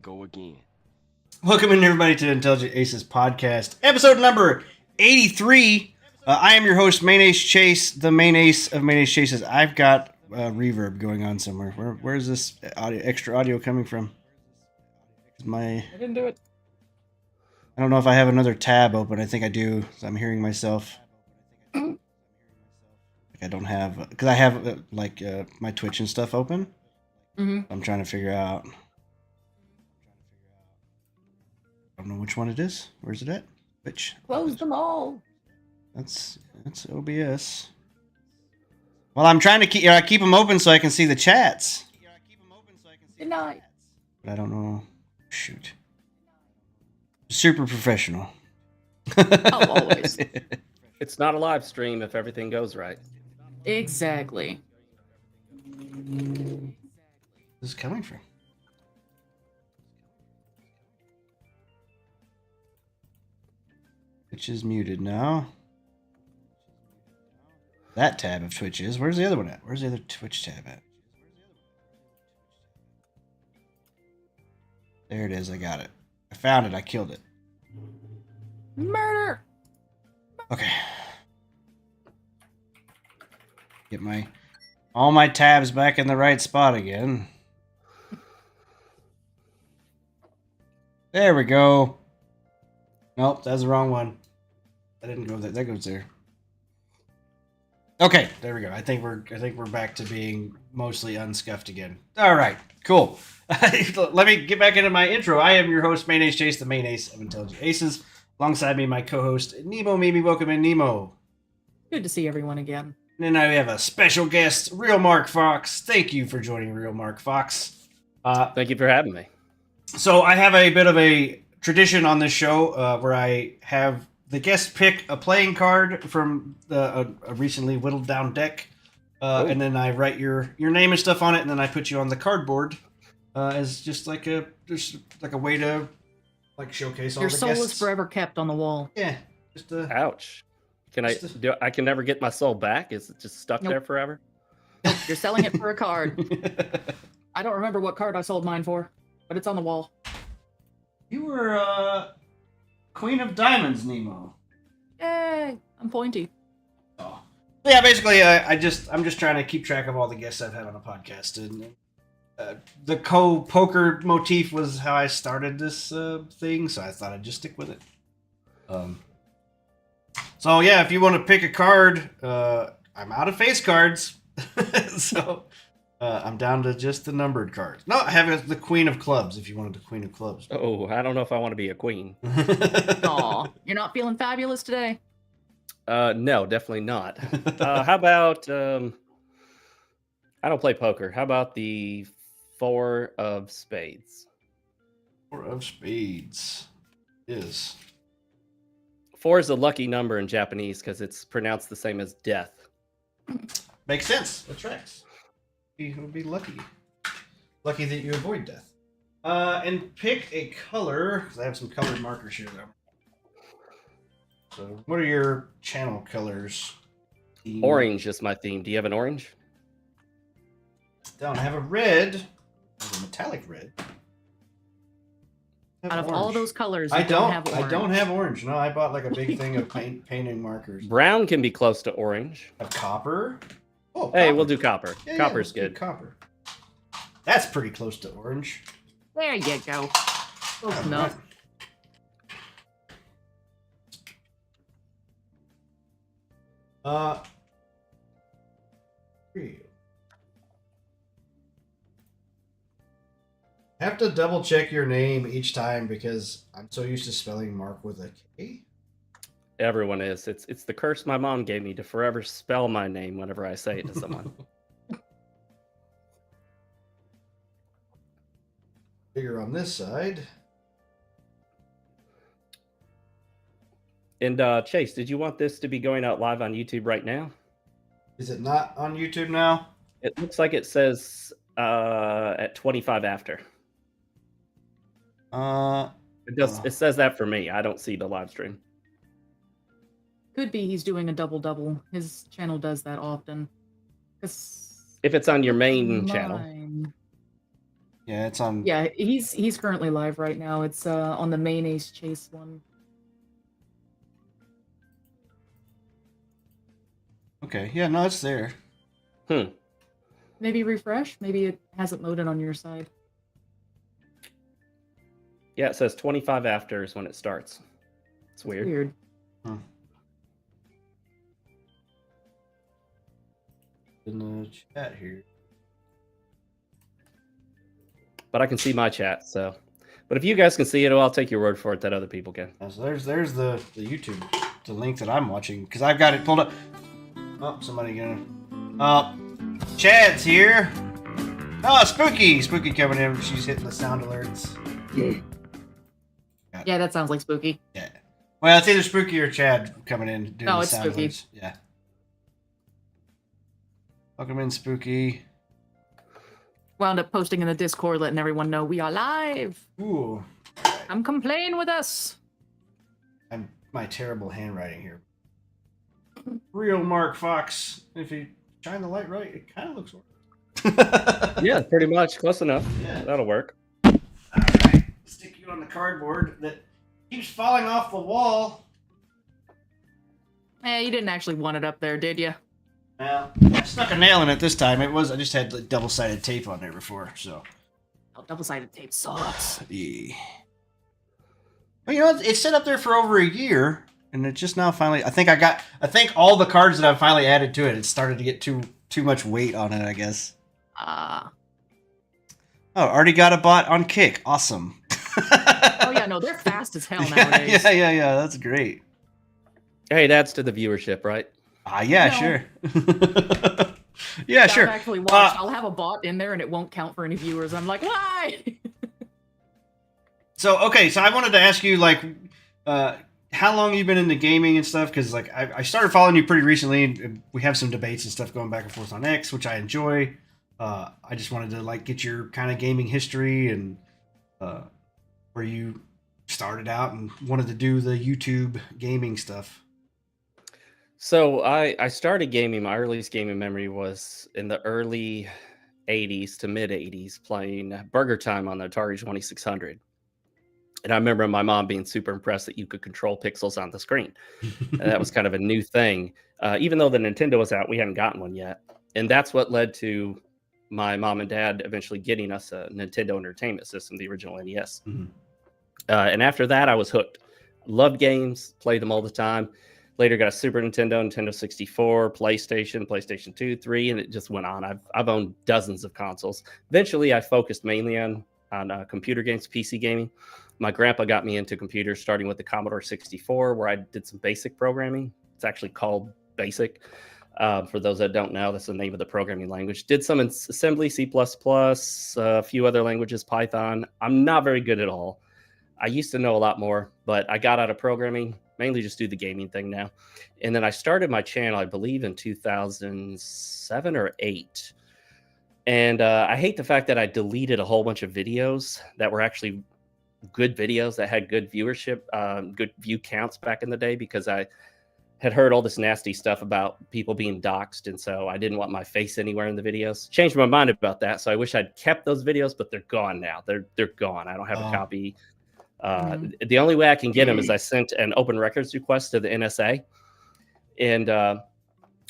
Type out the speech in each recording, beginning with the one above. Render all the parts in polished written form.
go again. Welcome in, everybody, to Intelligent Aces podcast, episode number 83. I am your host, MainAceChase, the main ace of MainAceChases. I've got reverb going on somewhere. Where's this extra audio coming from? I didn't do it. I don't know if I have another tab open. I think I do. So I'm hearing myself. Like I don't have, because I have my Twitch and stuff open. Mm-hmm. I'm trying to figure out. I don't know which one it is. Where's it at? Which? Close them all. That's OBS. Well, I'm trying to keep them open so I can see the chats. Good night. But I don't know. Shoot. Super professional. Oh, always. It's not a live stream if everything goes right. Exactly. Where's this coming from? Twitch is muted now. That tab of Twitch is. Where's the other one at? Where's the other Twitch tab at? There it is. I got it. I found it. I killed it. Murder. Okay. Get all my tabs back in the right spot again. There we go. Nope, that's the wrong one. That didn't go there. That goes there. Okay, there we go. I think we're back to being mostly unscuffed again. All right, cool. Let me get back into my intro. I am your host, MainAceChase, the main ace of Intelligent Aces. Alongside me, my co-host, Nemo Mimi. Welcome in, Nemo. Good to see everyone again. And then I have a special guest, Real Mark Fox. Thank you for joining, Real Mark Fox. Thank you for having me. So I have a bit of a tradition on this show where I have the guest pick a playing card from a recently whittled down deck, and then I write your name and stuff on it, and then I put you on the cardboard as just like a way to showcase all Your the soul guests. is forever kept on the wall. Yeah, just Ouch. I can never get my soul back? Is it just stuck there forever? Nope, you're selling it for a card. I don't remember what card I sold mine for, but it's on the wall. You were Queen of Diamonds, Nemo. Yay! I'm pointy. Oh. Yeah, basically, I'm just trying to keep track of all the guests I've had on the podcast, and the poker motif was how I started this thing, so I thought I'd just stick with it. So yeah, if you want to pick a card, I'm out of face cards, so I'm down to just the numbered cards. No, I have the Queen of Clubs. If you wanted the Queen of Clubs. Oh, I don't know if I want to be a queen. Aw, you're not feeling fabulous today? No, definitely not. How about I don't play poker. How about the 4 of spades? 4 of spades is 4 is a lucky number in Japanese because it's pronounced the same as death. Makes sense. That tracks. You would be lucky. Lucky that you avoid death. And pick a color, because I have some colored markers here, though. So, what are your channel colors? Orange is my theme. Do you have an orange? Don't have a red. I have a metallic red. Out of all those colors, you I don't have orange. I don't have orange. No, I bought like a big thing of painting markers. Brown can be close to orange. A copper. Oh, Hey, copper. we'll do copper. Yeah, Copper's let's do good. Copper. That's pretty close to orange. There you go. Close All enough. Right. Have to double check your name each time because I'm so used to spelling Mark with a K. Everyone is. It's the curse my mom gave me to forever spell my name whenever I say it to someone. Bigger on this side. And Chase, did you want this to be going out live on YouTube right now? Is it not on YouTube now? It looks like it says at 25 after. It does. It says that for me. I don't see the live stream. Could be he's doing a double. His channel does that often. If it's on your main channel. Mine. Yeah, it's on. Yeah, he's currently live right now. It's on the MainAceChase one. Okay, yeah, no, it's there. Maybe refresh. Maybe it hasn't loaded on your side. Yeah, it says 25 after is when it starts. It's weird. Weird. In the chat here. But I can see my chat, so. But if you guys can see it, well, I'll take your word for it that other people can. So there's the YouTube, the link that I'm watching, because I've got it pulled up. Oh, somebody gonna. Chad's here. Oh, Spooky coming in. She's hitting the sound alerts. Yeah, that sounds like Spooky. Yeah. Well, it's either Spooky or Chad coming in doing No, the it's sound Spooky. alerts. Yeah. Welcome in, Spooky. Wound up posting in the Discord, letting everyone know we are live. Ooh. Come complain with us. I'm my terrible handwriting here. Real Mark Fox. If you shine the light right, it kind of looks right. Yeah, pretty much. Close enough. Yeah. That'll work. All right. Stick you on the cardboard that keeps falling off the wall. You didn't actually want it up there, did you? Well, I stuck a nail in it this time. I just had like, double-sided tape on there before, so. Oh, double-sided tape sucks. Yeah. Well, you know, it's set up there for over a year, and it just now finally. I think all the cards that I've finally added to it, it started to get too much weight on it, I guess. Oh, already got a bot on Kick. Awesome. Oh yeah, no, they're fast as hell nowadays. Yeah. That's great. Hey, it adds to the viewership, right? Yeah, No. sure. Yeah, sure. I've actually watched. I'll have a bot in there and it won't count for any viewers. I'm like, why? So I wanted to ask you, like, how long you've been into gaming and stuff? Because like I started following you pretty recently, and we have some debates and stuff going back and forth on X, which I enjoy. I just wanted to like get your kind of gaming history and where you started out and wanted to do the YouTube gaming stuff. So I started gaming. My earliest gaming memory was in the early 80s to mid 80s playing Burger Time on the Atari 2600. And I remember my mom being super impressed that you could control pixels on the screen. And that was kind of a new thing. Even though the Nintendo was out, we hadn't gotten one yet. And that's what led to my mom and dad eventually getting us a Nintendo Entertainment System, the original NES. Mm-hmm. And after that, I was hooked. Loved games, played them all the time. Later got a Super Nintendo, Nintendo 64, PlayStation 2, 3, and it just went on. I've owned dozens of consoles. Eventually, I focused mainly on computer games, PC gaming. My grandpa got me into computers, starting with the Commodore 64, where I did some basic programming. It's actually called BASIC. For those that don't know, that's the name of the programming language. Did some in assembly, C++, a few other languages, Python. I'm not very good at all. I used to know a lot more, but I got out of programming, mainly just do the gaming thing now. And then I started my channel, I believe, in 2007 or 8. And I hate the fact that I deleted a whole bunch of videos that were actually good videos that had good viewership, good view counts back in the day, because I had heard all this nasty stuff about people being doxxed. And so I didn't want my face anywhere in the videos. Changed my mind about that. So I wish I'd kept those videos, but they're gone now. They're gone. I don't have a copy. The only way I can get them is I sent an open records request to the NSA and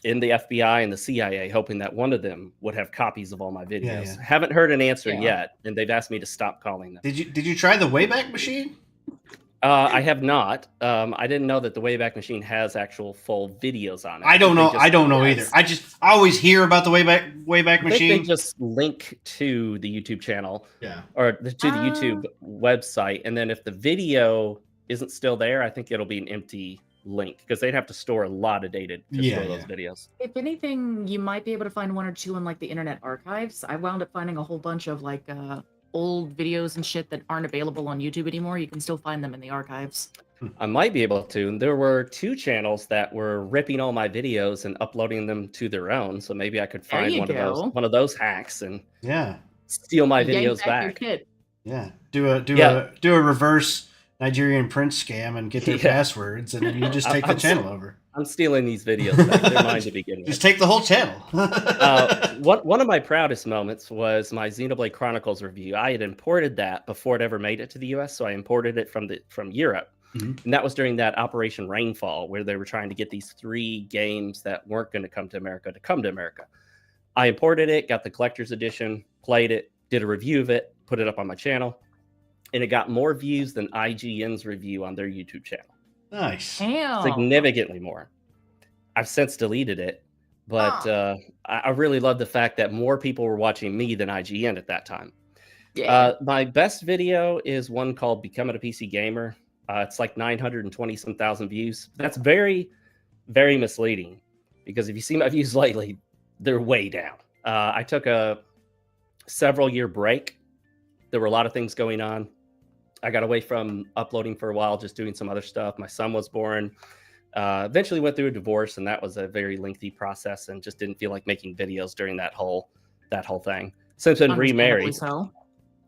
in the FBI and the CIA, hoping that one of them would have copies of all my videos. Yeah. Haven't heard an answer yet, and they've asked me to stop calling them. Did you try the Wayback Machine? I have not. I didn't know that the Wayback Machine has actual full videos on it. I don't know. I don't know either. I always hear about the Wayback Machine. They just link to the YouTube channel, or to the YouTube website, and then if the video isn't still there, I think it'll be an empty link, because they'd have to store a lot of data to store those videos. If anything, you might be able to find one or two in like the Internet Archives. I wound up finding a whole bunch of like old videos and shit that aren't available on YouTube anymore. You can still find them in the archives. I might be able to. There were 2 channels that were ripping all my videos and uploading them to their own. So maybe I could find one of those hacks and steal my videos back. Yeah, do a reverse Nigerian prince scam and get their passwords, and then you just take the channel over. I'm stealing these videos back. They're mine to begin with. Just take the whole channel. One of my proudest moments was my Xenoblade Chronicles review. I had imported that before it ever made it to the US, so I imported it from Europe. Mhm. And that was during that Operation Rainfall, where they were trying to get these 3 games that weren't going to come to America to come to America. I imported it, got the collector's edition, played it, did a review of it, put it up on my channel, and it got more views than IGN's review on their YouTube channel. Nice. Damn. Significantly more. I've since deleted it, but I really love the fact that more people were watching me than IGN at that time. Yeah. My best video is one called Becoming a PC Gamer. It's like 920 some thousand views. That's very, very misleading, because if you see my views lately, they're way down. I took a several year break. There were a lot of things going on. I got away from uploading for a while, just doing some other stuff. My son was born. Eventually went through a divorce, and that was a very lengthy process, and just didn't feel like making videos during that whole thing. Since then, remarried. So.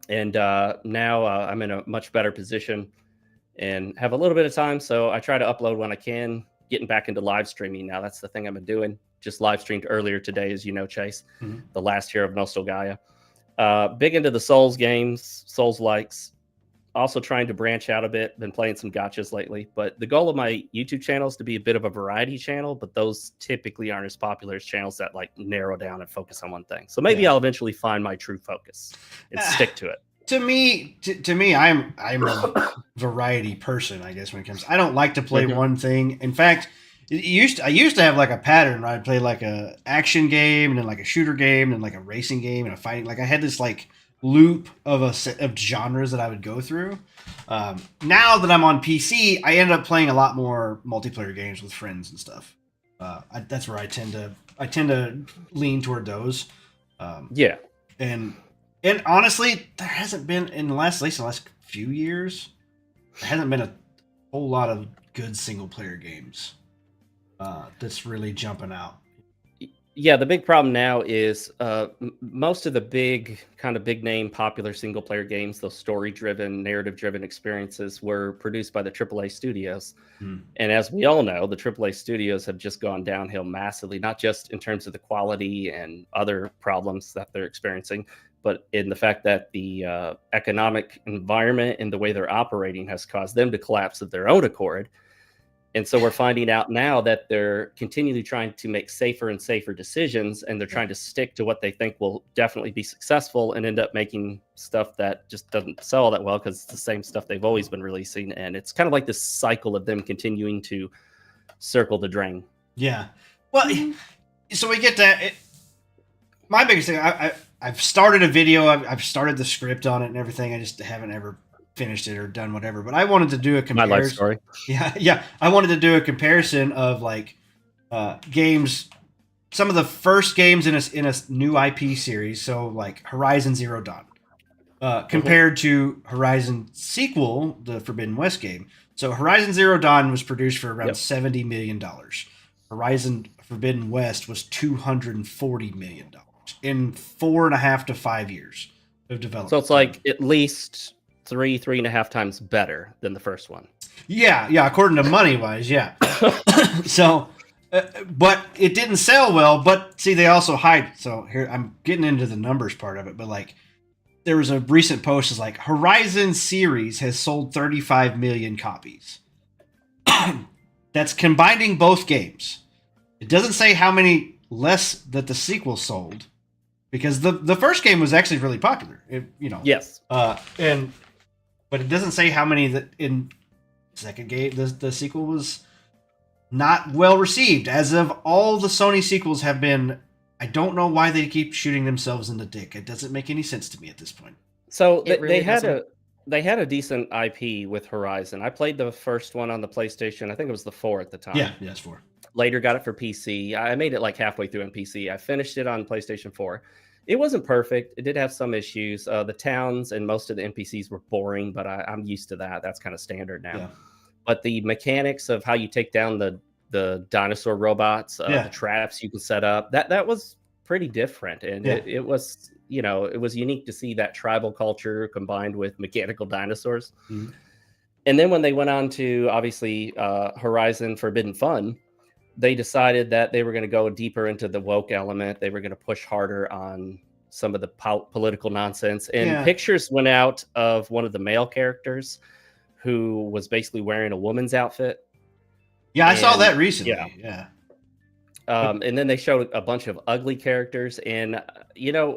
And now I'm in a much better position and have a little bit of time. So I try to upload when I can, getting back into live streaming now. That's the thing I've been doing. Just live streamed earlier today, as you know, Chase, the last year of Nostalgaia. Big into the Souls games, Souls likes. Also trying to branch out a bit. Been playing some gotchas lately. But the goal of my YouTube channel is to be a bit of a variety channel, but those typically aren't as popular as channels that like narrow down and focus on one thing. So maybe I'll eventually find my true focus and stick to it. To me, I'm a variety person, I guess, when it comes. I don't like to play one thing. In fact, I used to have like a pattern where I'd play like a action game, and then like a shooter game, and like a racing game, and a fighting. Like I had this like loop of a set of genres that I would go through. Now that I'm on PC, I end up playing a lot more multiplayer games with friends and stuff. That's where I tend to lean toward those. And honestly, there hasn't been at least in the last few years, there hasn't been a whole lot of good single player games that's really jumping out. Yeah, the big problem now is most of the big name popular single player games, those story driven, narrative driven experiences, were produced by the AAA studios. And as we all know, the AAA studios have just gone downhill massively, not just in terms of the quality and other problems that they're experiencing, but in the fact that the economic environment and the way they're operating has caused them to collapse of their own accord. And so we're finding out now that they're continually trying to make safer and safer decisions, and they're trying to stick to what they think will definitely be successful, and end up making stuff that just doesn't sell that well because it's the same stuff they've always been releasing. And it's kind of like this cycle of them continuing to circle the drain. Yeah. Well, so we get that. My biggest thing, I've started a video, I've started the script on it and everything. I just haven't ever finished it or done whatever, but I wanted to do a comparison. My life story. Yeah. I wanted to do a comparison of like games, some of the first games in a new IP series. So like Horizon Zero Dawn, compared to Horizon sequel, the Forbidden West game. So Horizon Zero Dawn was produced for around $70 million. Horizon Forbidden West was $240 million in 4.5 to 5 years of development. So it's like at least 3.5 times better than the first one. Yeah, according to money wise, yeah. So, but it didn't sell well. But see, they also hide. So here I'm getting into the numbers part of it. But like, there was a recent post is like Horizon series has sold 35 million copies. That's combining both games. It doesn't say how many less that the sequel sold, because the first game was actually really popular. Yes. But it doesn't say how many that in second game the sequel was not well received. As of all the Sony sequels have been, I don't know why they keep shooting themselves in the dick. It doesn't make any sense to me at this point. So they had a decent IP with Horizon. I played the first one on the PlayStation. I think it was the 4 at the time. Yeah, it's 4. Later got it for PC. I made it like halfway through on PC. I finished it on PlayStation 4. It wasn't perfect. It did have some issues. The towns and most of the NPCs were boring, but I'm used to that. That's kind of standard now. Yeah. But the mechanics of how you take down the dinosaur robots, the traps you can set up, that was pretty different. And it was, it was unique to see that tribal culture combined with mechanical dinosaurs. Mm-hmm. And then when they went on to, obviously, Horizon Forbidden Fun, they decided that they were going to go deeper into the woke element. They were going to push harder on some of the political nonsense. And pictures went out of one of the male characters who was basically wearing a woman's outfit. Yeah, I saw that recently. Yeah. And then they showed a bunch of ugly characters. And,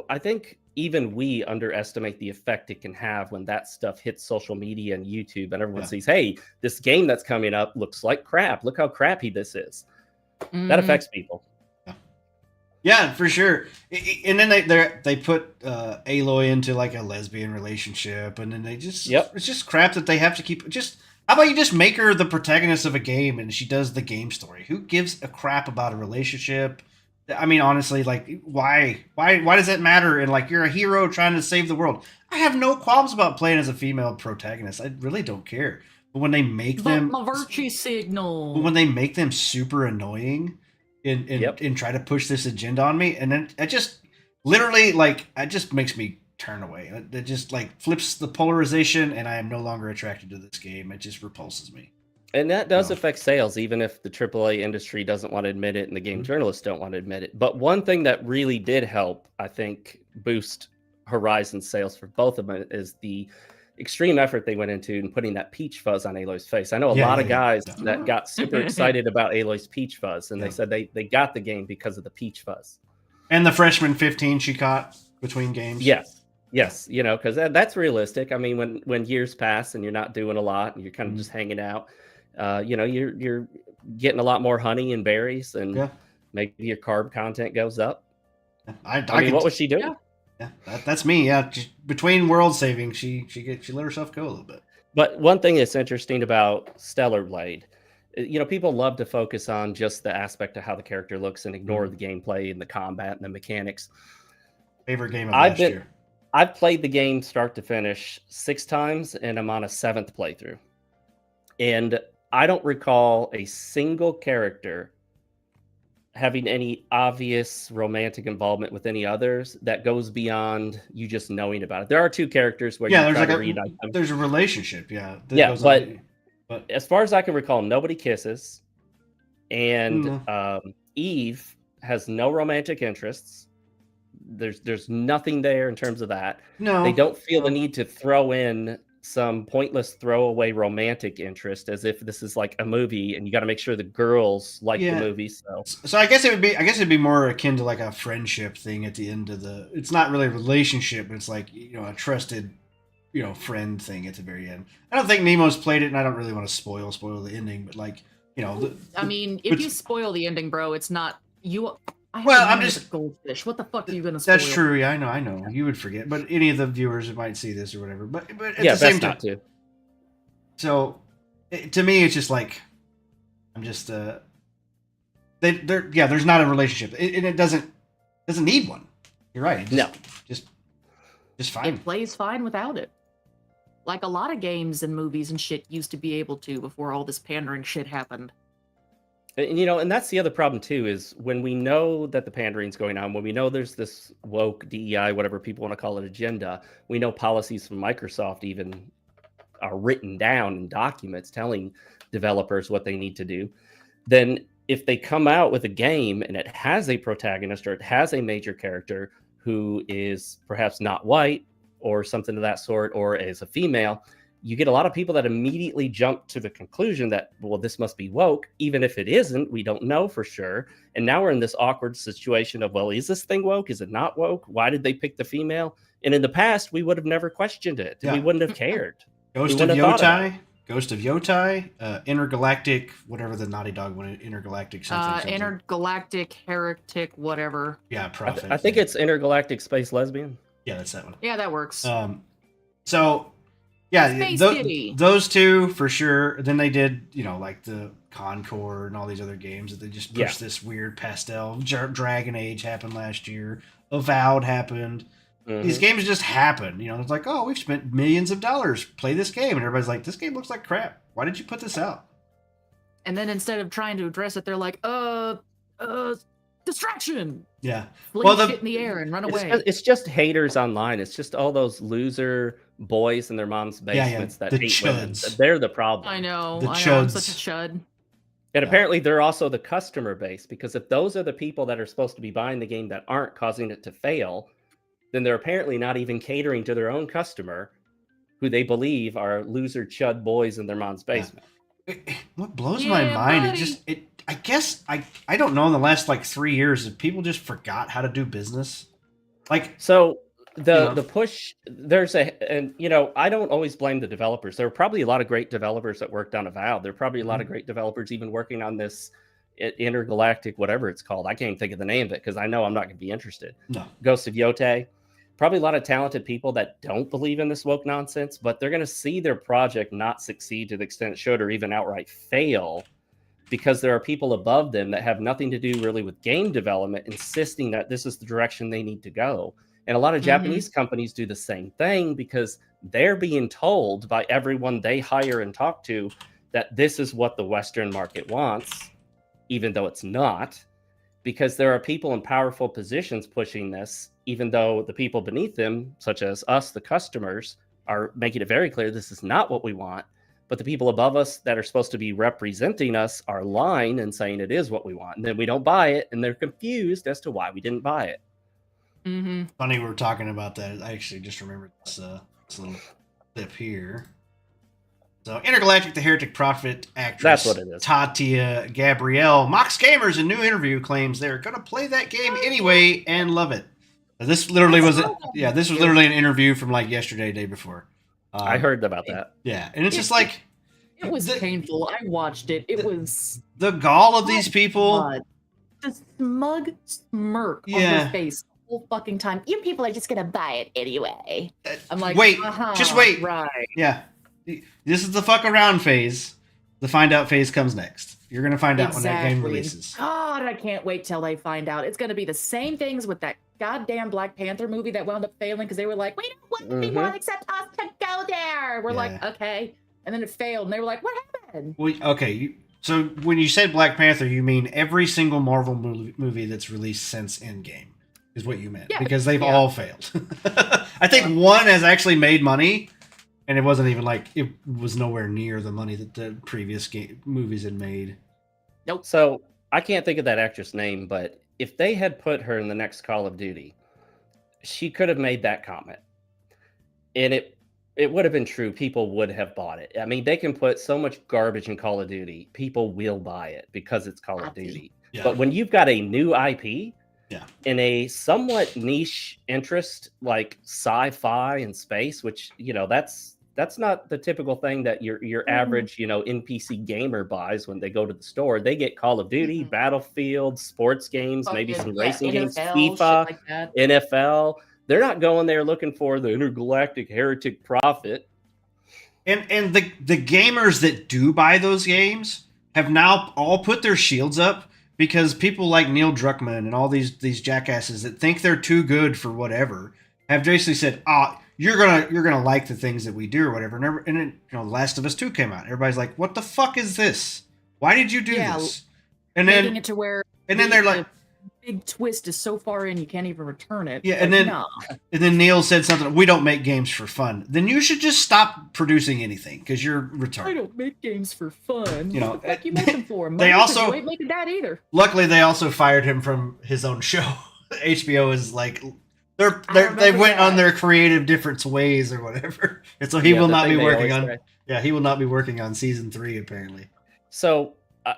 I think even we underestimate the effect it can have when that stuff hits social media and YouTube and everyone sees, hey, this game that's coming up looks like crap. Look how crappy this is. That affects people. Yeah, for sure. And then they put Aloy into like a lesbian relationship, and then they just it's just crap that they have to keep. Just how about you just make her the protagonist of a game and she does the game story? Who gives a crap about a relationship? I mean, honestly, like why does that matter? And like you're a hero trying to save the world. I have no qualms about playing as a female protagonist. I really don't care. But when they make them a virtue signal, but when they make them super annoying and try to push this agenda on me, and then it just literally like it just makes me turn away. It just like flips the polarization, and I am no longer attracted to this game. It just repulses me. And that does affect sales, even if the AAA industry doesn't want to admit it and the game journalists don't want to admit it. But one thing that really did help, I think, boost Horizon sales for both of them is the extreme effort they went into in putting that peach fuzz on Aloy's face. I know a lot of guys that got super excited about Aloy's peach fuzz, and they said they got the game because of the peach fuzz. And the freshman 15 she caught between games. Yes, because that's realistic. I mean, when years pass and you're not doing a lot and you're kind of just hanging out, you're getting a lot more honey and berries, and maybe your carb content goes up. I mean, what was she doing? Yeah, that's me. Yeah, between world saving, she let herself go a little bit. But one thing that's interesting about Stellar Blade, people love to focus on just the aspect of how the character looks and ignore the gameplay and the combat and the mechanics. Favorite game of last year. I've played the game start to finish 6 times, and I'm on a 7th playthrough. And I don't recall a single character having any obvious romantic involvement with any others that goes beyond you just knowing about it. There are 2 characters where there's like there's a relationship, but as far as I can recall, nobody kisses, and Eve has no romantic interests. There's nothing there in terms of that. No, they don't feel the need to throw in some pointless throwaway romantic interest as if this is like a movie and you got to make sure the girls like the movie. So I guess it'd be more akin to like a friendship thing at the end of it's not really a relationship, but it's like, a trusted, friend thing at the very end. I don't think Nemo's played it, and I don't really want to spoil the ending, but like, I mean, if you spoil the ending, bro, it's not you. I'm just goldfish. What the fuck are you gonna spoil? That's true. Yeah, I know. You would forget, but any of the viewers might see this or whatever. But at the same time, too. So to me, it's just like I'm just there's not a relationship, and it doesn't need one. You're right. Just fine. It plays fine without it. Like a lot of games and movies and shit used to be able to before all this pandering shit happened. And, and that's the other problem, too, is when we know that the pandering's going on, when we know there's this woke DEI, whatever people want to call it, agenda, we know policies from Microsoft even are written down in documents telling developers what they need to do. Then if they come out with a game and it has a protagonist or it has a major character who is perhaps not white or something of that sort, or is a female, you get a lot of people that immediately jump to the conclusion that, well, this must be woke, even if it isn't. We don't know for sure. And now we're in this awkward situation of, well, is this thing woke? Is it not woke? Why did they pick the female? And in the past, we would have never questioned it. We wouldn't have cared. Ghost of Yotai, Intergalactic, whatever the Naughty Dog one, Intergalactic something. Intergalactic Heretic, whatever. Yeah, Prophet. I think it's Intergalactic Space Lesbian. Yeah, that's that one. Yeah, that works. So... Yeah, those 2 for sure. Then they did, like the Concord and all these other games that they just pushed this weird pastel. Dragon Age happened last year. Avowed happened. These games just happen. It's like, oh, we've spent millions of dollars. Play this game. And everybody's like, this game looks like crap. Why did you put this out? And then instead of trying to address it, they're like, distraction. Yeah. Fling shit in the air and run away. It's just haters online. It's just all those loser boys in their mom's basements that hate women. They're the problem. I know. The I'm such a chud. And Yeah. apparently they're also the customer base, because if those are the people that are supposed to be buying the game that aren't causing it to fail, then they're apparently not even catering to their own customer, who they believe are loser chud boys in their mom's basement. What blows my Yeah, mind, buddy. I guess I don't know, in the last like 3 years, if people just forgot how to do business. Like, So you the know, the push there's a and I don't always blame the developers. There are probably a lot of great developers that worked on Avowed. There are probably a lot of great developers even working on this intergalactic whatever it's called. I can't even think of the name of it because I know I'm not going to be interested. no. Ghost of Yote. Probably a lot of talented people that don't believe in this woke nonsense, but they're going to see their project not succeed to the extent it should, or even outright fail, because there are people above them that have nothing to do really with game development insisting that this is the direction they need to go. And a lot of Japanese companies do the same thing because they're being told by everyone they hire and talk to that this is what the Western market wants, even though it's not, because there are people in powerful positions pushing this, even though the people beneath them, such as us, the customers, are making it very clear this is not what we want. But the people above us that are supposed to be representing us are lying and saying it is what we want. And then we don't buy it, and they're confused as to why we didn't buy it. Funny we were talking about that. I actually just remembered this little clip here. So, Intergalactic The Heretic Prophet actress That's what it is. Tatia Gabrielle mocks gamers in new interview, claims they're going to play that game anyway and love it. This literally was this was literally an interview from like yesterday, day before. I heard about that. Yeah, and it's just like It was painful. I watched it. It was the gall of these people. God. The smug smirk on Yeah. her face the whole fucking time. You people are just gonna buy it anyway. I'm like, wait, just wait. Right. Yeah, this is the fuck around phase. The find out phase comes next. You're gonna find out when that game releases. God, I can't wait till they find out. It's gonna be the same things with that goddamn Black Panther movie that wound up failing because they were like, we don't want anyone except us to go there. We're like, okay. And then it failed, and they were like, what happened? Well, okay, so when you said Black Panther, you mean every single Marvel movie that's released since Endgame is what you meant, because they've all failed. I think one has actually made money, and it wasn't even like, it was nowhere near the money that the previous movies had made. Nope. So I can't think of that actress' name, but if they had put her in the next Call of Duty, she could have made that comment. And it would have been true. People would have bought it. I mean, they can put so much garbage in Call of Duty. People will buy it because it's Call of Duty. Yeah. But when you've got a new IP in a somewhat niche interest like sci-fi and space, which, that's not the typical thing that your average, NPC gamer buys when they go to the store. They get Call of Duty, Battlefield, sports games, maybe some racing games, FIFA, like that. NFL. They're not going there looking for the intergalactic heretic prophet. And the gamers that do buy those games have now all put their shields up because people like Neil Druckmann and all these jackasses that think they're too good for whatever have basically said, you're gonna like the things that we do or whatever. And then, The Last of Us 2 came out. Everybody's like, what the fuck is this? Why did you do this? And making it to where then they're like, big twist is so far in you can't even return it. Yeah, and then Neil said something, we don't make games for fun. Then you should just stop producing anything because you're retarded. I don't make games for fun. What the fuck you make them for? They also ain't making that either. Luckily, they also fired him from his own show. HBO is like they went on their creative different ways or whatever, and so he will not be working on. Yeah, he will not be working on season 3 apparently. So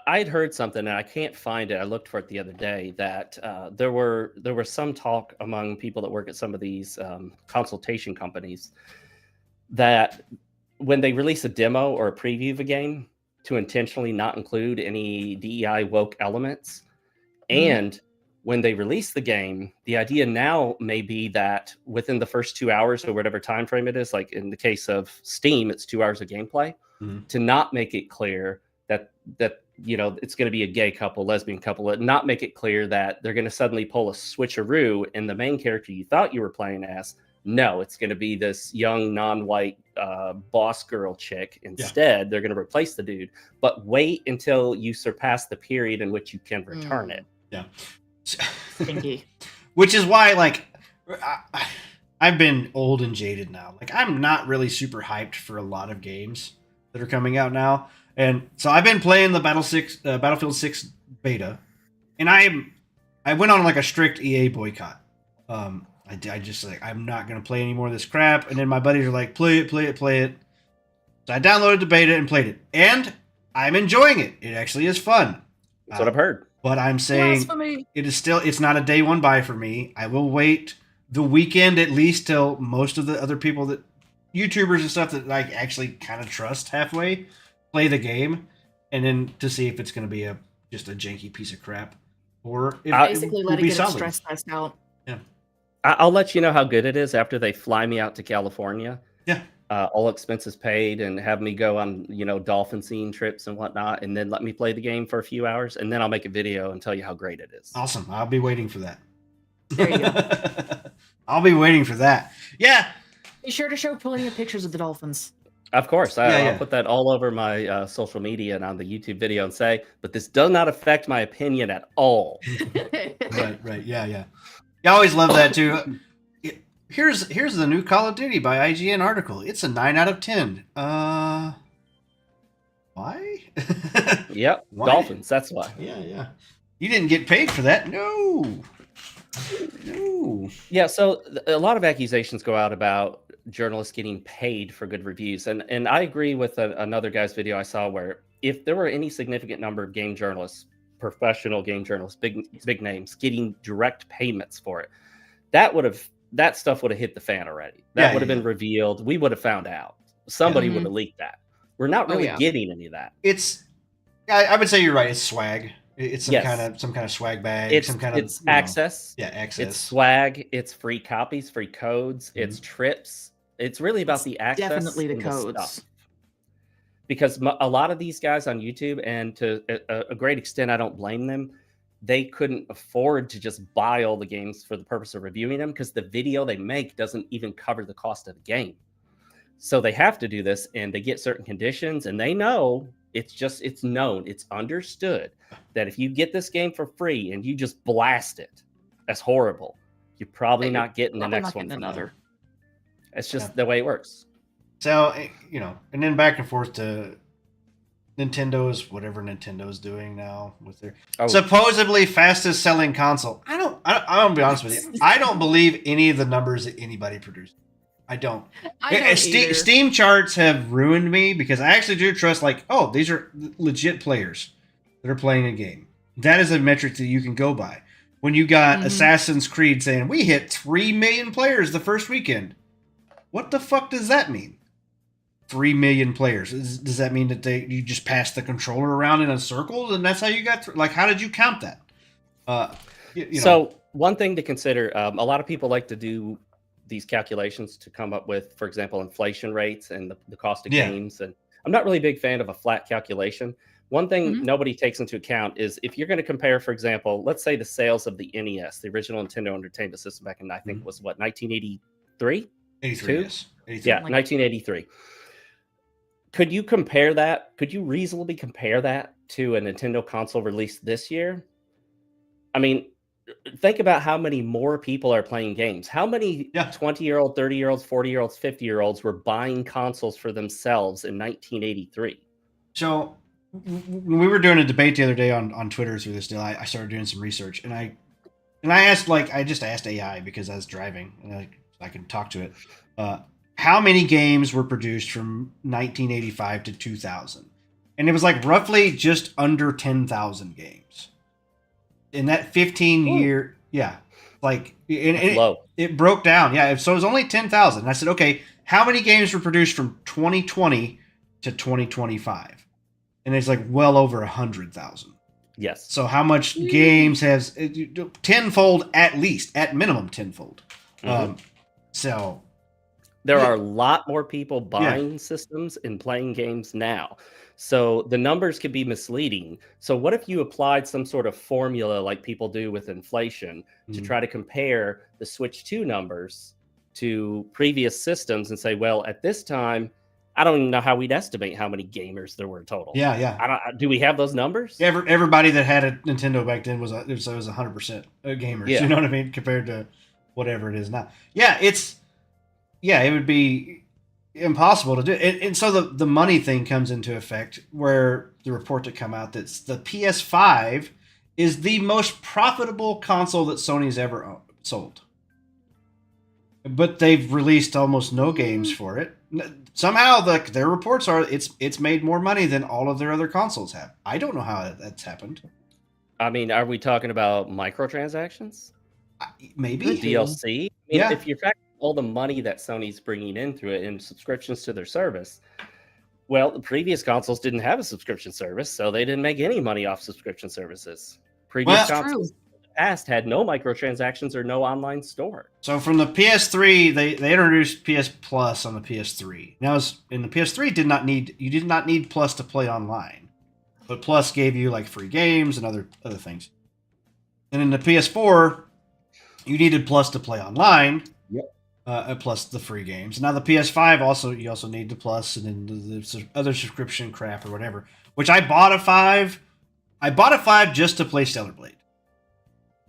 I'd heard something, and I can't find it. I looked for it the other day. That there were some talk among people that work at some of these consultation companies that when they release a demo or a preview of a game, to intentionally not include any DEI woke elements, and when they release the game, the idea now may be that within the first 2 hours or whatever time frame it is, like in the case of Steam, it's 2 hours of gameplay, to not make it clear that it's going to be a gay couple, lesbian couple, and not make it clear that they're going to suddenly pull a switcheroo and the main character you thought you were playing as, no, it's going to be this young non-white boss girl chick instead. They're going to replace the dude, but wait until you surpass the period in which you can return it. Yeah. Stinky. Which is why, like, I've been old and jaded now. Like, I'm not really super hyped for a lot of games that are coming out now. And so I've been playing the Battlefield 6 beta, and I went on like a strict EA boycott. I just like, I'm not gonna play any more of this crap. And then my buddies are like, play it. So I downloaded the beta and played it, and I'm enjoying it. It actually is fun. That's what I've heard. But I'm saying it's not a day one buy for me. I will wait the weekend at least till most of the other people that YouTubers and stuff that like actually kind of trust halfway play the game, and then to see if it's going to be just a janky piece of crap, or if basically it let will it be get its solid. stress test out. Yeah, I'll let you know how good it is after they fly me out to California. Yeah. All expenses paid, and have me go on, dolphin scene trips and whatnot, and then let me play the game for a few hours, and then I'll make a video and tell you how great it is. Awesome. I'll be waiting for that. There you go. I'll be waiting for that. Yeah. Be sure to show plenty of pictures of the dolphins. Of course. I'll Yeah. put that all over my social media and on the YouTube video and say, but this does not affect my opinion at all. Right. Yeah. I always love that too. Here's the new Call of Duty by IGN article. It's a 9 out of 10. Why? Yep. Why? Dolphins. That's why. Yeah. You didn't get paid for that. No. Yeah. So a lot of accusations go out about journalists getting paid for good reviews. And I agree with another guy's video I saw where if there were any significant number of game journalists, professional game journalists, big names getting direct payments for it, that stuff would have hit the fan already. That would have been revealed. We would have found out. Somebody would have leaked that. We're not really getting any of that. I would say you're right. It's swag. It's some kind of swag bag. It's access. Access. It's swag. It's free copies, free codes. Mm-hmm. It's trips. It's really about the access. Definitely the codes. Stuff. Because a lot of these guys on YouTube, and to a great extent, I don't blame them, they couldn't afford to just buy all the games for the purpose of reviewing them because the video they make doesn't even cover the cost of the game. So they have to do this, and they get certain conditions, and they know it's known, it's understood that if you get this game for free and you just blast it, that's horrible. You're probably not getting the next one from another. It's just the way it works. So, and then back and forth to whatever Nintendo's doing now with their supposedly fastest selling console. I'm gonna be honest with you. I don't believe any of the numbers that anybody produced. I don't. Steam charts have ruined me because I actually do trust these are legit players that are playing a game. That is a metric that you can go by. When you got Assassin's Creed saying we hit 3 million players the first weekend, what the fuck does that mean? 3 million players. Does that mean that you just passed the controller around in a circle and that's how you got how did you count that? So one thing to consider, a lot of people like to do these calculations to come up with, for example, inflation rates and the cost of games. And I'm not really a big fan of a flat calculation. One thing nobody takes into account is if you're going to compare, for example, let's say the sales of the NES, the original Nintendo Entertainment System back in, I think was 1983? 83, yes. 83. Yeah, 1983. Could you compare that? Could you reasonably compare that to a Nintendo console released this year? I mean, think about how many more people are playing games. How many 20-year-old, 30-year-olds, 40-year-olds, 50-year-olds were buying consoles for themselves in 1983? So when we were doing a debate the other day on Twitter through this deal, I started doing some research, and I asked I just asked AI because I was driving and I can talk to it. How many games were produced from 1985 to 2000? And it was roughly just under 10,000 games. In that 15-year, it broke down. Yeah, so it was only 10,000. And I said, okay, how many games were produced from 2020 to 2025? And it's well over 100,000. Yes. So how much games has tenfold at least, at minimum tenfold. So there are a lot more people buying systems and playing games now. So the numbers could be misleading. So what if you applied some sort of formula like people do with inflation to try to compare the Switch 2 numbers to previous systems and say, well, at this time, I don't even know how we'd estimate how many gamers there were total. Yeah. Do we have those numbers? Everybody that had a Nintendo back then was 100% gamers. Yeah. You know what I mean? Compared to whatever it is now. Yeah, it would be. impossible to do. And so the money thing comes into effect, where the report to come out that's the PS5 is the most profitable console that Sony's ever sold. But they've released almost no games for it. Somehow their reports are it's made more money than all of their other consoles have. I don't know how that's happened. I mean, are we talking about microtransactions? Maybe DLC. I mean, Yeah. if you're factoring all the money that Sony's bringing in through it and subscriptions to their service, well, the previous consoles didn't have a subscription service, so they didn't make any money off subscription services. Previous consoles in the past had no microtransactions or no online store. So from the PS3, they introduced PS Plus on the PS3. Now, in the PS3, you did not need Plus to play online, but Plus gave you like free games and other things. And in the PS4, you needed Plus to play online. Yep. Plus the free games. Now the PS5 you also need the Plus and then the other subscription crap or whatever. Which I bought a 5. I bought a 5 just to play Stellar Blade.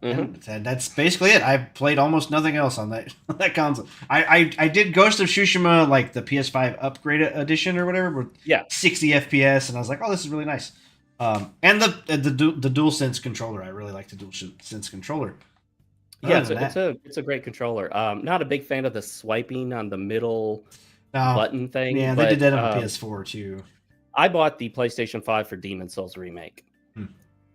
And that's basically it. I've played almost nothing else on that console. I did Ghost of Tsushima, like the PS5 upgrade edition or whatever, with 60 FPS, and I was like, oh, this is really nice. And the DualSense controller, I really like the DualSense controller. Yeah, it's a great controller. Not a big fan of the swiping on the middle button thing. Yeah, they did that on the PS4 too. I bought the PlayStation 5 for Demon's Souls Remake.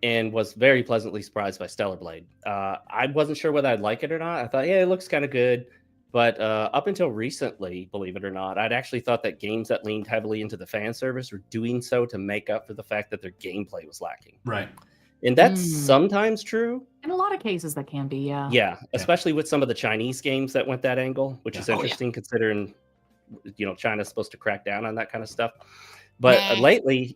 And was very pleasantly surprised by Stellar Blade. I wasn't sure whether I'd like it or not. I thought, it looks kind of good. But up until recently, believe it or not, I'd actually thought that games that leaned heavily into the fan service were doing so to make up for the fact that their gameplay was lacking. Right. And that's sometimes true. In a lot of cases, that can be, yeah. Yeah, especially with some of the Chinese games that went that angle, which is interesting considering, China's supposed to crack down on that kind of stuff. But lately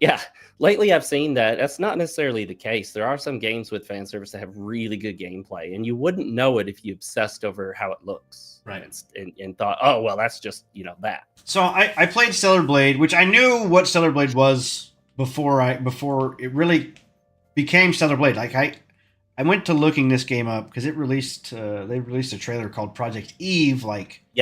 I've seen that that's not necessarily the case. There are some games with fan service that have really good gameplay, and you wouldn't know it if you obsessed over how it looks, right? And thought, oh well, that's just that. So I played Stellar Blade, which I knew what Stellar Blade was before it really became Stellar Blade. Like I went to looking this game up because it released. They released a trailer called Project Eve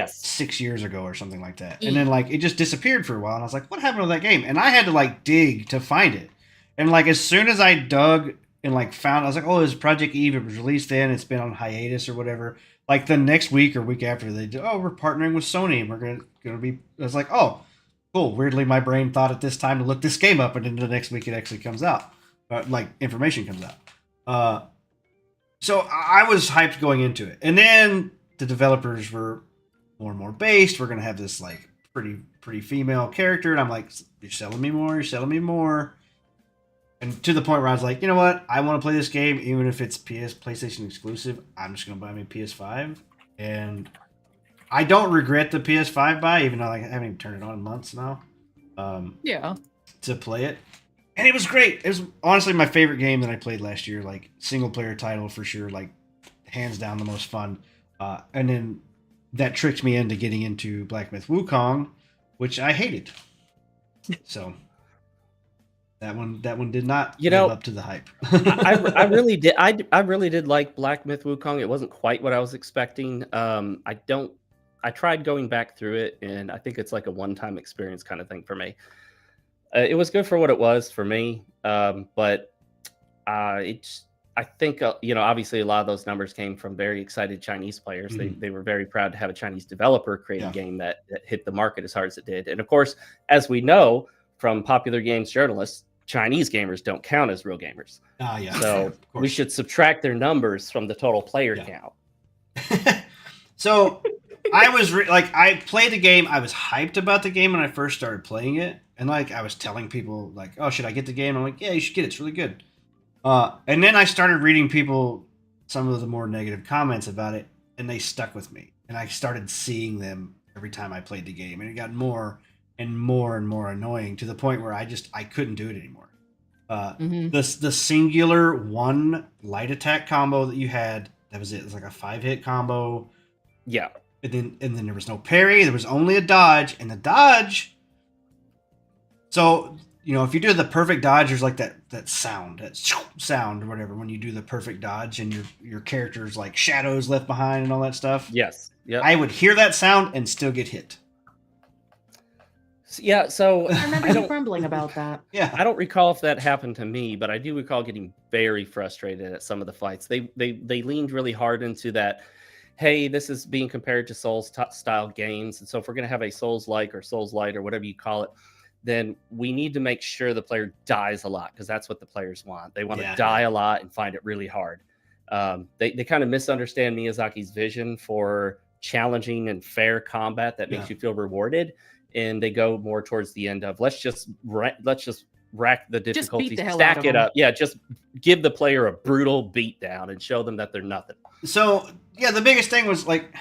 6 years ago or something like that, and then it just disappeared for a while. And I was like, "What happened to that game?" And I had to dig to find it. And as soon as I dug and found, I was like, "Oh, it's Project Eve. It was released then. It's been on hiatus or whatever." The next week or week after, they did, "Oh, we're partnering with Sony. And we're gonna be." I was like, "Oh, cool." Weirdly, my brain thought at this time to look this game up, and then the next week it actually comes out. Information comes out. So I was hyped going into it. And then the developers were more and more based. We're going to have this pretty female character. And I'm like, you're selling me more. And to the point where I was like, you know what? I want to play this game, even if it's PlayStation exclusive. I'm just going to buy me a PS5. And I don't regret the PS5 buy, even though I haven't even turned it on in months now. To play it. And it was great. It was honestly my favorite game that I played last year. Single player title for sure. Hands down the most fun. And then that tricked me into getting into Black Myth Wukong, which I hated. So that one did not live up to the hype. I really did. I really did like Black Myth Wukong. It wasn't quite what I was expecting. I tried going back through it, and I think it's like a one-time experience kind of thing for me. It was good for what it was for me, but I think obviously a lot of those numbers came from very excited Chinese players. They were very proud to have a Chinese developer create a game that hit the market as hard as it did. And of course, as we know from popular games journalists, Chinese gamers don't count as real gamers. So we should subtract their numbers from the total player count. So I was I played the game. I was hyped about the game when I first started playing it. And I was telling people oh, should I get the game? I'm like, yeah, you should get it. It's really good. And then I started reading some of the more negative comments about it, and they stuck with me. And I started seeing them every time I played the game, and it got more and more and more annoying to the point where I couldn't do it anymore. The singular one light attack combo that you had, that was it. It was like a 5-hit combo. Yeah. And then there was no parry. There was only a dodge, and the dodge. So, if you do the perfect dodge, there's that sound or whatever when you do the perfect dodge and your character's shadows left behind and all that stuff. Yes. Yeah. I would hear that sound and still get hit. Yeah, so I remember I you don't grumbling about that. Yeah. I don't recall if that happened to me, but I do recall getting very frustrated at some of the fights. They leaned really hard into that. Hey, this is being compared to Souls style games, and so if we're going to have a Souls like or Souls light or whatever you call it, then we need to make sure the player dies a lot because that's what the players want. They want to die a lot and find it really hard. They kind of misunderstand Miyazaki's vision for challenging and fair combat that makes you feel rewarded, and they go more towards the end of let's just rack the difficulty, stack it up. Yeah, just give the player a brutal beat down and show them that they're nothing. So yeah, the biggest thing was like,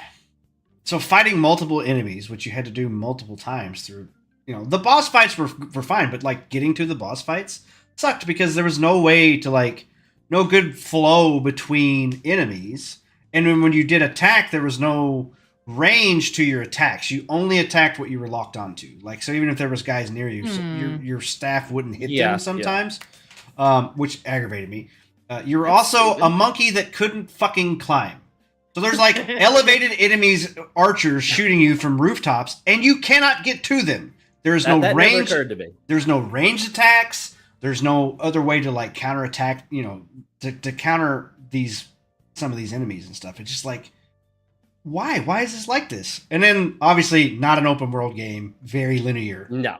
so fighting multiple enemies, which you had to do multiple times through. The boss fights were fine, but like getting to the boss fights sucked because there was no way to like, no good flow between enemies. And when you did attack, there was no range to your attacks. You only attacked what you were locked onto. Like, so even if there was guys near you, so your staff wouldn't hit them sometimes, which aggravated me. You were also a monkey that couldn't fucking climb. So there's like elevated enemies, archers shooting you from rooftops, and you cannot get to them. There's no range. Never occurred to me. There's no ranged attacks. There's no other way to like counterattack, to counter some of these enemies and stuff. It's just like, why? Why is this like this? And then obviously not an open world game, very linear. No.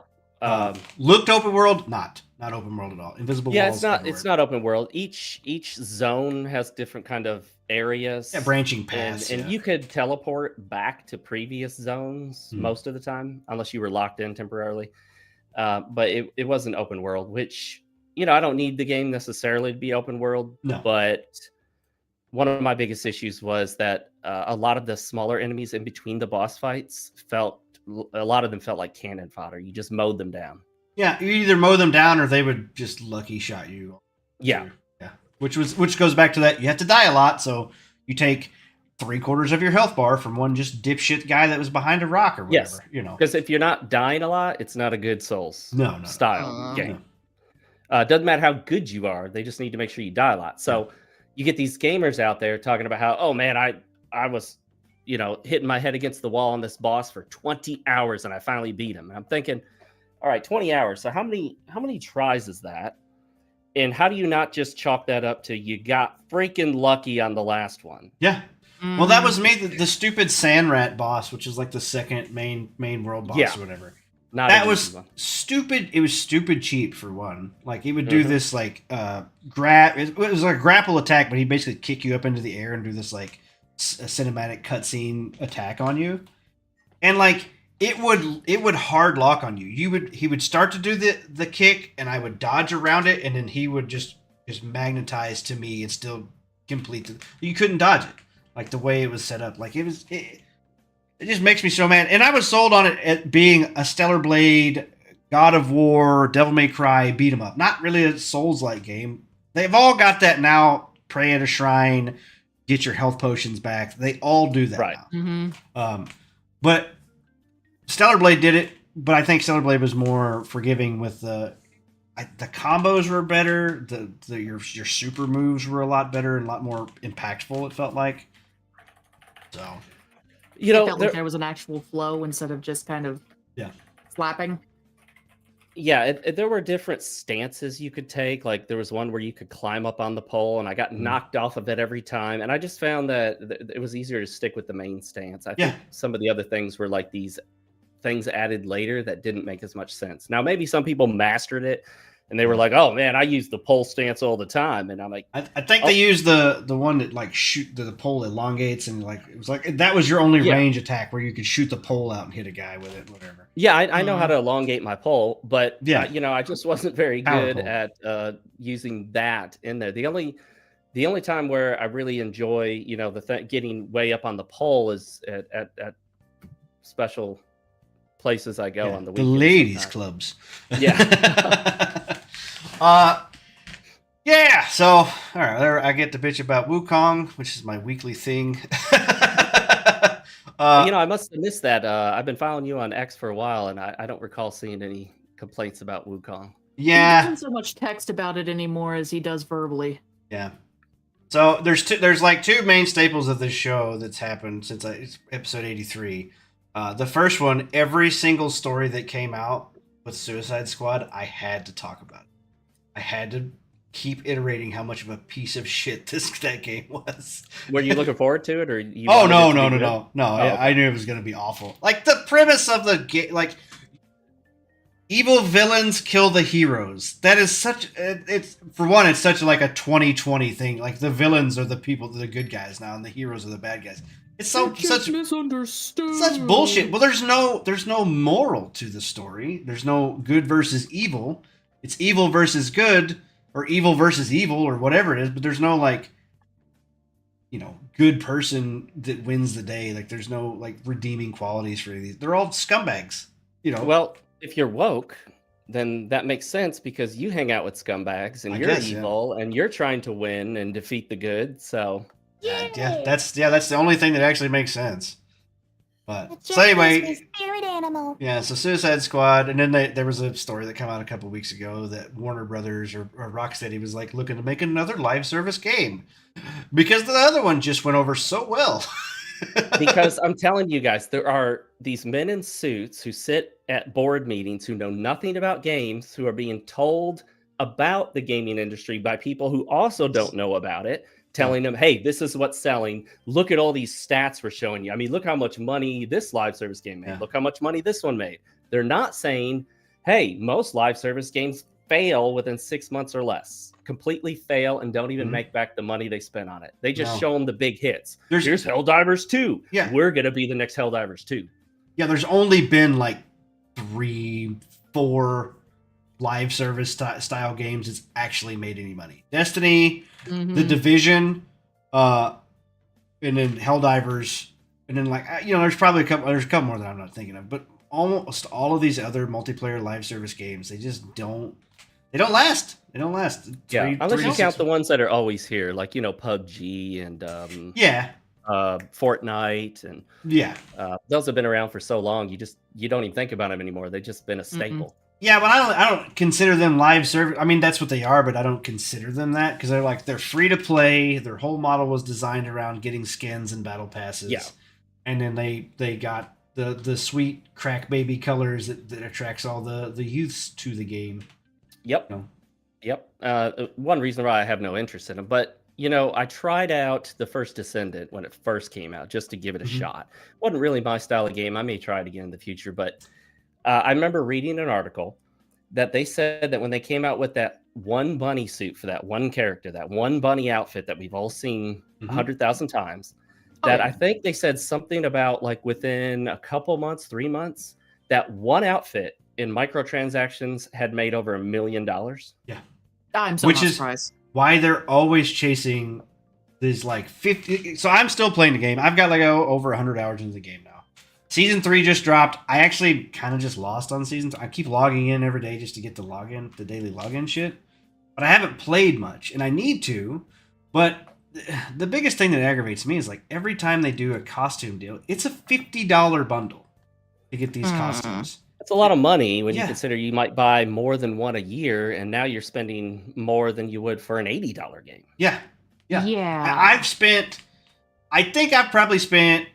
Looked open world, not open world at all. Invisible walls. It's not. Everywhere. It's not open world. Each zone has different kind of areas. Yeah, branching paths. And you could teleport back to previous zones most of the time, unless you were locked in temporarily. But it wasn't open world, which I don't need the game necessarily to be open world. No. But one of my biggest issues was that a lot of the smaller enemies in between the boss fights a lot of them felt like cannon fodder. You just mowed them down. Yeah, you either mow them down or they would just lucky shot you. Yeah. Yeah. Which goes back to that you have to die a lot, so you take 3/4 of your health bar from one just dipshit guy that was behind a rock or whatever. Yes. Because if you're not dying a lot, it's not a good Souls style game. Doesn't matter how good you are, they just need to make sure you die a lot. So you get these gamers out there talking about how, oh man, I was hitting my head against the wall on this boss for 20 hours and I finally beat him. And I'm thinking, all right, 20 hours. So how many tries is that? And how do you not just chalk that up to you got freaking lucky on the last one? Yeah. Well, that was me, the stupid sand rat boss, which is like the second main world boss or whatever. That was stupid. It was stupid cheap for one. Like he would do this like it was like a grapple attack, but he basically kick you up into the air and do this like a cinematic cutscene attack on you, and like it would hard lock on you. He would start to do the kick, and I would dodge around it, and then he would just magnetize to me and still complete it. You couldn't dodge it, like the way it was set up. Like it just makes me so mad. And I was sold on it at being a Stellar Blade, God of War, Devil May Cry beat 'em up. Not really a Souls-like game. They've all got that now. Pray at a shrine, get your health potions back. They all do that now. But Stellar Blade did it, but I think Stellar Blade was more forgiving with the combos were better. Your super moves were a lot better and a lot more impactful. It felt like. So, it felt like there was an actual flow instead of just kind of slapping. Yeah, there were different stances you could take. Like there was one where you could climb up on the pole, and I got knocked off of it every time. And I just found that it was easier to stick with the main stance. I think some of the other things were like these things added later that didn't make as much sense. Now, maybe some people mastered it, and they were like, "Oh man, I use the pole stance all the time." And I'm like, I think they used the one that like shoot the pole elongates, and like it was like that was your only range attack where you could shoot the pole out and hit a guy with it, whatever. Yeah, I know how to elongate my pole, but I just wasn't very good at using that in there. The only time where I really enjoy getting way up on the pole is at special places I go on the weekends. The ladies' clubs. Yeah. So all right, there I get to bitch about Wukong, which is my weekly thing. I must have missed that. I've been following you on X for a while, and I don't recall seeing any complaints about Wukong. Yeah, he doesn't so much text about it anymore as he does verbally. Yeah. So there's like two main staples of this show that's happened since it's episode 83. The first one, every single story that came out with Suicide Squad, I had to talk about it. I had to keep iterating how much of a piece of shit that game was. Were you looking forward to it, or you? Oh wanted no, it to be good? no! Oh, okay. I knew it was going to be awful. Like the premise of the game, like evil villains kill the heroes. That is such. It's for one, it's such like a 2020 thing. Like the villains are the people, the good guys now, and the heroes are the bad guys. It's such misunderstood. such bullshit. Well, there's no moral to the story. There's no good versus evil. It's evil versus good, or evil versus evil, or whatever it is. But there's no like, good person that wins the day. Like there's no like redeeming qualities for these. They're all scumbags. Well, if you're woke, then that makes sense because you hang out with scumbags and you're evil and you're trying to win and defeat the good. So that's the only thing that actually makes sense. But so anyway, spirit animal. Yeah, so Suicide Squad, and then there was a story that came out a couple weeks ago that Warner Brothers or Rocksteady was like looking to make another live service game because the other one just went over so well. Because I'm telling you guys, there are these men in suits who sit at board meetings who know nothing about games, who are being told about the gaming industry by people who also don't know about it, telling them, hey, this is what's selling. Look at all these stats we're showing you. I mean, look how much money this live service game made. Look how much money this one made. They're not saying, hey, most live service games fail within 6 months or less. Completely fail and don't even make back the money they spent on it. They just show them the big hits. Here's Helldivers 2. Yeah. We're going to be the next Helldivers 2. Yeah, there's only been like 3-4 live service style games that's actually made any money. Destiny, The Division, and then Helldivers, and then there's probably a couple more that I'm not thinking of, but almost all of these other multiplayer live service games, they just don't last. They don't last. Unless you count the ones that are always here, like PUBG and Fortnite, and those have been around for so long. You don't even think about them anymore. They've just been a staple. Yeah, but I don't consider them live service. I mean, that's what they are, but I don't consider them that because they're free to play. Their whole model was designed around getting skins and battle passes. Yeah, and then they got the sweet crack baby colors that attracts all the youths to the game. Yep. Yep. One reason why I have no interest in them, but I tried out the first Descendant when it first came out just to give it a shot. Wasn't really my style of game. I may try it again in the future, but I remember reading an article that they said that when they came out with that one bunny suit for that one character, that one bunny outfit that we've all seen 100,000 times, that I think they said something about like within a couple months, 3 months, that one outfit in microtransactions had made over $1 million. Yeah. I'm so Which is surprised. Why they're always chasing these like 50. So I'm still playing the game. I've got over 100 hours into the game now. Season 3 just dropped. I actually kind of just lost on season 3. I keep logging in every day just to get the daily login shit. But I haven't played much, and I need to. But the biggest thing that aggravates me is like every time they do a costume deal, it's a $50 bundle to get these costumes. That's a lot of money when you consider you might buy more than one a year, and now you're spending more than you would for an $80 game. Yeah. I think I've probably spent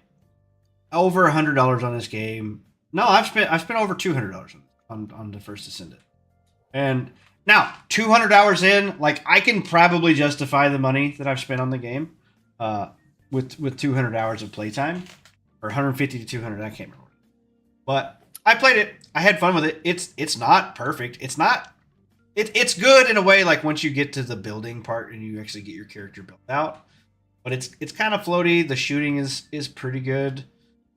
over $100 on this game. No, I've spent over $200 on the first Descendant. And now 200 hours in, like I can probably justify the money that I've spent on the game with 200 hours of playtime, or 150 to 200. I can't remember. But I played it. I had fun with it. It's not perfect. It's good in a way, like once you get to the building part and you actually get your character built out. But it's kind of floaty. The shooting is pretty good.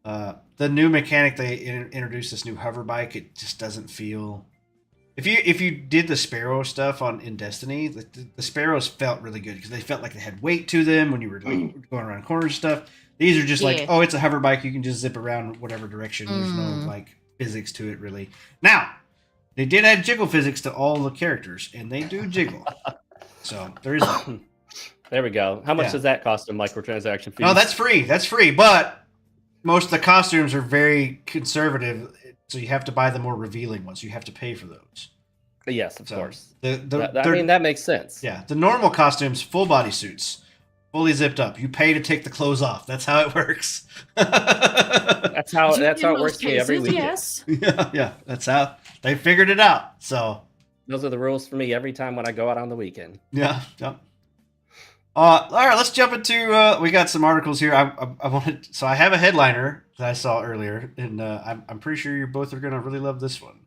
The new mechanic they introduced, this new hover bike, it just doesn't feel. If you did the Sparrow stuff in Destiny, the Sparrows felt really good because they felt like they had weight to them when you were like going around corners and stuff. These are just like, it's a hover bike. You can just zip around whatever direction. There's no like physics to it really. Now, they did add jiggle physics to all the characters, and they do jiggle. So there is that. There we go. How much does that cost in microtransaction fees? No, that's free. That's free. But most of the costumes are very conservative, so you have to buy the more revealing ones. You have to pay for those. Yes, of course. I mean, that makes sense. Yeah, the normal costumes, full body suits, fully zipped up. You pay to take the clothes off. That's how it works. That's how it works for me every weekend. Yes. Yeah. That's how they figured it out. So Those are the rules for me every time when I go out on the weekend. yeah. All right, let's jump into. We got some articles here. I wanted. So I have a headliner that I saw earlier, and I'm pretty sure you both are gonna really love this one.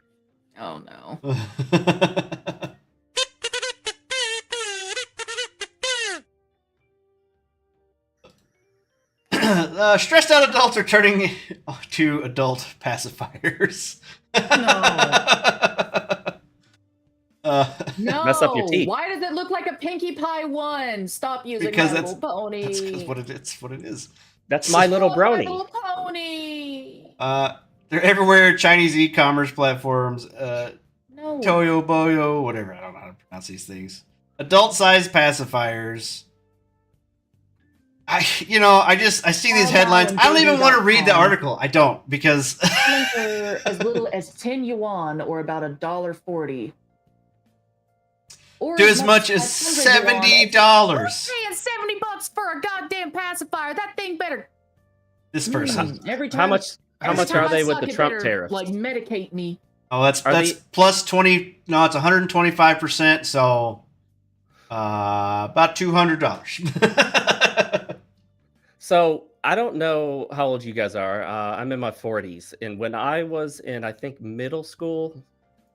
Oh no. Stressed out adults are turning to adult pacifiers. No. Mess up your teeth. Why does it look like a Pinkie Pie one? Stop using Because My Little Pony. That's what it is. That's My Little Brony. My Little Pony. They're everywhere. Chinese e-commerce platforms. No. Toyo Boyo, whatever. I don't know how to pronounce these things. Adult-sized pacifiers. I see these headlines. I don't even want to read the article. I don't, because for as little as 10 yuan or about $1.40. Or do as much as $70. We're paying $70 for a goddamn pacifier. That thing better. This person. Every time. How much are they with the Trump tariffs? Like medicate me. Oh, that's plus 20. No, it's 125%. So, about $200. So I don't know how old you guys are. I'm in my 40s, and when I was in, I think, middle school,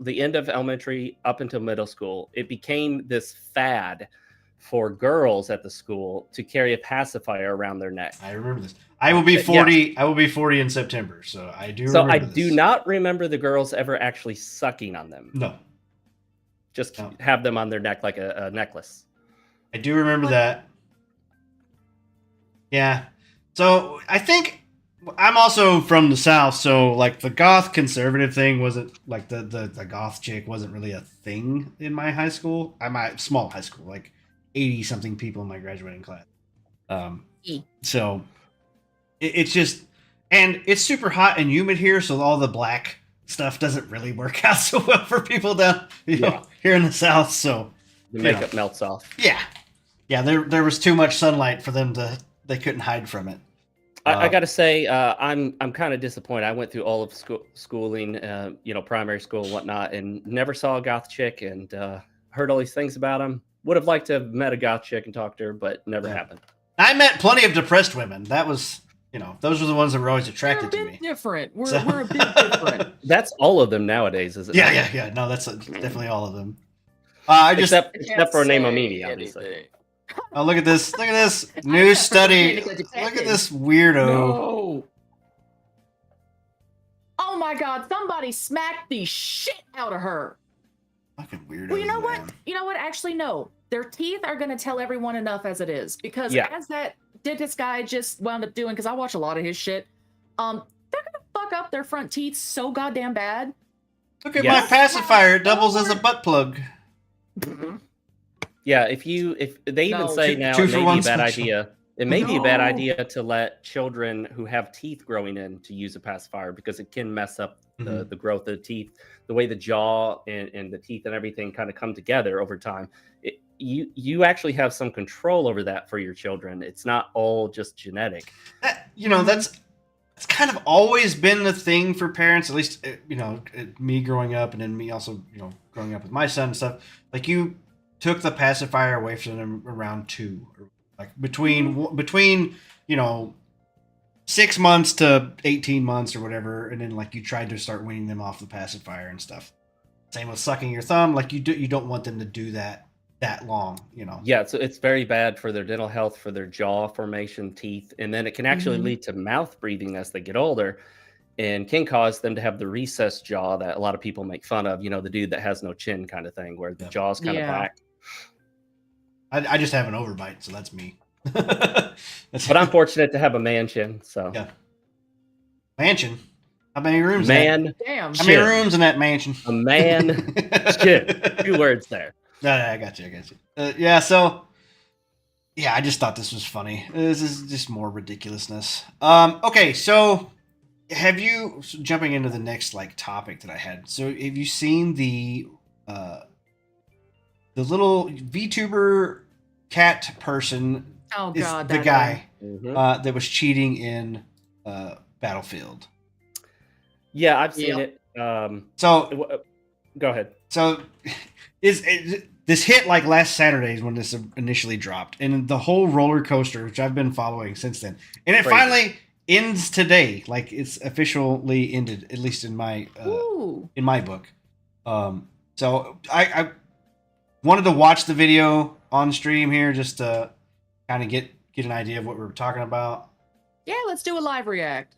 the end of elementary up until middle school, it became this fad for girls at the school to carry a pacifier around their neck. I remember this. I will be 40. Yeah. I will be 40 in September, so I do. So remember I this. do not remember the girls ever actually sucking on them. No, just have them on their neck like a necklace. I do remember that. Yeah. So I think I'm also from the South, so like the goth conservative thing wasn't like the goth chick wasn't really a thing in my high school. My small high school, like 80 something people in my graduating class. So it's just, and it's super hot and humid here, so all the black stuff doesn't really work out so well for people down here in the South. So the makeup melts off. Yeah. There was too much sunlight for them to. They couldn't hide from it. I got to say, I'm kind of disappointed. I went through all of schooling, primary school and whatnot, and never saw a goth chick, and heard all these things about them. Would have liked to have met a goth chick and talked to her, but never happened. I met plenty of depressed women. That was, those were the ones that were always attracted to me. Different. We're a bit different. That's all of them nowadays, is it? Yeah. No, that's definitely all of them. Except for Nemomini, obviously. Oh, look at this! Look at this new study. Look at this weirdo. No. Oh my God! Somebody smacked the shit out of her. Fucking weirdo. Well, you know what? You know what? Actually, no. Their teeth are going to tell everyone enough as it is, because as that dentist guy just wound up doing, because I watch a lot of his shit. They're gonna fuck up their front teeth so goddamn bad. Look at my pacifier. It doubles as a butt plug. Yeah, if they even say now it may be a bad idea. It may be a bad idea to let children who have teeth growing in to use a pacifier, because it can mess up the growth of the teeth, the way the jaw and the teeth and everything kind of come together over time. You actually have some control over that for your children. It's not all just genetic. That's kind of always been the thing for parents, at least, me growing up, and then me also, growing up with my son and stuff. Like, you took the pacifier away from them around 2, like between 6 months to 18 months or whatever, and then like you tried to start weaning them off the pacifier and stuff. Same with sucking your thumb. Like you don't want them to do that long. Yeah, so it's very bad for their dental health, for their jaw formation, teeth, and then it can actually lead to mouth breathing as they get older, and can cause them to have the recessed jaw that a lot of people make fun of. The dude that has no chin kind of thing, where the jaw's kind of back. I just have an overbite, so that's me. But I'm fortunate to have a man chin. So mansion. How many rooms? Damn. How many rooms in that mansion? A man chin. 2 words there. No, I got you. I just thought this was funny. This is just more ridiculously. Okay, so jumping into the next topic that I had. So have you seen the little VTuber cat person Oh is God, the that guy Mhm. that was cheating in Battlefield. Yeah, I've seen Yep. it. So Go ahead. so this hit like last Saturday is when this initially dropped, and the whole roller coaster, which I've been following since then, and it Crazy. finally ends today. Like it's officially ended, at least in my Ooh. book. So I wanted to watch the video on stream here just to kind of get an idea of what we were talking about. Yeah, let's do a live react.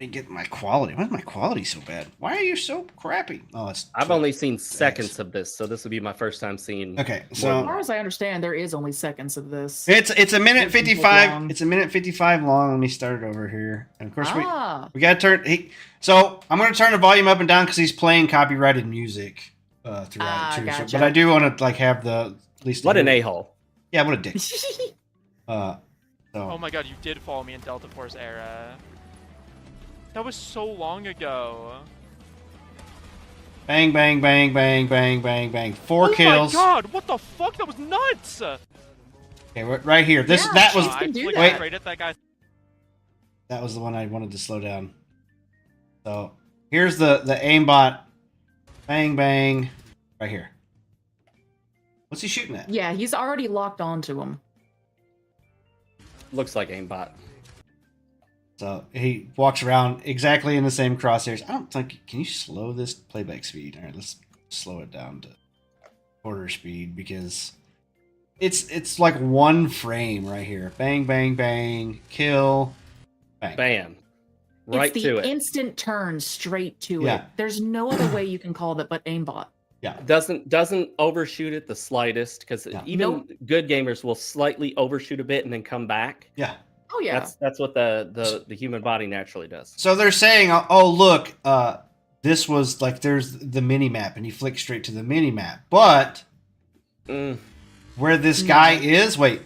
And get my quality. Why is my quality so bad? Why are you so crappy? Oh, it's I've only seen seconds of this, so this will be my first time seeing. Okay, As so far as I understand, there is only seconds of this. it's a minute It doesn't take 55. long. It's a minute 55 long. Let me start it over here. And of course Ah. we got to turn. So I'm going to turn the volume up and down because he's playing copyrighted music throughout it too. Gotcha. So, but I do want to like have the at least. What an a-hole. Yeah, what a dick. Oh So my god, you did follow me in Delta Force era. That was so long ago. bang, bang, bang, bang, bang, bang, bang. 4 kills. Oh my god, what the fuck? That was nuts! Okay, right here. This Yeah, that was jeez. I can do flicked that. straight at that guy. that was the one I wanted to slow down. So here's the aimbot. Bang, bang, right here. What's he shooting at? Yeah, he's already locked onto him. Looks like aimbot. So he walks around exactly in the same crosshairs. I don't think. Can you slow this playback speed? All right, let's slow it down to quarter speed because it's like 1 frame right here. Bang, bang, bang, kill, bang. Bam. Right it's to the it. instant turn straight to Yeah. it. There's no other way you can call that but aimbot. Yeah, Doesn't overshoot it the slightest, because Yeah. even Nope. good gamers will slightly overshoot a bit and then come back. yeah. Oh yeah. That's what the human body naturally does. So they're saying, oh look, this was like there's the mini map, and you flick straight to the mini map, but Mm, where this No. guy is, wait,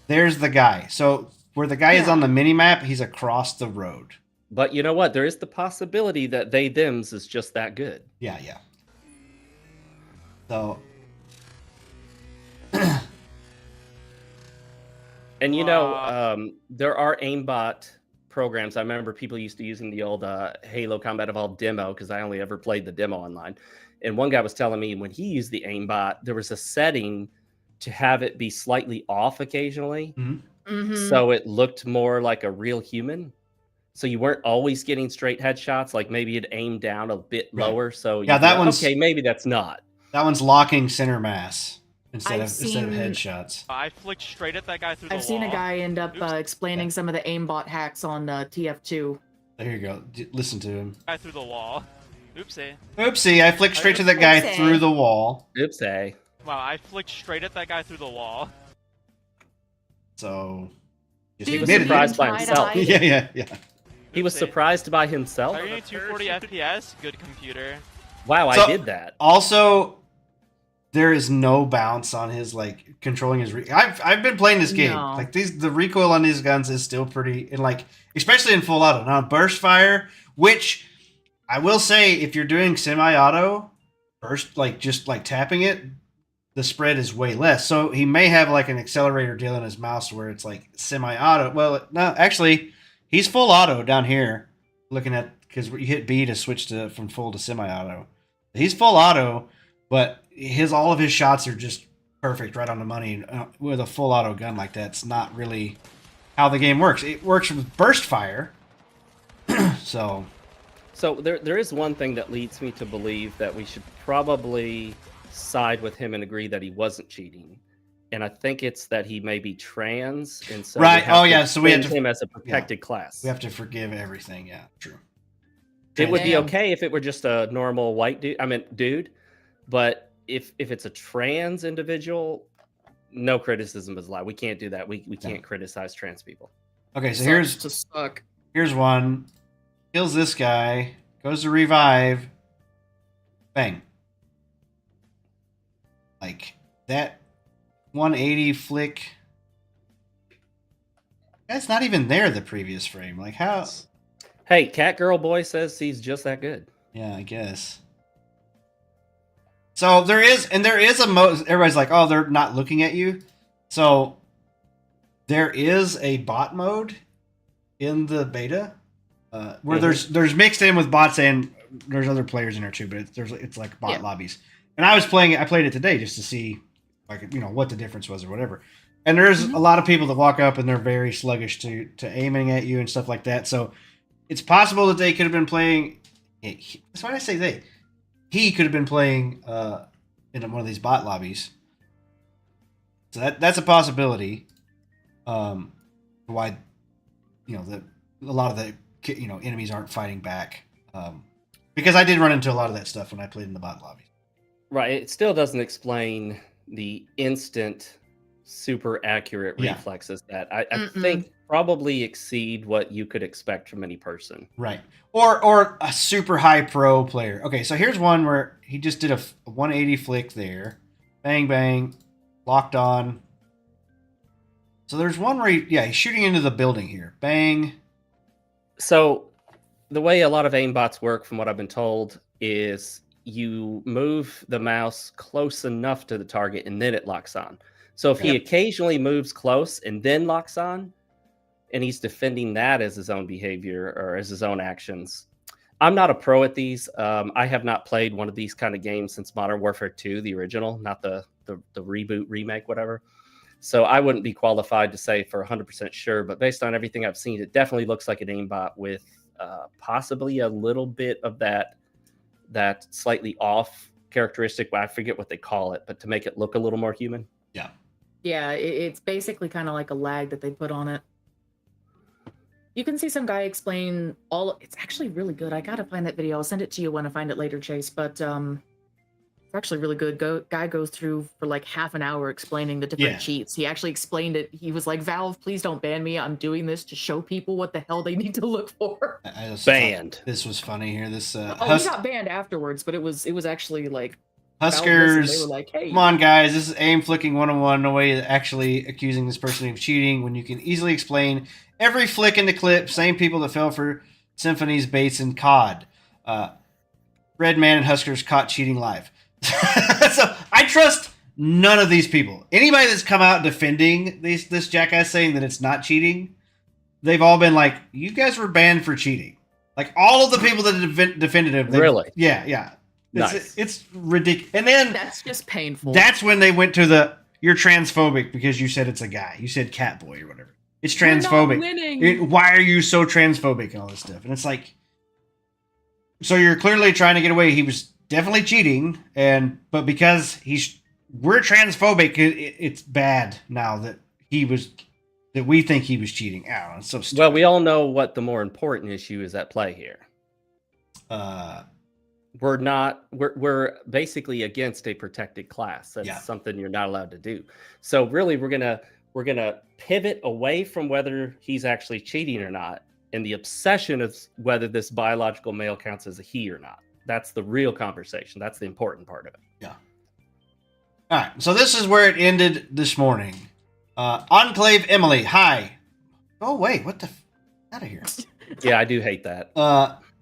there's the guy. So where the guy is Yeah. on the mini map, he's across the road. but you know what? There is the possibility that them's is just that good. Yeah, yeah. So And you know, there are aimbot programs. I remember people used to using the old Halo Combat Evolved demo, because I only ever played the demo online. And one guy was telling me when he used the aimbot, there was a setting to have it be slightly off occasionally, Mhm. so it looked more like a real human. So you weren't always getting straight headshots. Like maybe it aimed down a bit Right. lower. So Yeah, you'd that go, one's- okay. Maybe that's not. that one's locking center mass instead I've of seen- headshots. I flicked straight at that guy through the wall. I've seen a guy end up Oops. explaining some of the aimbot hacks on TF2. There you go. Listen to him. Guy through the wall. Oopsie. Oopsie! I flicked straight to the guy Oopsie. through the wall. Oops, hey. Wow, I flicked straight at that guy through the wall. So just Dude, admitted so you it. surprised by tried to himself. hide it? Yeah, yeah, yeah. He was Oopsie. surprised by himself. Are you 240 FPS? Good computer. Wow, So- I did that. Also, there is no bounce on his like controlling his. I've been playing this game. No. Like the recoil on these guns is still pretty, and like especially in full auto. Now burst fire, which I will say, if you're doing semi-auto burst, like just like tapping it, the spread is way less. So he may have like an accelerator deal in his mouse where it's like semi-auto. Well, no, actually, he's full auto down here. Looking at because you hit B to switch to from full to semi-auto. He's full auto, but all of his shots are just perfect, right on the money. With a full auto gun like that, it's not really how the game works. It works with burst fire. So there is one thing that leads me to believe that we should probably side with him and agree that he wasn't cheating. And I think it's that he may be trans, and so Right. we have Oh, to yeah, so we have treat to- him as a protected class. we have to forgive everything. Yeah, true. It would be Damn. okay if it were just a normal white dude. I mean, dude. But if it's a trans individual, no criticism is allowed. We can't do that. We can't criticize trans people. Okay, so Sucks to suck. here's one. Kills this guy. Goes to revive. Bang. Like that 180 flick. That's not even there the previous frame. Like how? Hey, Cat Girl Boy says he's just that good. Yeah, I guess. So there is a mode. Everybody's like, oh, they're not looking at you. So there is a bot mode in the beta where there's mixed in with bots and there's other players in there too, but it's like bot lobbies. And I played it today just to see what the difference was or whatever. And there's a lot of people that walk up and they're very sluggish to aiming at you and stuff like that. So it's possible that they could have been playing. That's why I say they. He could have been playing in one of these bot lobbies. So that's a possibility. Why, a lot of the enemies aren't fighting back. Because I did run into a lot of that stuff when I played in the bot lobby. Right. It still doesn't explain the instant, super accurate reflexes that I think probably exceed what you could expect from any person. Right. Or a super high pro player. Okay, so here's one where he just did a 180 flick there. Bang, bang. Locked on. So there's one where he's shooting into the building here. Bang. So the way a lot of aimbots work, from what I've been told, is you move the mouse close enough to the target and then it locks on. So if he occasionally moves close and then locks on, and he's defending that as his own behavior or as his own actions. I'm not a pro at these. I have not played one of these kind of games since Modern Warfare 2, the original, not the reboot, remake, whatever. So I wouldn't be qualified to say for 100% sure, but based on everything I've seen, it definitely looks like an aimbot with possibly a little bit of that slightly off characteristic. I forget what they call it, but to make it look a little more human. Yeah. Yeah, it's basically kind of like a lag that they put on it. You can see some guy explain it's actually really good. I gotta find that video. I'll send it to you when I find it later, Chase. But it's actually really good. Guy goes through for like half an hour explaining the different cheats. He actually explained it. He was like, "Valve, please don't ban me. I'm doing this to show people what the hell they need to look for." Banned. This was funny here. This he got banned afterwards, but it was actually like Huskers. They were like, "Hey, come on, guys! This is aim flicking 101. No way of actually accusing this person of cheating when you can easily explain every flick in the clip. Same people that fell for Symphony's baits and COD. Red Man and Huskers caught cheating live." So I trust none of these people. Anybody that's come out defending this jackass saying that it's not cheating, they've all been like, "You guys were banned for cheating." Like all of the people that defended him. Really? Yeah. Nice. It's ridiculous. And then that's just painful. That's when they went to you're transphobic because you said it's a guy. You said cat boy or whatever. It's transphobic. Why are you so transphobic and all this stuff? And it's like, so you're clearly trying to get away. He was definitely cheating, but because we're transphobic, it's bad now that we think he was cheating. I don't know, it's so stupid. Well, we all know what the more important issue is at play here. We're basically against a protected class. That's something you're not allowed to do. So really, we're gonna pivot away from whether he's actually cheating or not, and the obsession of whether this biological male counts as a he or not. That's the real conversation. That's the important part of it. Yeah. All right. So this is where it ended this morning. Enclave Emily, hi. Oh wait, what the? Out of here. Yeah, I do hate that.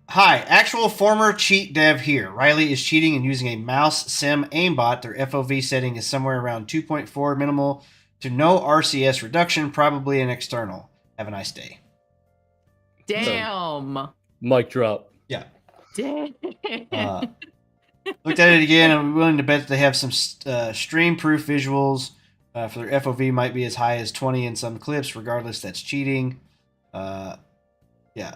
Hi, actual former cheat dev here. Riley is cheating and using a mouse sim aimbot. Their FOV setting is somewhere around 2.4 minimal to no RCS reduction, probably an external. Have a nice day. Damn. Mic drop. Yeah. Damn. Looked at it again. I'm willing to bet that they have some stream-proof visuals for their FOV might be as high as 20 in some clips. Regardless, that's cheating. Yeah. Yeah.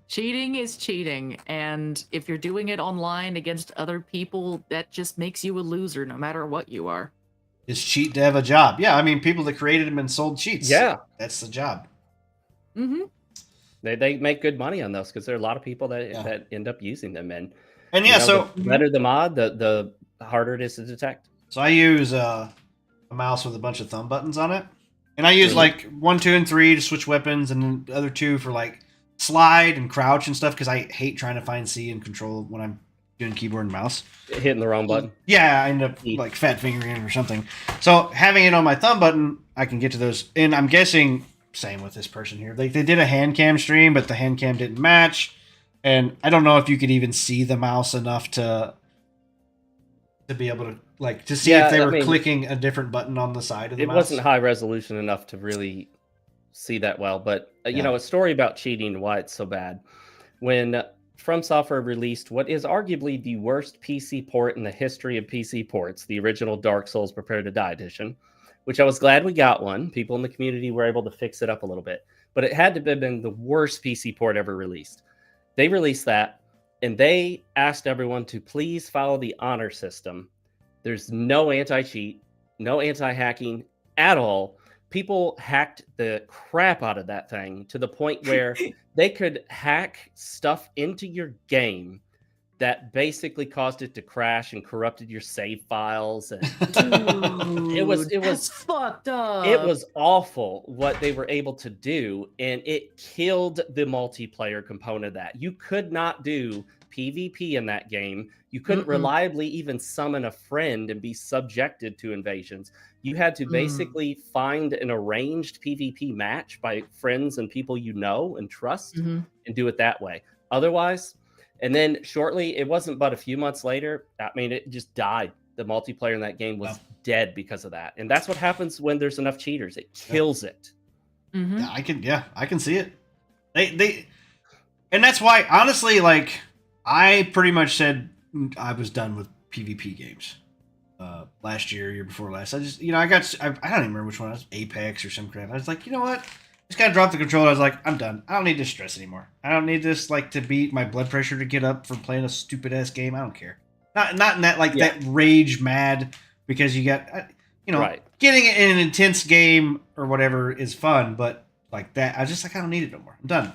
Cheating is cheating, and if you're doing it online against other people, that just makes you a loser, no matter what you are. Is cheat dev a job? Yeah, I mean, people that created them and sold cheats. Yeah, that's the job. Mm-hmm. They make good money on those because there are a lot of people that end up using them, and yeah, so the better the mod, the harder it is to detect. So I use a mouse with a bunch of thumb buttons on it, and I use like 1, 2, and 3 to switch weapons, and then the other 2 for like slide and crouch and stuff because I hate trying to find C and control when I'm doing keyboard and mouse. Hitting the wrong button. Yeah, I end up like fat fingering it or something. So having it on my thumb button, I can get to those. And I'm guessing same with this person here. They did a hand cam stream, but the hand cam didn't match. And I don't know if you could even see the mouse enough to be able to like to see if they I were mean, clicking a different button on the side of the it mouse? wasn't high resolution enough to really see that well. But you know, a story about cheating and why it's so bad. When From Software released what is arguably the worst PC port in the history of PC ports, the original Dark Souls Prepare to Die edition, which I was glad we got one. People in the community were able to fix it up a little bit, but it had to have been the worst PC port ever released. They released that, and they asked everyone to please follow the honor system. There's no anti-cheat, no anti-hacking at all. People hacked the crap out of that thing to the point where they could hack stuff into your game that basically caused it to crash and corrupted your save files. And that's fucked up. it was awful what they were able to do, and it killed the multiplayer component of that. You could not do PvP in that game. You couldn't reliably even summon a friend and be subjected to invasions. You had to basically find an arranged PvP match by friends and people you know and trust and do it that way. Otherwise, and then shortly, it wasn't but a few months later, I mean, it just died. The multiplayer in that game was dead because of that. And that's what happens when there's enough cheaters. It kills it. Yeah, I can see it. They and that's why, honestly, like, I pretty much said I was done with PvP games. Last year before last. I just, I don't even remember which one it was, Apex or some crap. I was like, you know what? Just gotta drop the controller. I was like, I'm done. I don't need this stress anymore. I don't need this, like, to beat my blood pressure to get up from playing a stupid ass game. I don't care. Not in that, like, that rage mad because you got, getting in an intense game or whatever is fun, but like that, I don't need it no more. I'm done.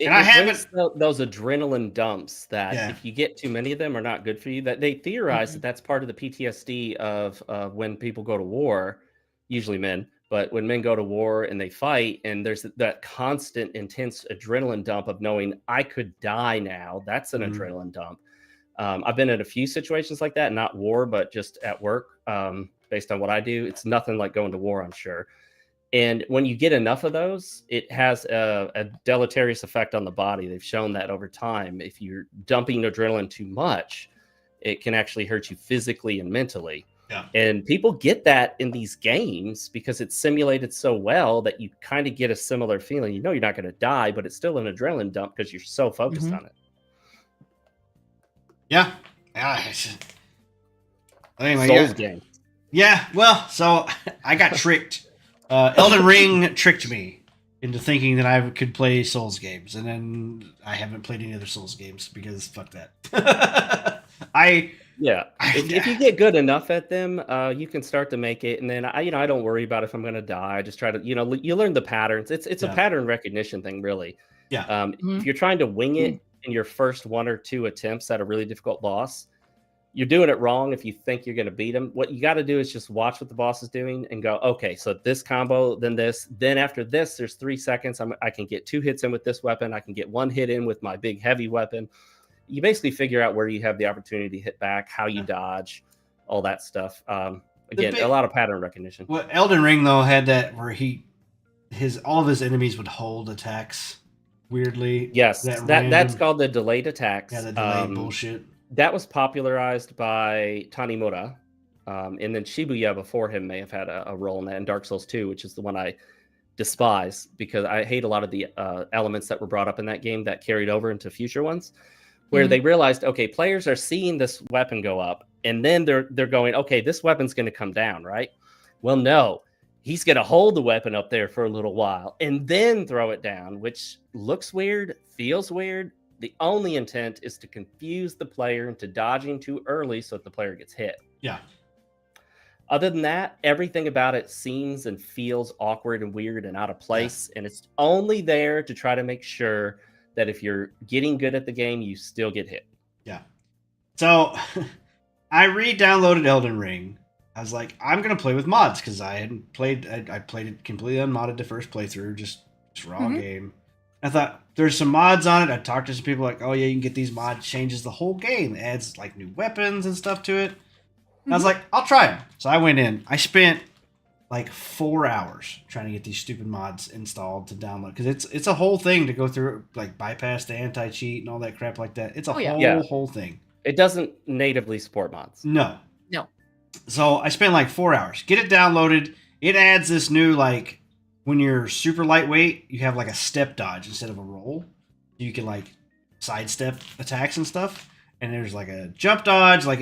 And I haven't those adrenaline dumps that if you get too many of them are not good for you. That they theorize that that's part of the PTSD of when people go to war, usually men. But when men go to war and they fight, and there's that constant, intense adrenaline dump of knowing I could die now, that's an adrenaline dump. I've been in a few situations like that, not war, but just at work, based on what I do. It's nothing like going to war, I'm sure. And when you get enough of those, it has a deleterious effect on the body. They've shown that over time. If you're dumping adrenaline too much, it can actually hurt you physically and mentally. Yeah. And people get that in these games because it's simulated so well that you kind of get a similar feeling. You know you're not going to die, but it's still an adrenaline dump because you're so focused on it. Yeah. Anyway, Souls game. Yeah, well, so I got tricked. Elden Ring tricked me into thinking that I could play Souls games, and then I haven't played any other Souls games because fuck that. If you get good enough at them, you can start to make it, and then I don't worry about if I'm going to die. I just try to, you learn the patterns. It's a pattern recognition thing, really. Yeah. If you're trying to wing it in your first one or two attempts at a really difficult boss, you're doing it wrong if you think you're going to beat him. What you got to do is just watch what the boss is doing and go, okay, so this combo, then this, then after this, there's 3 seconds. I can get 2 hits in with this weapon. I can get 1 hit in with my big heavy weapon. You basically figure out where you have the opportunity to hit back, how you dodge, all that stuff. Again, a lot of pattern recognition. Well, Elden Ring though had that where all of his enemies would hold attacks weirdly. Yes, that's called the delayed attacks. Yeah, the delayed bullshit. That was popularized by Tanimura, and then Shibuya before him may have had a role in that, in Dark Souls 2, which is the one I despise because I hate a lot of the elements that were brought up in that game that carried over into future ones, where they realized, okay, players are seeing this weapon go up, and then they're going, okay, this weapon's going to come down, right? Well, no, he's going to hold the weapon up there for a little while and then throw it down, which looks weird, feels weird. The only intent is to confuse the player into dodging too early so that the player gets hit. Yeah. Other than that, everything about it seems and feels awkward and weird and out of place. And it's only there to try to make sure that if you're getting good at the game, you still get hit. Yeah. So I re-downloaded Elden Ring. I was like, I'm going to play with mods because I hadn't played. I played it completely unmodded the first playthrough, just raw game. I thought there's some mods on it. I talked to some people like, oh yeah, you can get these mods. Changes the whole game. It adds like new weapons and stuff to it. I was like, I'll try them. So I went in. I spent like 4 hours trying to get these stupid mods installed to download because it's a whole thing to go through, like bypass the anti-cheat and all that crap like that. It's a whole thing. It doesn't natively support mods. No. So I spent like 4 hours. Get it downloaded. It adds this new, like, when you're super lightweight, you have like a step dodge instead of a roll. You can like sidestep attacks and stuff. And there's like a jump dodge. Like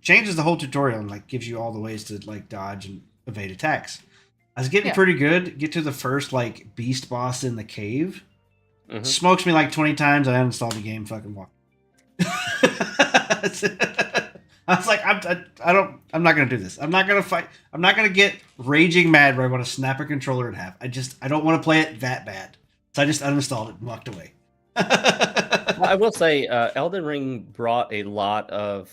changes the whole tutorial and like gives you all the ways to like dodge and evade attacks. I was getting pretty good. Get to the first like beast boss in the cave. Smokes me like 20 times. I uninstalled the game. Fucking walk. I was like, I'm not gonna do this. I'm not gonna fight. I'm not gonna get raging mad where I want to snap a controller in half. I don't want to play it that bad. So I just uninstalled it and walked away. Well, I will say, Elden Ring brought a lot of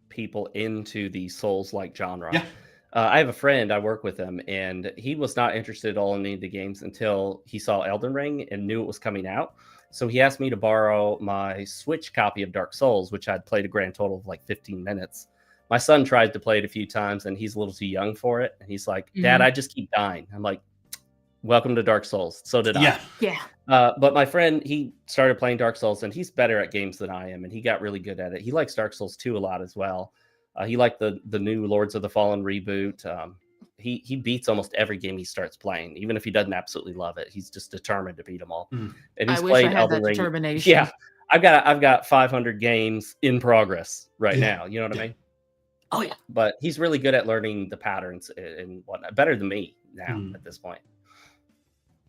people into the Souls-like genre. Yeah. I have a friend, I work with him, and he was not interested at all in any of the games until he saw Elden Ring and knew it was coming out. So he asked me to borrow my Switch copy of Dark Souls, which I'd played a grand total of like 15 minutes. My son tried to play it a few times, and he's a little too young for it. And he's like, Dad, I just keep dying. I'm like, welcome to Dark Souls. So did I. Yeah. But my friend, he started playing Dark Souls, and he's better at games than I am, and he got really good at it. He likes Dark Souls 2 a lot as well. He liked the new Lords of the Fallen reboot. He beats almost every game he starts playing, even if he doesn't absolutely love it. He's just determined to beat them all. And he's I wish played I had Elden that Ring. determination. Yeah, I've got 500 games in progress right now. You know what I mean? Oh yeah. But he's really good at learning the patterns and whatnot. Better than me now at this point.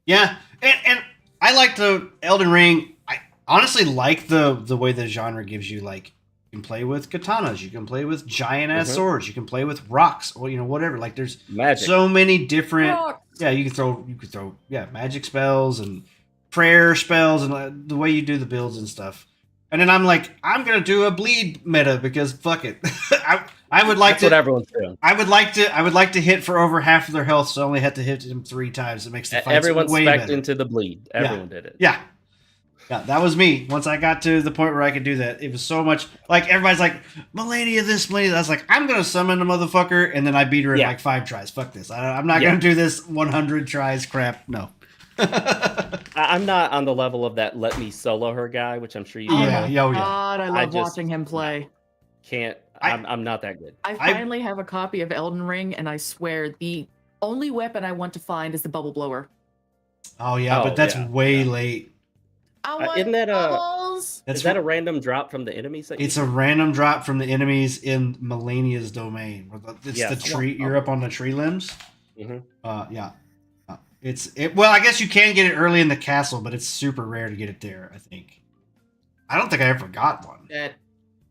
Yeah, and I like the Elden Ring. I honestly like the way the genre gives you, like, you can play with katanas, you can play with giant ass swords, you can play with rocks, or whatever. Like, there's Magic. so many different. Yeah, you can throw magic spells and prayer spells and the way you do the builds and stuff. And then I'm like, I'm gonna do a bleed meta because fuck it. I would like That's what everyone's doing. I would like to hit for over half of their health, so I only have to hit them 3 times. It makes the fights Everyone's way specced better. into the bleed. Everyone did it. Yeah, that was me. Once I got to the point where I could do that, it was so much like everybody's like, Melania this, Melania that. I was like, I'm gonna summon the motherfucker, and then I beat her in like 5 tries. Fuck this. I'm not gonna do this 100 tries crap. No. I'm not on the level of that let me solo her guy, which I'm sure you know. God, I love watching him play. I'm not that good. I finally have a copy of Elden Ring, and I swear the only weapon I want to find is the bubble blower. Oh yeah, but that's way late. Isn't that bubbles. Is that a random drop from the enemies? It's a random drop from the enemies in Melania's domain. It's the tree. You're up on the tree limbs. Yeah. Well, I guess you can get it early in the castle, but it's super rare to get it there, I think. I don't think I ever got one.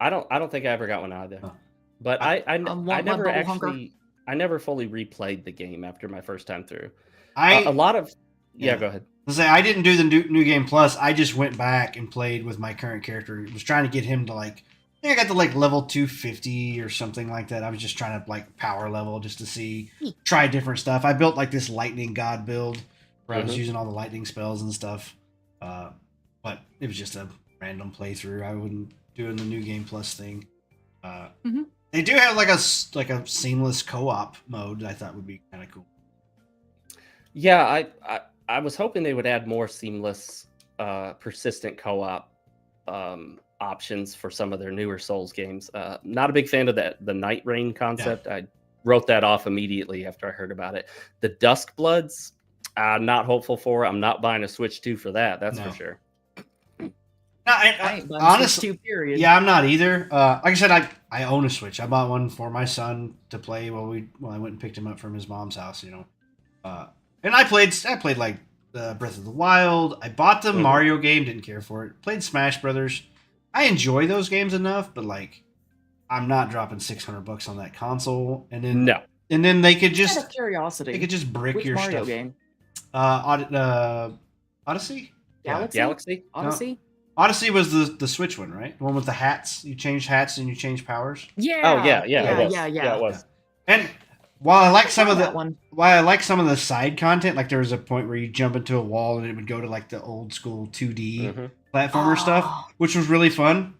I don't think I ever got one either. But I never fully replayed the game after my first time through. Go ahead. Let's say I didn't do the new game plus. I just went back and played with my current character. I was trying to get him to I think I got to level 250 or something like that. I was just trying to power level just to try different stuff. I built this lightning god build where I was using all the lightning spells and stuff. But it was just a random playthrough. I wouldn't do in the new game plus thing. They do have a seamless co-op mode that I thought would be kind of cool. Yeah, I was hoping they would add more seamless, persistent co-op options for some of their newer Souls games. Not a big fan of the Night Rain concept. I wrote that off immediately after I heard about it. The Dusk Bloods, I'm not hopeful for. I'm not buying a Switch 2 for that. That's for sure. No, honestly, yeah, I'm not either. Like I said, I own a Switch. I bought one for my son to play while I went and picked him up from his mom's house. And I played Breath of the Wild. I bought the Mario game, didn't care for it. Played Smash Brothers. I enjoy those games enough, but I'm not dropping $600 on that console. And then and then they could just out of curiosity. They could just brick Which your Mario stuff. Game? Odyssey. Galaxy. Odyssey. Odyssey was the Switch one, right? The one with the hats. You change hats and you change powers. Yeah. Oh yeah. It was. And while I like some of the side content, there was a point where you jump into a wall and it would go to the old school 2D platformer stuff, which was really fun.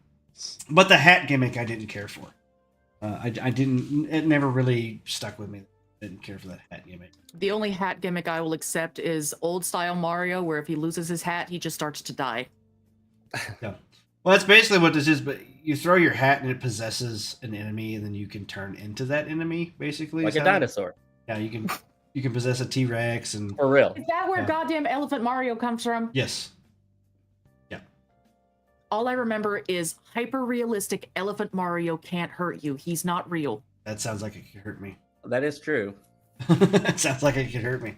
But the hat gimmick I didn't care for. I didn't. It never really stuck with me. I didn't care for that hat gimmick. The only hat gimmick I will accept is old style Mario, where if he loses his hat, he just starts to die. Yeah. Well, that's basically what this is. But you throw your hat and it possesses an enemy, and then you can turn into that enemy. Basically, Like is a how it- dinosaur. Yeah, you can possess a T-Rex and For real. Is that where Yeah. goddamn Elephant Mario comes from? yes. All I remember is hyper realistic Elephant Mario can't hurt you. He's not real. That sounds like it could hurt me. That is true. It sounds like it could hurt me.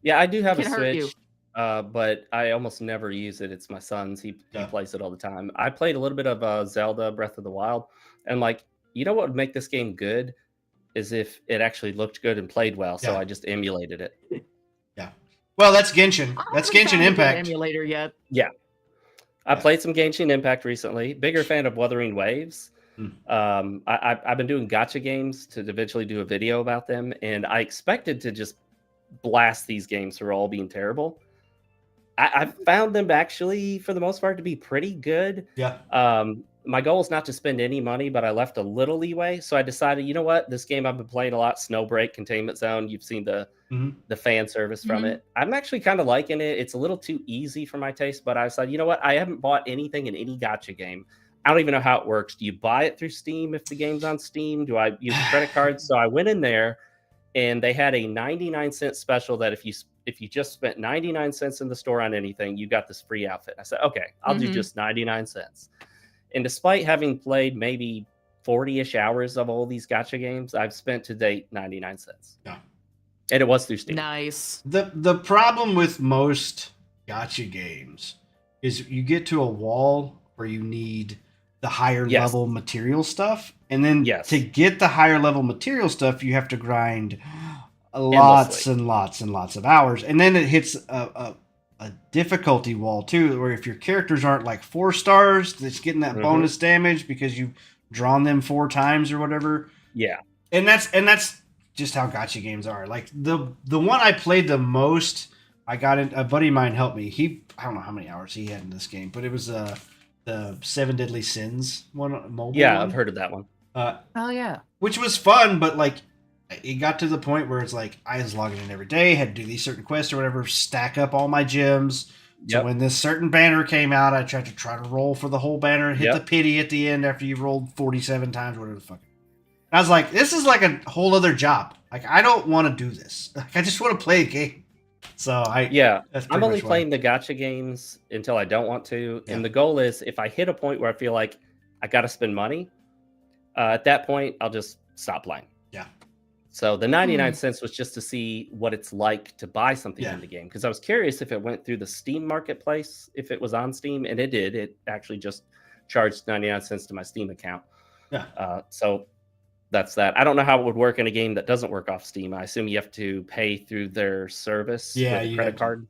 Yeah, I do have a Can hurt you. Switch, but I almost never use it. It's my son's. He Yeah. plays it all the time. I played a little bit of Zelda Breath of the Wild, and like, you know what would make this game good is if it actually looked good and played well. So Yeah. I just emulated it. Well, that's Genshin. I That's haven't Genshin found a good Impact. emulator yet. I played some Genshin Impact recently. Bigger fan of Wuthering Waves. I've been doing gacha games to eventually do a video about them, and I expected to just blast these games for all being terrible. I found them actually, for the most part, to be pretty good. Yeah. My goal is not to spend any money, but I left a little leeway. So I decided, you know what? This game I've been playing a lot, Snowbreak, Containment Zone. You've seen the fan service from Mhm. it. I'm actually kind of liking it. It's a little too easy for my taste, but I decided, you know what? I haven't bought anything in any gacha game. I don't even know how it works. Do you buy it through Steam if the game's on Steam? Do I use a credit card? So I went in there, and they had a 99-cent special that if you just spent 99 cents in the store on anything, you got this free outfit. I said, okay, I'll do Mhm. just 99 cents. And despite having played maybe 40-ish hours of all these gacha games, I've spent to date 99 cents. Yeah. And it was through Steam. Nice. The problem with most gacha games is you get to a wall where you need the higher Yes. level material stuff, and then Yes. to get the higher level material stuff, you have to grind lots Endlessly. and lots and lots of hours, and then it hits a difficulty wall too, where if your characters aren't like 4 stars, it's getting that Mhm. bonus damage because you've drawn them 4 times or whatever. Yeah. And that's just how gacha games are. Like the one I played the most, I got in, a buddy of mine helped me. I don't know how many hours he had in this game, but it was the 7 Deadly Sins one, mobile Yeah, one. I've heard of that one. Oh yeah. Which was fun, but like it got to the point where it's like I was logging in every day, had to do these certain quests or whatever, stack up all my gems. So Yep. when this certain banner came out, I tried to roll for the whole banner and hit Yep. the pity at the end after you rolled 47 times, whatever the fuck. I was like, this is like a whole other job. Like, I don't want to do this. Like, I just want to play a game. So Yeah. that's I'm pretty only much why. playing the gacha games until I don't want to. Yeah. And the goal is if I hit a point where I feel like I got to spend money, at that point, I'll just stop playing. Yeah. So the 99 cents was just to see what it's like to buy something Yeah. in the game. Because I was curious if it went through the Steam marketplace, if it was on Steam, and it did. It actually just charged 99 cents to my Steam account. Yeah. So that's that. I don't know how it would work in a game that doesn't work off Steam. I assume you have to pay through their service Yeah, with a you credit have to. card.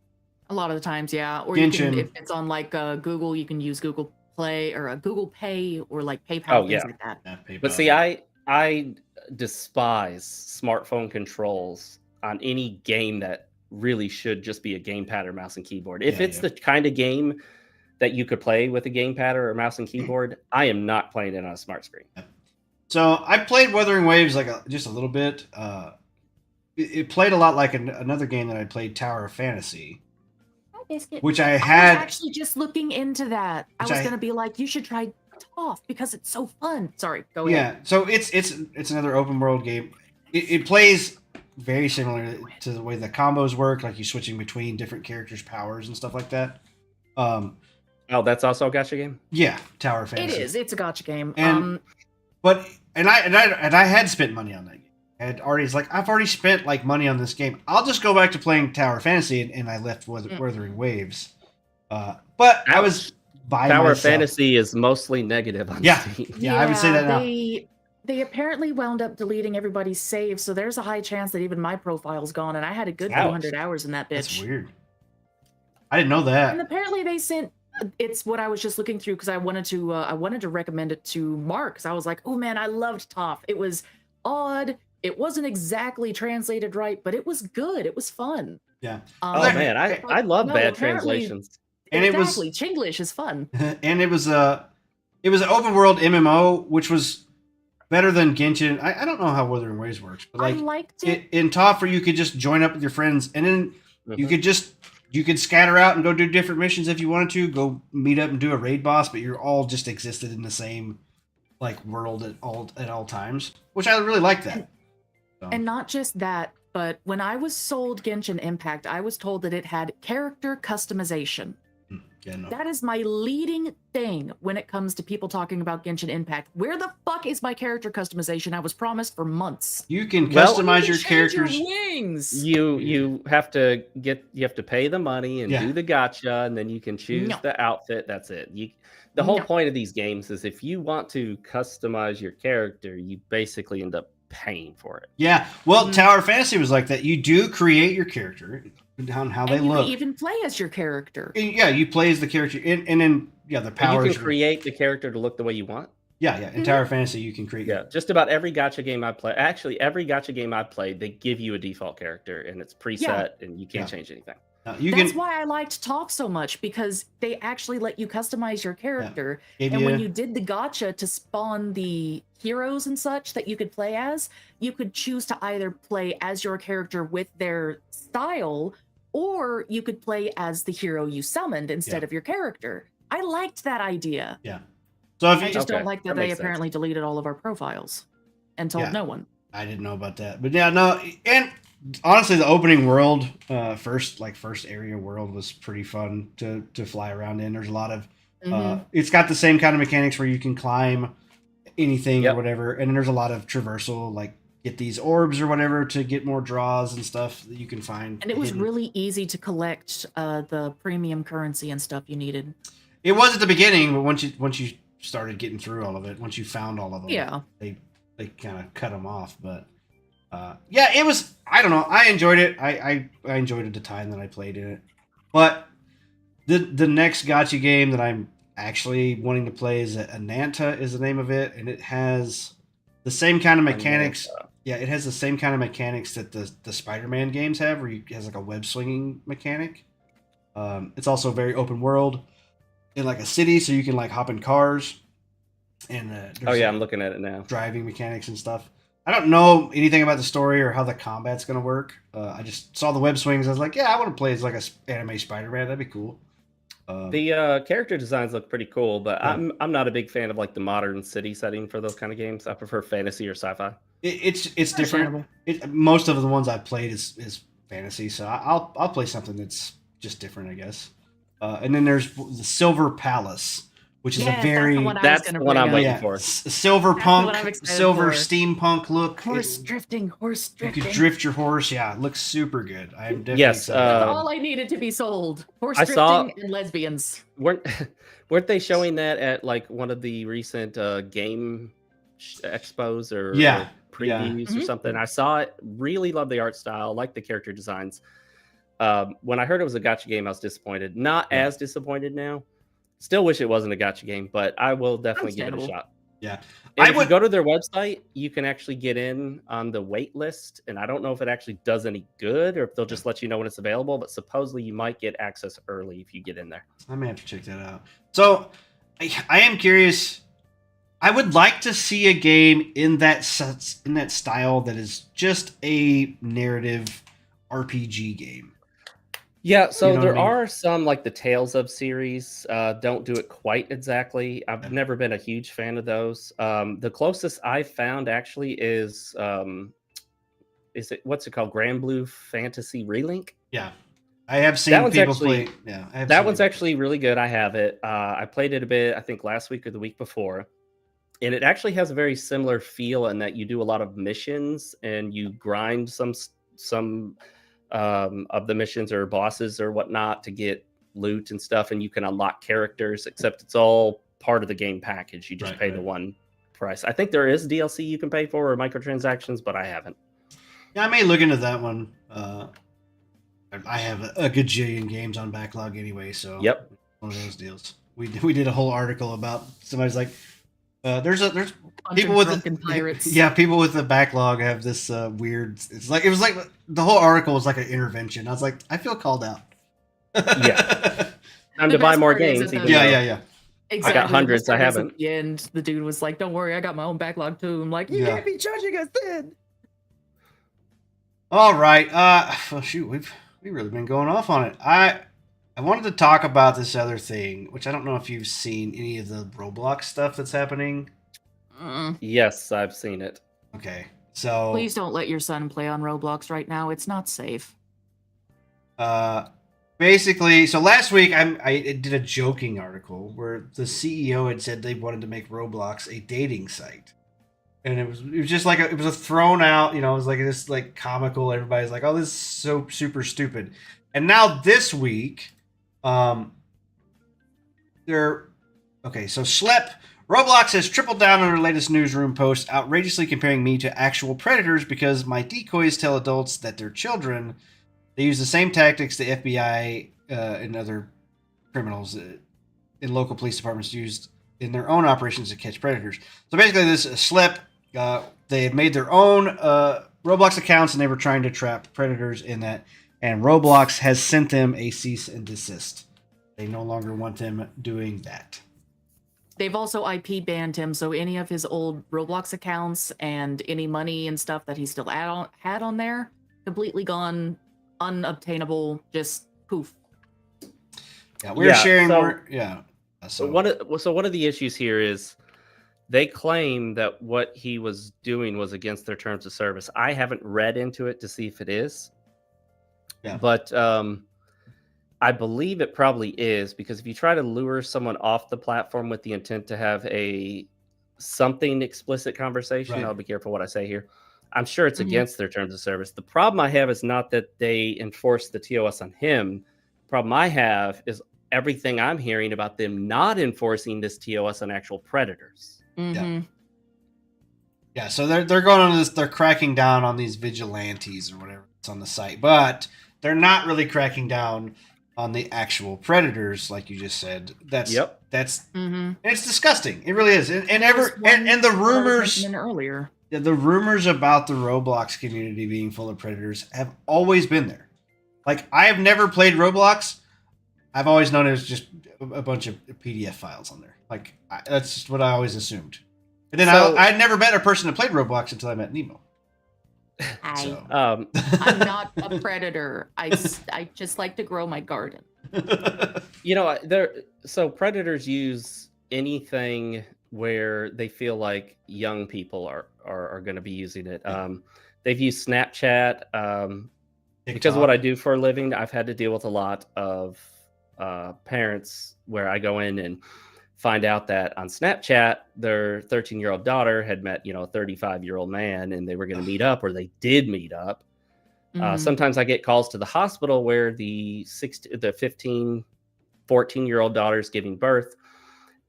A lot of the times, yeah. Or you can, Genshin. if it's on like Google, you can use Google Play or a Google Pay or like PayPal, Oh, things yeah. like that. Yeah, PayPal. But see, I despise smartphone controls on any game that really should just be a gamepad or mouse and keyboard. If Yeah, it's yeah. the kind of game that you could play with a gamepad or a mouse and keyboard, I am not playing it on a smart screen. So I played Wuthering Waves like just a little bit. It played a lot like another game that I played, Tower of Fantasy, which I I was had. actually just looking into that. I Which was I- gonna be like, you should try Toff because it's so fun. Sorry, go Yeah, ahead. so it's another open world game. It plays very similar to the way the combos work, like you switching between different characters' powers and stuff like that. Oh, that's also a gacha game? Yeah, Tower of It Fantasy. is. It's a gotcha game. And- But I had spent money on that game. I've already spent like money on this game. I'll just go back to playing Tower of Fantasy, and I left Wuthering Waves. But I was by Tower of myself. Fantasy is mostly negative on Yeah. Steam. Yeah, I would say that now. They apparently wound up deleting everybody's saves, so there's a high chance that even my profile's gone, and I had a good Ouch. 200 hours in that That's bitch. weird. I didn't know And that. apparently they sent. It's what I was just looking through because I wanted to recommend it to Mark because I was like, oh man, I loved Toph. It was odd. It wasn't exactly translated right, but it was good. It was fun. Yeah. Oh There- man, I love No, bad apparently- translations. And it was- exactly. Chinglish is fun. And it was an open world MMO, which was better than Genshin. I don't know how Wuthering Waves works, but I like liked it. in Topher, you could just join up with your friends, and then you Mhm. could just You could scatter out and go do different missions if you wanted to. Go meet up and do a raid boss, but you're all just existed in the same like world at all times, which I really like that. So. And not just that, but when I was sold Genshin Impact, I was told that it had character customization. Yeah, no. That is my leading thing when it comes to people talking about Genshin Impact. Where the fuck is my character customization? I was promised for months. You can customize your Change characters. Your wings. You have to pay the money and do the gacha, and then you can choose the outfit. That's it. The whole point of these games is if you want to customize your character, you basically end up paying for it. Yeah. Well, Tower Fantasy was like that. You do create your character on how they look. You even play as your character. Yeah, you play as the character, and then the powers. You can create the character to look the way you want. Yeah. In Tower Fantasy, you can create. Yeah, just about every gacha game I play. Actually, every gacha game I played, they give you a default character, and it's preset, and you can't change anything. That's why I liked Talk so much, because they actually let you customize your character. And when you did the gacha to spawn the heroes and such that you could play as, you could choose to either play as your character with their style, or you could play as the hero you summoned instead of your character. I liked that idea. Yeah. So if I just don't like that they apparently deleted all of our profiles and told no one. I didn't know about that. But and honestly, the opening world, first area world was pretty fun to fly around in. There's a lot of it's got the same kind of mechanics where you can climb anything or whatever, and then there's a lot of traversal, like get these orbs or whatever to get more draws and stuff that you can find. And it was really easy to collect the premium currency and stuff you needed. It was at the beginning, but once you started getting through all of it, once you found all of them, they kind of cut them off. But it was, I don't know, I enjoyed it. I enjoyed it the time that I played in it. But the next gacha game that I'm actually wanting to play is Ananta is the name of it, and it has the same kind of mechanics. Yeah, it has the same kind of mechanics that the Spider-Man games have, where it has like a web swinging mechanic. It's also very open world in like a city, so you can like hop in cars. And I'm looking at it now. Driving mechanics and stuff. I don't know anything about the story or how the combat's gonna work. I just saw the web swings. I was like, I want to play as like a anime Spider-Man. That'd be cool. The character designs look pretty cool, but I'm not a big fan of like the modern city setting for those kind of games. I prefer fantasy or sci-fi. It's different. Most of the ones I've played is fantasy, so I'll play something that's just different, I guess. And then there's the Silver Palace, which is that's the one I'm waiting for. Silver steampunk look. Horse drifting. You could drift your horse. Yeah, it looks super good. I'm definitely that's all I needed to be sold. Horse drifting and lesbians. Weren't they showing that at like one of the recent game expos or previews or something? I saw it. Really love the art style. Like the character designs. When I heard it was a gacha game, I was disappointed. Not as disappointed now. Still wish it wasn't a gacha game, but I will definitely give it a shot. Yeah. If you go to their website, you can actually get in on the wait list, and I don't know if it actually does any good or if they'll just let you know when it's available, but supposedly you might get access early if you get in there. I may have to check that out. So I am curious. I would like to see a game in that style that is just a narrative RPG game. Yeah, so there are some like the Tales of series. Don't do it quite exactly. I've never been a huge fan of those. The closest I've found actually is what's it called? Grand Blue Fantasy Relink? Yeah. I have seen people play. Yeah, that one's actually really good. I have it. I played it a bit, I think last week or the week before. And it actually has a very similar feel in that you do a lot of missions and you grind some of the missions or bosses or whatnot to get loot and stuff, and you can unlock characters, except it's all part of the game package. You just pay the one price. I think there is DLC you can pay for or microtransactions, but I haven't. Yeah, I may look into that one. I have a gajillion games on backlog anyway, so one of those deals. We did a whole article about somebody's like, there's people with pirates. Yeah, people with the backlog have this weird. It was like the whole article was like an intervention. I was like, I feel called out. Time to buy more games. Yeah. Exactly. I got hundreds. I haven't. At the end, the dude was like, "Don't worry, I got my own backlog too." I'm like, "You can't be judging us then." All right. Shoot, we've we've really been going off on it. I wanted to talk about this other thing, which I don't know if you've seen any of the Roblox stuff that's happening. Yes, I've seen it. Okay, so Please don't let your son play on Roblox right now. It's not safe. basically, so last week I did a joking article where the CEO had said they wanted to make Roblox a dating site. And it was just like it was a thrown out, it was like this like comical. Everybody's like, "Oh, this is so super stupid." And now this week, they're okay. So Schlep Roblox has tripled down on their latest newsroom post, outrageously comparing me to actual predators because my decoys tell adults that they're children. They use the same tactics the FBI and other criminals in local police departments used in their own operations to catch predators. So basically, this Schlep. They had made their own Roblox accounts, and they were trying to trap predators in that. And Roblox has sent them a cease and desist. They no longer want them doing that. They've also IP banned him, so any of his old Roblox accounts and any money and stuff that he still had on there, completely gone, unobtainable, just poof. Yeah, we're sharing more. Yeah. So one of the issues here is they claim that what he was doing was against their terms of service. I haven't read into it to see if it is. Yeah. But I believe it probably is, because if you try to lure someone off the platform with the intent to have something explicit conversation, right. I'll be careful what I say here. I'm sure it's against their terms of service. The problem I have is not that they enforce the TOS on him. The problem I have is everything I'm hearing about them not enforcing this TOS on actual predators. Yeah, so they're going on this. They're cracking down on these vigilantes or whatever it's on the site, but they're not really cracking down on the actual predators, like you just said. That's and it's disgusting. It really is. And the rumors earlier. The rumors about the Roblox community being full of predators have always been there. Like, I have never played Roblox. I've always known it was just a bunch of PDF files on there. Like, that's just what I always assumed. And then I had never met a person that played Roblox until I met Nemo. I'm not a predator. I just like to grow my garden. So predators use anything where they feel like young people are going to be using it. They've used Snapchat. Because of what I do for a living, I've had to deal with a lot of parents where I go in and find out that on Snapchat, their 13-year-old daughter had met, a 35-year-old man, and they were going to meet up, or they did meet up. Sometimes I get calls to the hospital where the 15, 14-year-old daughter is giving birth,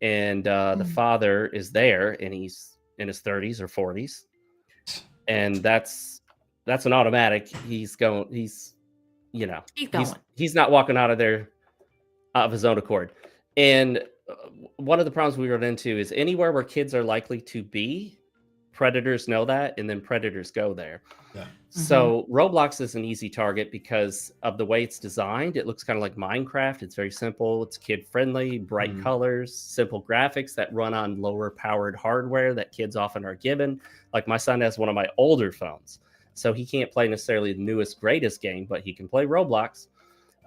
and the father is there, and he's in his 30s or 40s, and that's an automatic. He's not walking out of there of his own accord. And one of the problems we run into is anywhere where kids are likely to be, predators know that, and then predators go there. Yeah. So Roblox is an easy target because of the way it's designed. It looks kind of like Minecraft. It's very simple. It's kid-friendly, bright colors, simple graphics that run on lower-powered hardware that kids often are given. Like, my son has one of my older phones, so he can't play necessarily the newest, greatest game, but he can play Roblox.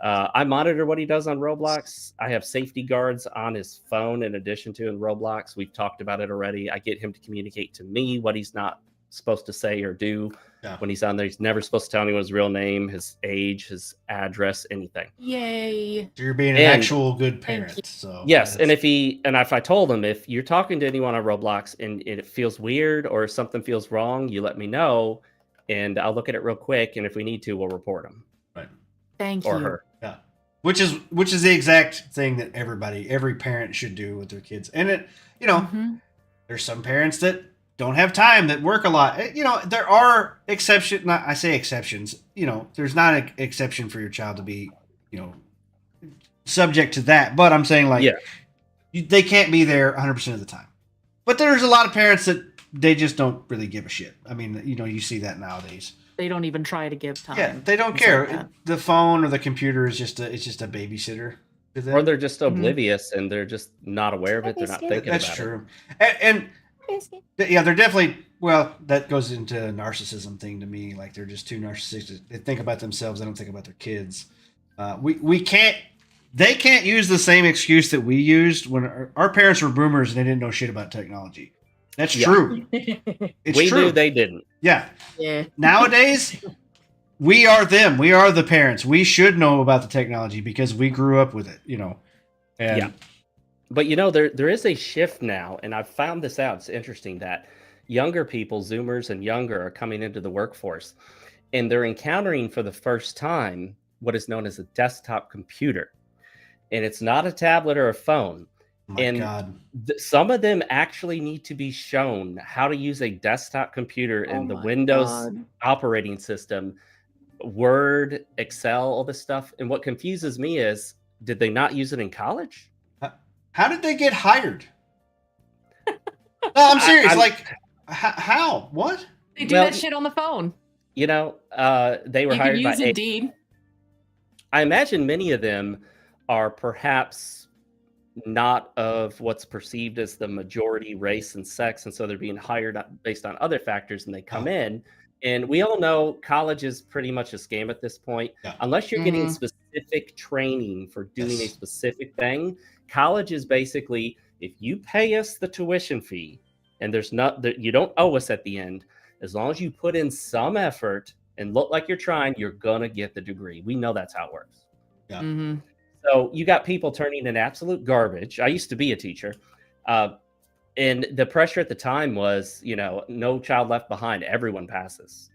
I monitor what he does on Roblox. I have safety guards on his phone in addition to in Roblox. We've talked about it already. I get him to communicate to me what he's not supposed to say or do when he's on there. He's never supposed to tell anyone his real name, his age, his address, anything. Yay. So you're being an actual good parent. So yes, and if I told him, if you're talking to anyone on Roblox and it feels weird or something feels wrong, you let me know, and I'll look at it real quick, and if we need to, we'll report them. Right. Thank you. Or her. Yeah. Which is the exact thing that every parent should do with their kids. And it, there's some parents that don't have time, that work a lot. There are exceptions. I say exceptions. There's not an exception for your child to be, subject to that. But I'm saying, like, they can't be there 100% of the time. But there's a lot of parents that they just don't really give a shit. I mean, you see that nowadays. They don't even try to give time. Yeah, they don't care. Like the phone or the computer is just a babysitter. Or they're just oblivious and they're just not aware of it. They're not thinking about it. That's true. And biscuit. Yeah, they're definitely. Well, that goes into a narcissism thing to me. Like they're just too narcissistic. They think about themselves. They don't think about their kids. We can't. They can't use the same excuse that we used when our parents were boomers and they didn't know shit about technology. That's true. It's we true. knew they didn't. Yeah. Yeah. Nowadays, we are them. We are the parents. We should know about the technology because we grew up with it. And Yeah. But there is a shift now, and I've found this out. It's interesting that younger people, Zoomers and younger, are coming into the workforce, and they're encountering for the first time what is known as a desktop computer. And it's not a tablet or a phone. Oh my God. Some of them actually need to be shown how to use a desktop computer in the Windows operating system, Word, Excel, all this stuff. And what confuses me is, did they not use it in college? How did they get hired? No, I'm serious. How? What? They do that shit on the phone. They were hired by Indeed. I imagine many of them are perhaps not of what's perceived as the majority race and sex, and so they're being hired based on other factors, and they come in. And we all know college is pretty much a scam at this point. Yeah. Unless you're getting specific training for doing a specific thing, college is basically, if you pay us the tuition fee and you don't owe us at the end, as long as you put in some effort and look like you're trying, you're going to get the degree. We know that's how it works. Yeah. Mm-hmm. So you got people turning in absolute garbage. I used to be a teacher. And the pressure at the time was, no child left behind. Everyone passes.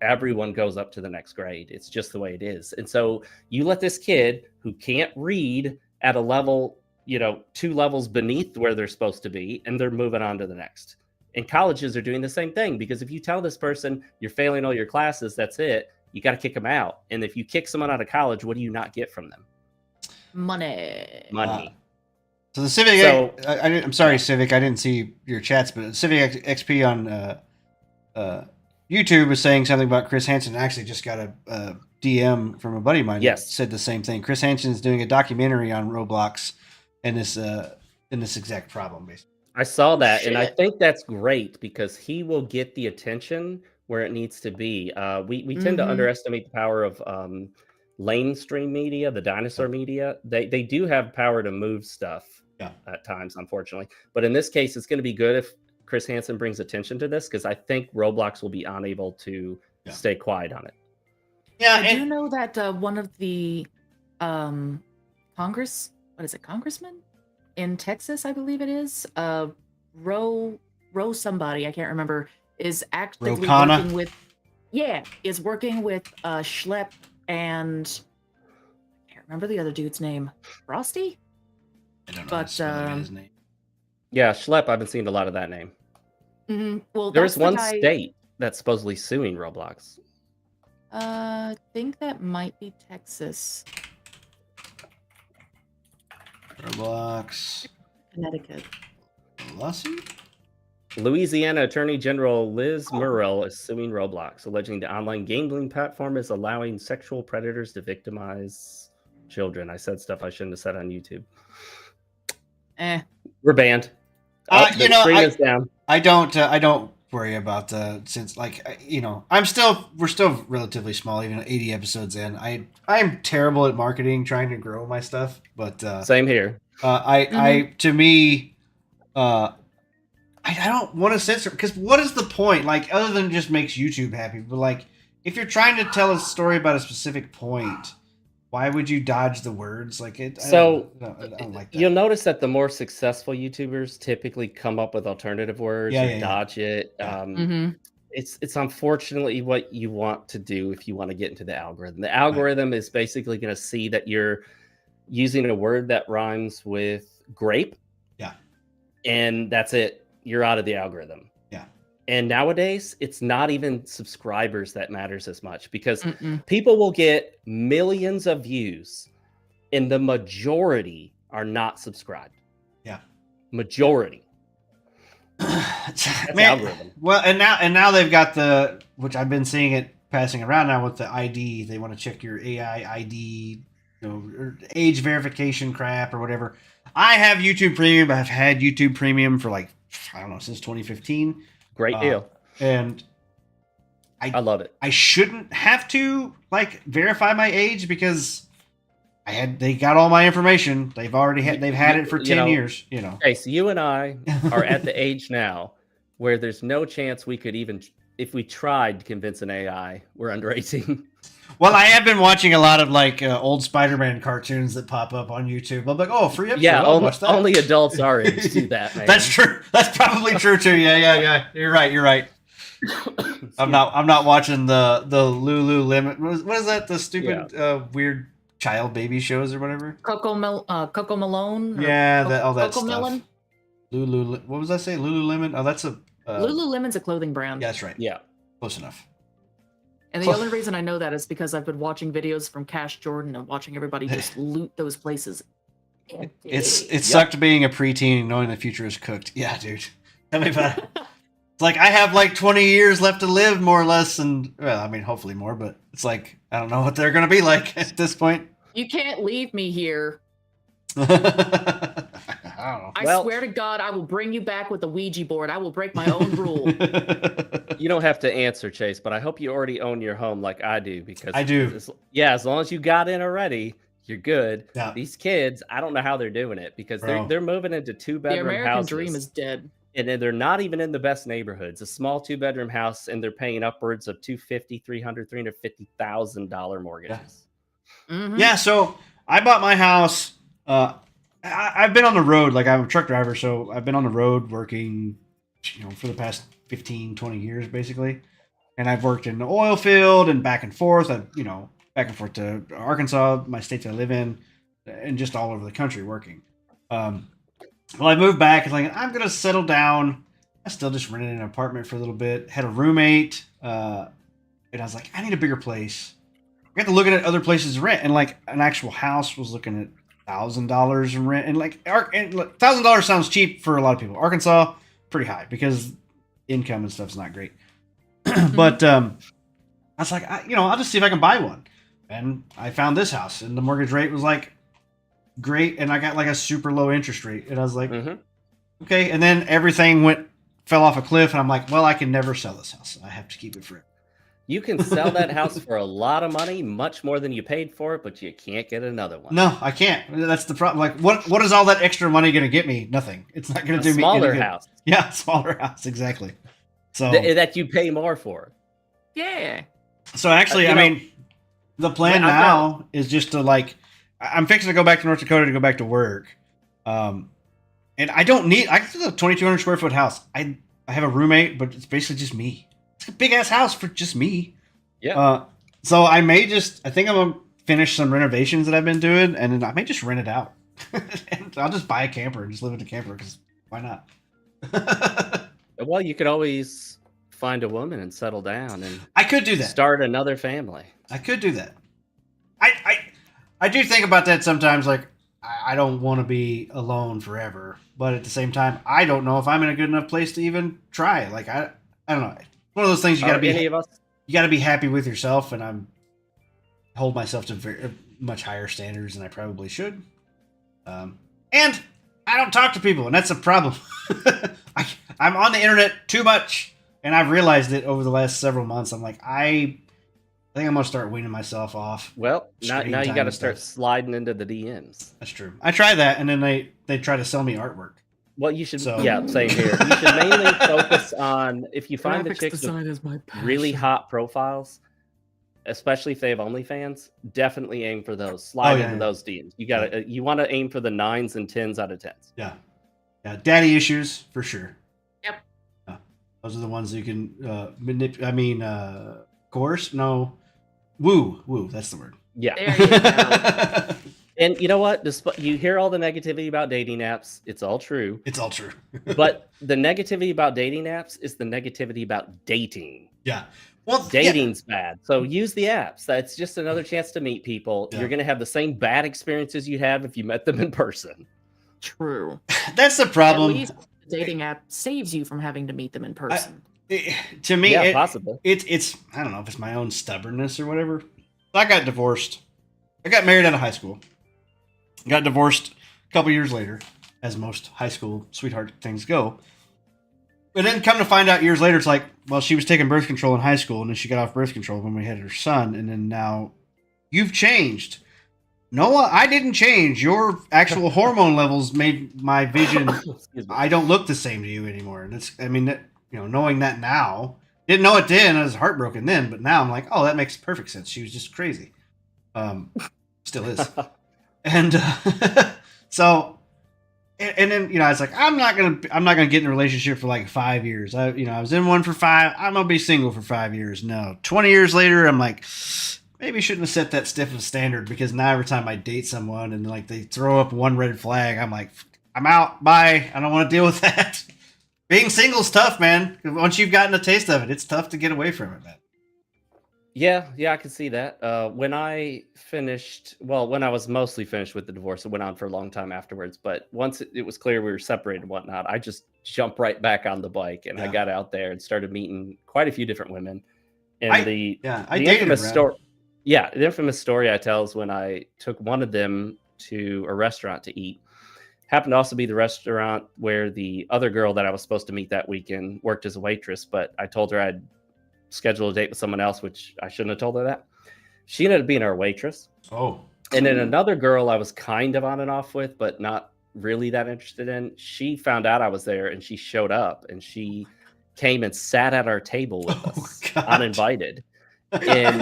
Everyone goes up to the next grade. It's just the way it is. And so you let this kid who can't read at a level, 2 levels beneath where they're supposed to be, and they're moving on to the next. And colleges are doing the same thing, because if you tell this person you're failing all your classes, that's it. You got to kick them out. And if you kick someone out of college, what do you not get from them? Money. So the Civic, I'm sorry, Civic, I didn't see your chats, but Civic XP on YouTube was saying something about Chris Hansen. I actually just got a DM from a buddy of mine that said the same thing. Chris Hansen is doing a documentary on Roblox and this exact problem, basically. I saw that, and I think that's great because he will get the attention where it needs to be. We tend to underestimate the power of mainstream media, the dinosaur media. They do have power to move stuff at times, unfortunately. But in this case, it's going to be good if Chris Hansen brings attention to this, because I think Roblox will be unable to stay quiet on it. Yeah, I do know that one of the congressmen in Texas, I believe it is, Roe somebody, I can't remember, is actively working with Schlepp and I can't remember the other dude's name. Frosty? I don't know his name. Yeah, Schlepp, I've been seeing a lot of that name. Mm-hmm. Well, there's one state that's supposedly suing Roblox. I think that might be Texas. Roblox. Connecticut. Lawsuit? Louisiana Attorney General Liz Murrell is suing Roblox, alleging the online gambling platform is allowing sexual predators to victimize children. I said stuff I shouldn't have said on YouTube. We're banned. I don't worry about since we're still relatively small, even 80 episodes in. I'm terrible at marketing, trying to grow my stuff, but same here. I don't want to censor, because what is the point? Like, other than just makes YouTube happy, but like, if you're trying to tell a story about a specific point, why would you dodge the words? Like it. I don't like that. You'll notice that the more successful YouTubers typically come up with alternative words or dodge it. It's unfortunately what you want to do if you want to get into the algorithm. The algorithm is basically going to see that you're using a word that rhymes with grape. Yeah. And that's it. You're out of the algorithm. Yeah. And nowadays, it's not even subscribers that matters as much, because people will get millions of views and the majority are not subscribed. Yeah. Majority. That's algorithm. Well, and now they've got which I've been seeing it passing around now with the ID. They want to check your AI ID, or age verification crap or whatever. I have YouTube Premium. I've had YouTube Premium for like I don't know, since 2015. Great deal. And I love it. I shouldn't have to like verify my age because they got all my information. They've had it for 10 years, you know. Okay, so you and I are at the age now where there's no chance we could even, if we tried to convince an AI, we're under 18. Well, I have been watching a lot of like old Spider-Man cartoons that pop up on YouTube. I'm like, oh, free episode. Yeah, I'll watch that. only adults our age do that, man. That's true. That's probably true too. Yeah. You're right. I'm not watching the Lululemon. What is that? The stupid weird child baby shows or whatever. Coco Malone. Yeah, all that Coco stuff. Melon. What was I say? Lululemon. Oh, that's a Lululemon's a clothing brand. Yeah, that's right. Yeah, close enough. And the only reason I know that is because I've been watching videos from Cash Jordan and watching everybody just loot those places. It sucked being a preteen and knowing the future is cooked. Yeah, dude. Tell me about it. It's like I have like 20 years left to live, more or less, and well, I mean, hopefully more, but it's like I don't know what they're gonna be like at this point. You can't leave me here. I don't know. I swear to God, I will bring you back with a Ouija board. I will break my own rule. You don't have to answer, Chase, but I hope you already own your home like I do, because I do. As long as you got in already, you're good. Yeah. These kids, I don't know how they're doing it, because they're moving into 2-bedroom The American houses. dream is dead. And then they're not even in the best neighborhoods. A small 2-bedroom house, and they're paying upwards of $250,000, $300,000, $350,000 mortgages. Yeah. Mm-hmm. Yeah, so I bought my house. I've been on the road, like I'm a truck driver, so I've been on the road working, for the past 15, 20 years, basically. And I've worked in the oil field and back and forth. Back and forth to Arkansas, my state that I live in, and just all over the country working. Well, I moved back and like I'm gonna settle down. I still just rented an apartment for a little bit. Had a roommate, and I was like, I need a bigger place. I got to looking at other places to rent, and like an actual house was looking at $1,000 in rent, and like $1,000 sounds cheap for a lot of people. Arkansas, pretty high because income and stuff's not great. But I was like, I'll just see if I can buy one, and I found this house, and the mortgage rate was like great, and I got like a super low interest rate, and I was like, okay, and then everything fell off a cliff, and I'm like, well, I can never sell this house. I have to keep it forever. You can sell that house for a lot of money, much more than you paid for it, but you can't get another one. No, I can't. That's the problem. Like, what is all that extra money going to get me? Nothing. It's not going to do me any good. Smaller house. Yeah, smaller house, exactly. So that you pay more for. Yeah. So actually, I mean, the plan now is just to like, I'm fixing to go back to North Dakota to go back to work, and I don't need. I can do a 2,200 square foot house. I have a roommate, but it's basically just me. It's a big ass house for just me. Yeah. So I think I'm gonna finish some renovations that I've been doing, and then I may just rent it out. And I'll just buy a camper and just live in the camper because why not? Well, you could always find a woman and settle down, and I could do that. Start another family. I could do that. I do think about that sometimes. Like I don't want to be alone forever, but at the same time, I don't know if I'm in a good enough place to even try. Like I don't know. One of those things you got to be happy with yourself, and hold myself to very much higher standards than I probably should. And I don't talk to people, and that's a problem. I'm on the internet too much, and I've realized it over the last several months. I'm like, I think I'm gonna start weaning myself off. Well, now you got to start sliding into the DMs. That's true. I try that, and then they try to sell me artwork. Well, you should, same here. You should mainly focus on, if you find the chicks with really hot profiles, especially if they have OnlyFans, definitely aim for those. Slide into those DMs. You want to aim for the 9s and 10s out of 10s. Yeah. Daddy issues for sure. Yep. Those are the ones you can manipulate. Coerce? No. Woo. That's the word. Yeah. There you go. And you know what? You hear all the negativity about dating apps. It's all true. It's all true. But the negativity about dating apps is the negativity about dating. Yeah. Well, dating's bad. So use the apps. That's just another chance to meet people. Yeah. You're going to have the same bad experiences you'd have if you met them in person. True. That's the problem. At least the dating app saves you from having to meet them in person. To me, possibly. It's I don't know if it's my own stubbornness or whatever. I got divorced. I got married out of high school. Got divorced a couple years later, as most high school sweetheart things go. But then come to find out years later, it's like, well, she was taking birth control in high school, and then she got off birth control when we had her son, and then now you've changed. Noah, I didn't change. Your actual hormone levels made my vision. I don't look the same to you anymore. And it's, I mean, knowing that now, didn't know it then. I was heartbroken then, but now I'm like, oh, that makes perfect sense. She was just crazy. Still is. And so. And then I was like, I'm not gonna get in a relationship for like 5 years. I was in one for 5. I'm gonna be single for 5 years. No, 20 years later, I'm like, maybe I shouldn't have set that stiff of a standard, because now every time I date someone and like they throw up one red flag, I'm like, I'm out. Bye. I don't want to deal with that. Being single's tough, man. Once you've gotten a taste of it, it's tough to get away from it, man. Yeah, I can see that. When I was mostly finished with the divorce, it went on for a long time afterwards. But once it was clear we were separated and whatnot, I just jumped right back on the bike, and I got out there and started meeting quite a few different women. And the infamous story, the infamous story I tell is when I took one of them to a restaurant to eat. Happened to also be the restaurant where the other girl that I was supposed to meet that weekend worked as a waitress, but I told her I'd schedule a date with someone else, which I shouldn't have told her that. She ended up being our waitress. Oh. And then another girl I was kind of on and off with, but not really that interested in. She found out I was there, and she showed up, and she came and sat at our table with us, uninvited. And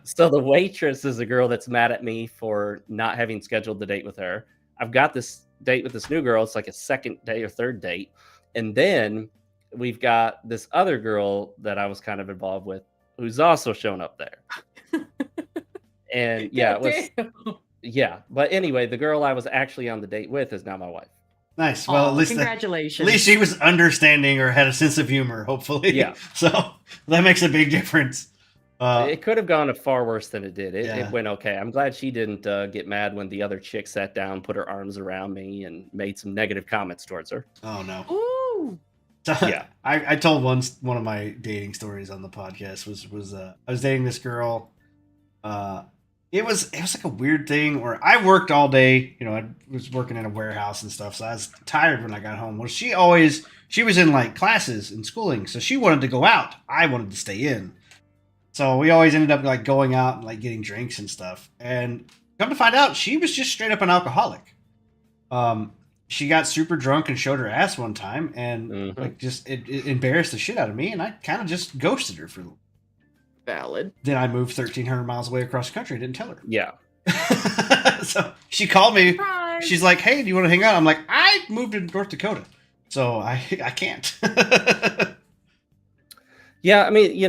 so the waitress is a girl that's mad at me for not having scheduled the date with her. I've got this date with this new girl. It's like a second date or third date. And then we've got this other girl that I was kind of involved with, who's also shown up there. And but anyway, the girl I was actually on the date with is now my wife. Nice. Well, at least congratulations. At least she was understanding or had a sense of humor, hopefully. Yeah. So that makes a big difference. It could have gone far worse than it did. It went okay. I'm glad she didn't get mad when the other chick sat down, put her arms around me, and made some negative comments towards her. Oh no. Ooh. So, I told one of my dating stories on the podcast was I was dating this girl. It was like a weird thing where I worked all day. I was working in a warehouse and stuff, so I was tired when I got home. Well, she was in like classes and schooling, so she wanted to go out. I wanted to stay in. So we always ended up like going out and like getting drinks and stuff. And come to find out, she was just straight up an alcoholic. She got super drunk and showed her ass one time, and like just it embarrassed the shit out of me, and I kind of just ghosted her for a little. Valid. Then I moved 1,300 miles away across the country. I didn't tell her. Yeah. So she called me. Surprise. She's like, "Hey, do you want to hang out?" I'm like, "I moved to North Dakota, so I can't." Yeah, I mean,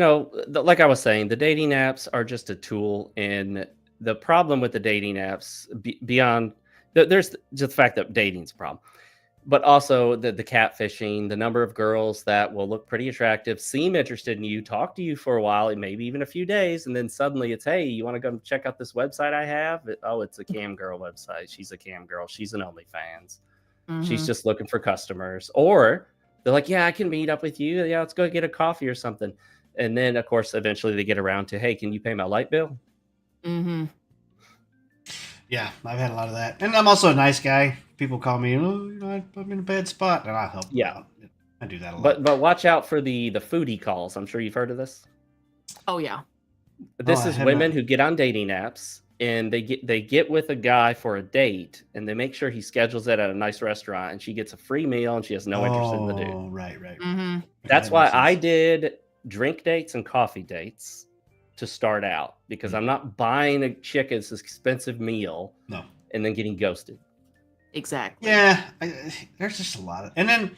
like I was saying, the dating apps are just a tool, and the problem with the dating apps beyond there's just the fact that dating's a problem, but also the catfishing, the number of girls that will look pretty attractive, seem interested in you, talk to you for a while, and maybe even a few days, and then suddenly it's, hey, you want to go check out this website I have? It's a cam girl website. She's a cam girl. She's an OnlyFans. She's just looking for customers. Or they're like, yeah, I can meet up with you. Yeah, let's go get a coffee or something. And then, of course, eventually they get around to, hey, can you pay my light bill? Mm-hmm. Yeah, I've had a lot of that. And I'm also a nice guy. People call me, I'm in a bad spot, and I help them out. I do that a lot. But watch out for the foodie calls. I'm sure you've heard of this. Oh, yeah. This is women who get on dating apps, and they get with a guy for a date, and they make sure he schedules it at a nice restaurant, and she gets a free meal, and she has no interest in the dude. Oh, right. Mm-hmm. That's why I did drink dates and coffee dates to start out, because I'm not buying a chick as an expensive meal and then getting ghosted. Exactly. Yeah, there's just a lot of, and then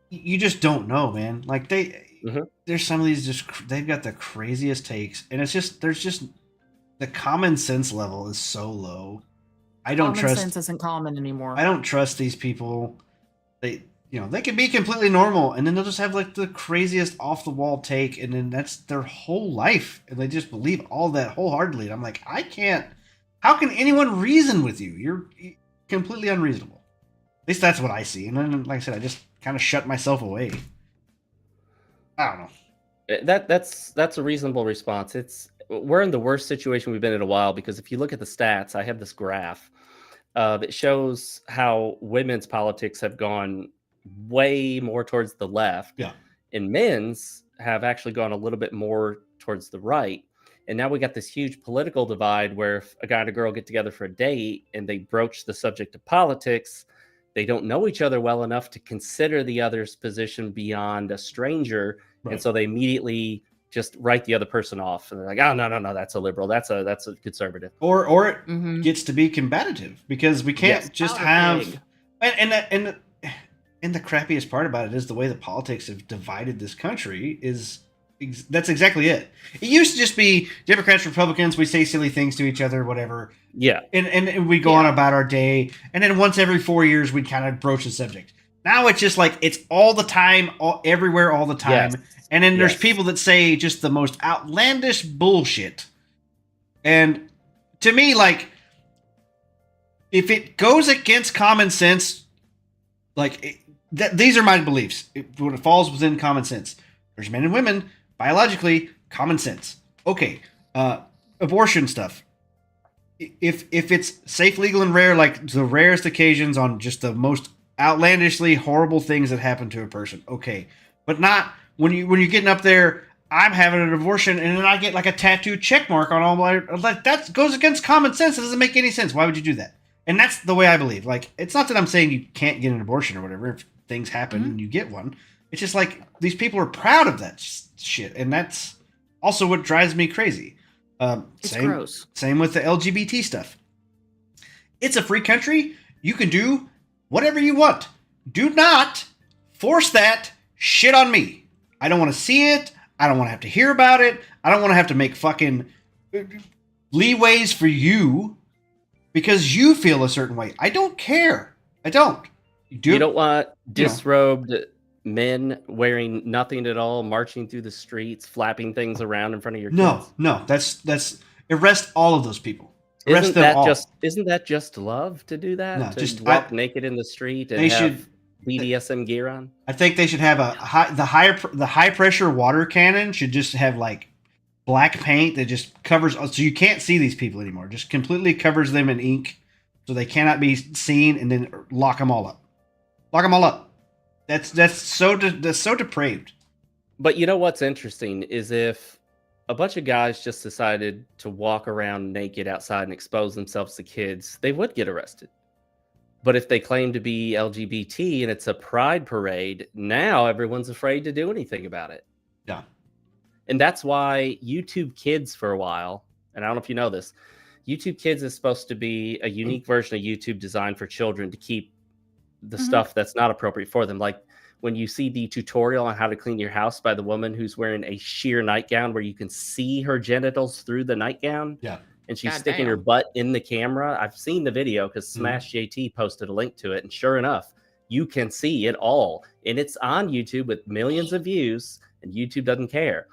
you just don't know, man. Like there's some of these they've got the craziest takes, and it's just there's just the common sense level is so low. I don't trust. Common sense isn't common anymore. I don't trust these people. They can be completely normal, and then they'll just have like the craziest off the wall take, and then that's their whole life, and they just believe all that wholeheartedly. And I'm like, I can't. How can anyone reason with you? You're completely unreasonable. At least that's what I see. And then, like I said, I just kind of shut myself away. I don't know. That's a reasonable response. We're in the worst situation we've been in a while, because if you look at the stats, I have this graph that shows how women's politics have gone way more towards the left. Yeah. And men's have actually gone a little bit more towards the right. And now we got this huge political divide where if a guy and a girl get together for a date and they broach the subject of politics, they don't know each other well enough to consider the other's position beyond a stranger. Right. And so they immediately just write the other person off. And they're like, oh, no, that's a liberal. That's a conservative. Or it gets to be combative because we can't just have... And the crappiest part about it is the way the politics have divided this country is... That's exactly it. It used to just be Democrats, Republicans, we say silly things to each other, whatever. Yeah. And we go on about our day. And then once every 4 years, we'd kind of broach the subject. Now it's just like, it's all the time, everywhere, all the time. Yes. And then there's people that say just the most outlandish bullshit. And to me, like, if it goes against common sense, like, these are my beliefs. When it falls within common sense. There's men and women, biologically, common sense. Okay, abortion stuff. If it's safe, legal, and rare, like the rarest occasions on just the most outlandishly horrible things that happen to a person, okay. But not when you're getting up there, I'm having an abortion, and then I get like a tattoo check mark on all my... Like, that goes against common sense. It doesn't make any sense. Why would you do that? And that's the way I believe. Like, it's not that I'm saying you can't get an abortion or whatever. If things happen and you get one. It's just like these people are proud of that shit, and that's also what drives me crazy. It's gross. Same with the LGBT stuff. It's a free country. You can do whatever you want. Do not force that shit on me. I don't want to see it. I don't want to have to hear about it. I don't want to have to make fucking leeways for you because you feel a certain way. I don't care. I don't. You don't want disrobed men wearing nothing at all, marching through the streets, flapping things around in front of your kids. No, that's arrest all of those people. Isn't that just love to do that? No, to just walk naked in the street and have BDSM gear on? I think they should have the high pressure water cannon should just have like black paint that just covers, so you can't see these people anymore. Just completely covers them in ink, so they cannot be seen, and then lock them all up. Lock them all up. That's so depraved. But you know what's interesting is if a bunch of guys just decided to walk around naked outside and expose themselves to kids, they would get arrested. But if they claim to be LGBT and it's a pride parade, now everyone's afraid to do anything about it. Yeah. And that's why YouTube Kids for a while, and I don't know if you know this, YouTube Kids is supposed to be a unique version of YouTube designed for children to keep the stuff that's not appropriate for them. Like when you see the tutorial on how to clean your house by the woman who's wearing a sheer nightgown where you can see her genitals through the nightgown. Yeah. And she's sticking her butt in the camera. I've seen the video because Smash JT posted a link to it. And sure enough, you can see it all. And it's on YouTube with millions of views, and YouTube doesn't care.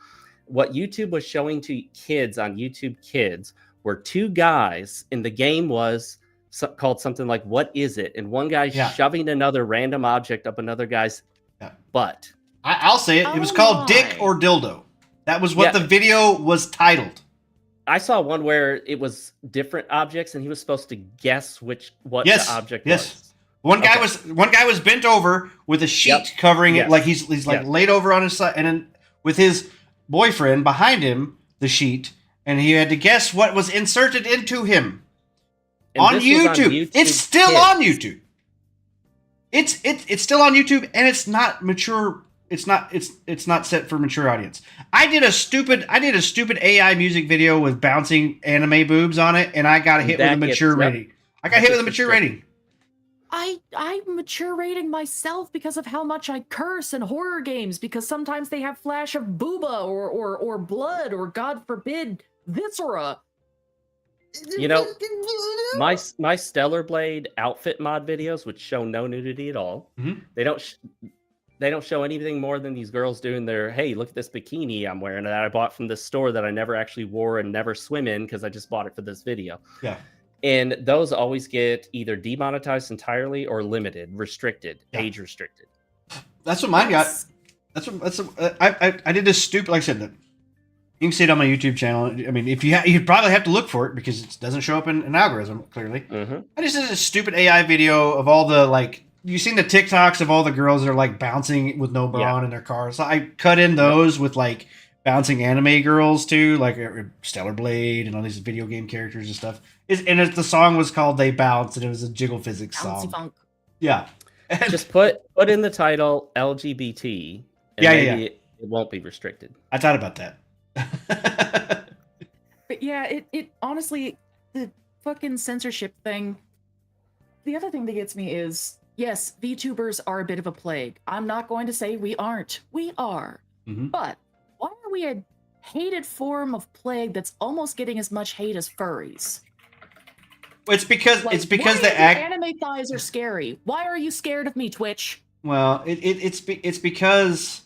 What YouTube was showing to kids on YouTube Kids were two guys, and the game was called something like "What is it?" and one guy shoving another random object up another guy's butt. I'll say it. It was called Dick or Dildo. That was what the video was titled. I saw one where it was different objects, and he was supposed to guess what the object was. One guy was bent over with a sheet covering it, like he's like laid over on his side, and then with his boyfriend behind him, the sheet, and he had to guess what was inserted into him. On YouTube. It's still on YouTube. It's still on YouTube, and it's not mature. It's not set for mature audience. I did a stupid AI music video with bouncing anime boobs on it, and I got hit with a mature rating. I got hit with a mature rating. I'm mature rating myself because of how much I curse in horror games, because sometimes they have flash of booba or blood or, God forbid, viscera. You know, my Stellar Blade outfit mod videos, which show no nudity at all, they don't show anything more than these girls doing their, hey, look at this bikini I'm wearing that I bought from this store that I never actually wore and never swim in because I just bought it for this video. Yeah. And those always get either demonetized entirely or limited, restricted, age restricted. That's what mine got. I did this stupid, like I said, you can see it on my YouTube channel. I mean, if you probably have to look for it because it doesn't show up in an algorithm, clearly. I just did a stupid AI video of all the, like, you've seen the TikToks of all the girls that are like bouncing with no bra on in their cars. So I cut in those with like bouncing anime girls too, like Stellar Blade and all these video game characters and stuff. The song was called "They Bounce" and it was a Jiggle Physics song. Funk. Yeah. Just put in the title LGBT. And maybe it won't be restricted. I thought about that. But yeah, it honestly, the fucking censorship thing. The other thing that gets me is, yes, VTubers are a bit of a plague. I'm not going to say we aren't. We are. Mm-hmm. But why are we a hated form of plague that's almost getting as much hate as furries? It's because Like, the anime thighs are scary. Why are you scared of me, Twitch? Well, it's because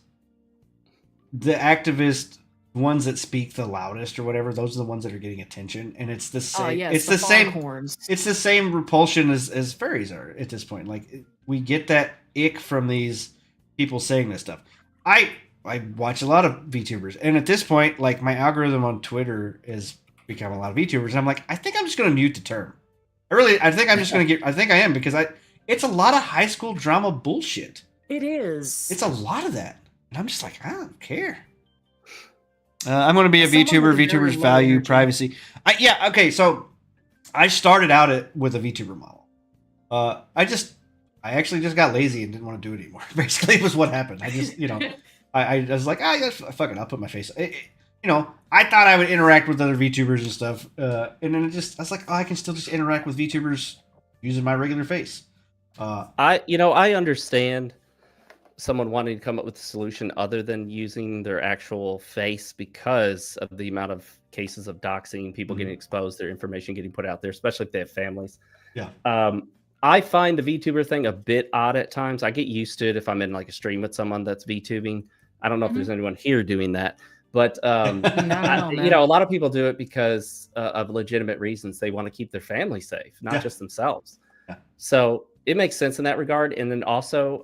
the activist ones that speak the loudest or whatever, those are the ones that are getting attention, and it's the same. It's the same. Horns. It's the same repulsion as furries are at this point. Like we get that ick from these people saying this stuff. I watch a lot of VTubers, and at this point, like my algorithm on Twitter has become a lot of VTubers. And I'm like, I think I'm just going to mute the term. I think I'm just going to get. I think I am because it's a lot of high school drama bullshit. It is. It's a lot of that, and I'm just like, I don't care. I'm going to be a VTuber. VTubers value privacy. Okay. So I started out with a VTuber model. I actually just got lazy and didn't want to do it anymore. Basically, was what happened. I just, I was like, fuck it, I'll put my face. I thought I would interact with other VTubers and stuff, and then I was like, I can still just interact with VTubers using my regular face. I understand someone wanting to come up with a solution other than using their actual face because of the amount of cases of doxing, people getting exposed, their information getting put out there, especially if they have families. Yeah. I find the VTuber thing a bit odd at times. I get used to it if I'm in like a stream with someone that's VTubing. I don't know if there's anyone here doing that, but a lot of people do it because of legitimate reasons. They want to keep their family safe, not just themselves. Yeah. So it makes sense in that regard. And then also,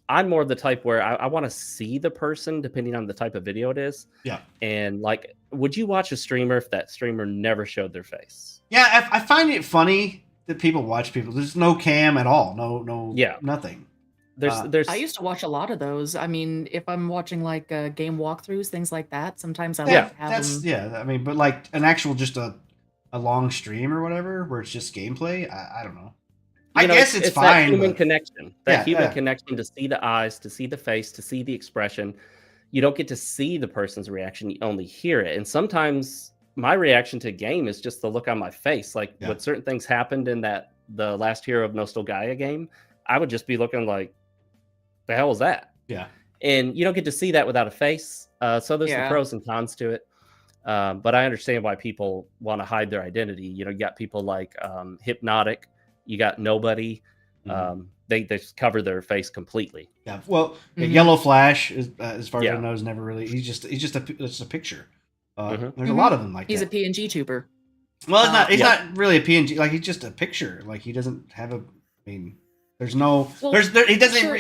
I'm more the type where I want to see the person depending on the type of video it is. Yeah. And like, would you watch a streamer if that streamer never showed their face? Yeah, I find it funny that people watch people. There's no cam at all. No. Yeah. Nothing. There's. I used to watch a lot of those. I mean, if I'm watching like game walkthroughs, things like that, sometimes I like to have them. Yeah. I mean, but like an actual just a long stream or whatever where it's just gameplay. I don't know. I guess it's fine. That human connection. Human connection to see the eyes, to see the face, to see the expression. You don't get to see the person's reaction. You only hear it. And sometimes my reaction to a game is just the look on my face. Like when certain things happened in the last Hero of Nostalgia game, I would just be looking like, the hell is that? Yeah. And you don't get to see that without a face. So there's the pros and cons to it. But I understand why people want to hide their identity. You got people like Hypnotic. You got Nobody. They just cover their face completely. Yeah. Well, Yellow Flash, as far as I know, is never really. He's just a picture. There's a lot of them like he's that. He's a PNG tuber. Well, he's not really a PNG. Like he's just a picture. Like he doesn't have a. I mean, there's no. He doesn't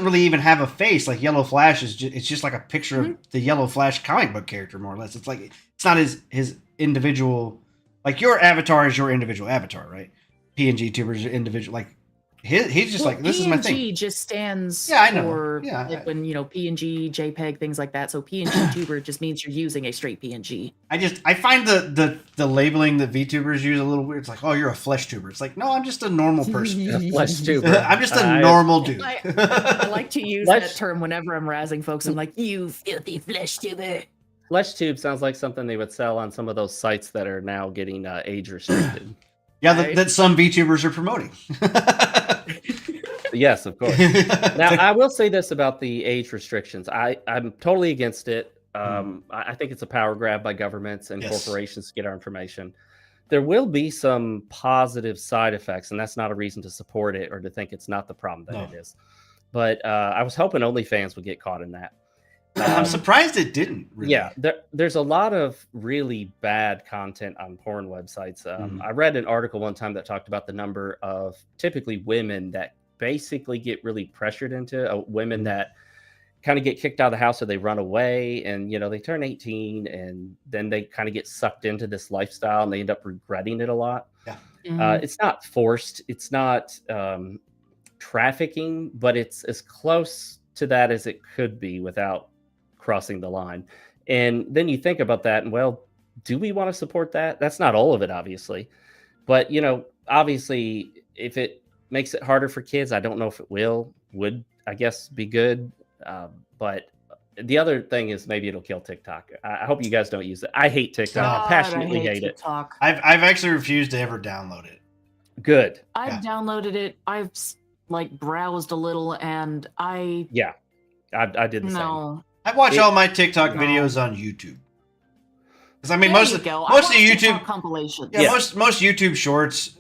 really even have a face. Like Yellow Flash is. It's just like a picture of the Yellow Flash comic book character, more or less. It's like it's not his individual. Like your avatar is your individual avatar, right? PNG tubers are individual. Like he's just like this PNG is my thing. PNG just stands for like when PNG, JPEG, things like that. So PNG tuber just means you're using a straight PNG. I find the labeling that VTubers use a little weird. It's like, oh, you're a flesh tuber. It's like, no, I'm just a normal person. A flesh tuber. I'm just a normal dude. I like to use that term whenever I'm razzing folks. I'm like, you filthy flesh tuber. Flesh tube sounds like something they would sell on some of those sites that are now getting age restricted. Yeah, that some VTubers are promoting. Yes, of course. Now, I will say this about the age restrictions. I'm totally against it. I think it's a power grab by governments and corporations to get our information. There will be some positive side effects, and that's not a reason to support it or to think it's not the problem that it is. But I was hoping OnlyFans would get caught in that. I'm surprised it didn't. Really. Yeah, there's a lot of really bad content on porn websites. I read an article one time that talked about the number of typically women that basically get really pressured into women that kind of get kicked out of the house or they run away and they turn 18 and then they kind of get sucked into this lifestyle and they end up regretting it a lot. Yeah. It's not forced. It's not trafficking, but it's as close to that as it could be without crossing the line. And then you think about that, and well, do we want to support that? That's not all of it, obviously. But, obviously, if it makes it harder for kids, I don't know if it would, I guess, be good. But the other thing is maybe it'll kill TikTok. I hope you guys don't use it. I hate TikTok. I passionately hate it. I've actually refused to ever download it. Good. I've downloaded it. I've browsed a little, and I did the same. I watch all my TikTok videos on YouTube. Because I mean, most of the YouTube compilations. Yeah, most YouTube shorts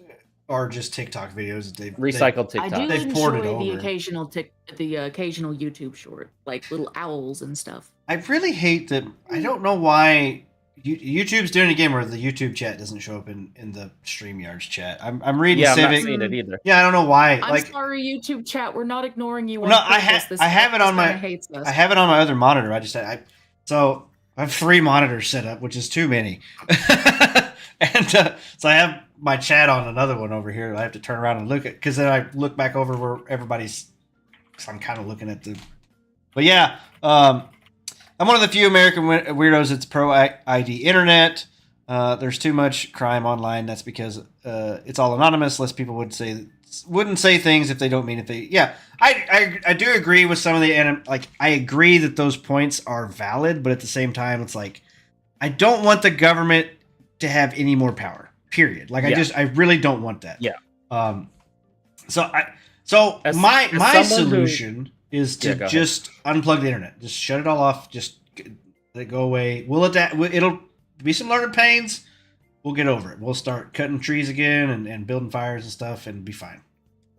are just TikTok videos. They've recycled TikTok. I do They've poured it enjoy the over. occasional YouTube short, like little owls and stuff. I really hate that. I don't know why YouTube's doing it again where the YouTube chat doesn't show up in the StreamYards chat. I'm reading Civic. I'm not seeing it either. Yeah, I don't know why. I'm sorry, YouTube chat. We're not ignoring you. No, I have it on my other monitor. I have 3 monitors set up, which is too many. And so I have my chat on another one over here. I have to turn around and look at, because then I look back over where everybody's. Because I'm kind of looking at the. But yeah, I'm one of the few American weirdos that's pro ID internet. There's too much crime online. That's because it's all anonymous. Less people wouldn't say things if they don't mean it. I do agree with some of the I agree that those points are valid, but at the same time, it's like I don't want the government to have any more power. Period. I really don't want that. Yeah. So my solution is to just unplug the internet. Just shut it all off. Just let it go away. It'll be some learning pains. We'll get over it. We'll start cutting trees again and building fires and stuff and be fine.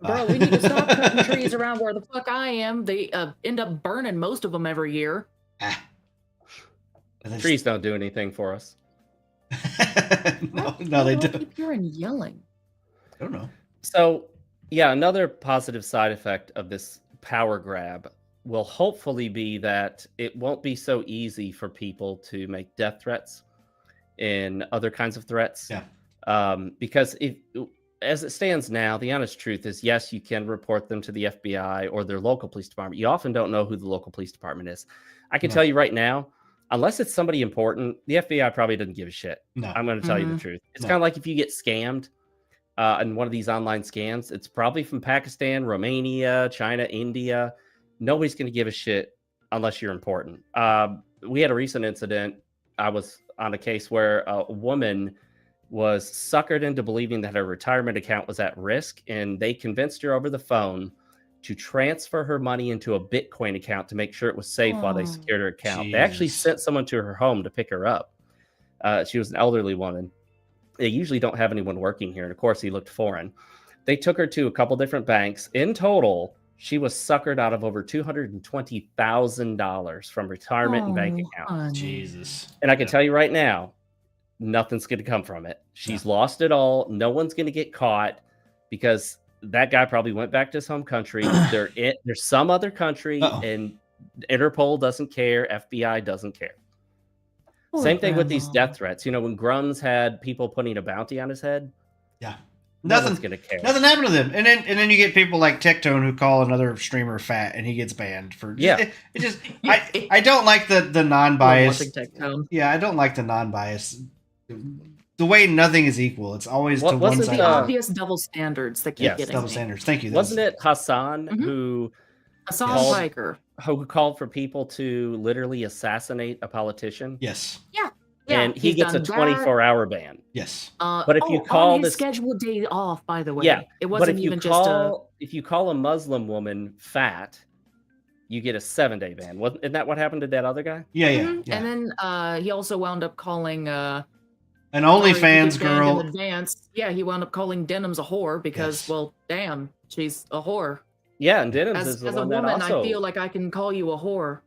Bro, we need to stop cutting trees around where the fuck I am. They end up burning most of them every year. Trees don't do anything for us. no, they don't. Keep hearing yelling. I don't know. So, yeah, another positive side effect of this power grab will hopefully be that it won't be so easy for people to make death threats and other kinds of threats. Yeah. Because as it stands now, the honest truth is, yes, you can report them to the FBI or their local police department. You often don't know who the local police department is. I can tell you right now, unless it's somebody important, the FBI probably doesn't give a shit. No. I'm going to tell you the truth. It's kind of like if you get scammed in one of these online scams, it's probably from Pakistan, Romania, China, India. Nobody's going to give a shit unless you're important. We had a recent incident. I was on a case where a woman was suckered into believing that her retirement account was at risk, and they convinced her over the phone to transfer her money into a Bitcoin account to make sure it was safe while they secured her account. Geez. They actually sent someone to her home to pick her up. She was an elderly woman. They usually don't have anyone working here, and of course, he looked foreign. They took her to a couple different banks. In total, she was suckered out of over $220,000 from retirement and bank accounts. Jesus. And I can tell you right now, nothing's going to come from it. She's lost it all. No one's going to get caught because that guy probably went back to his home country. There's some other country, and Interpol doesn't care. FBI doesn't care. Same thing with these death threats. When Grums had people putting a bounty on his head. Yeah. Nothing's gonna care. Nothing happened to them. And then you get people like Tectone who call another streamer fat and he gets banned for it just I don't like the non-bias. Yeah, I don't like the non-bias. The way nothing is equal. It's always to one side. The obvious double standards that keep getting double standards. Thank you. Wasn't it Hassan who called for people to literally assassinate a politician? Yes. Yeah. And he gets a 24-hour ban. Yes. But if you call on his scheduled day off, by the way. Yeah. It wasn't even if you call a Muslim woman fat, you get a 7-day ban. Isn't that what happened to that other guy? Yeah. And then he also wound up calling an OnlyFans girl. In advance. Yeah, he wound up calling Denims a whore because, well, damn, she's a whore. Yeah, and Denims is the one that also... As a woman, I feel like I can call you a whore.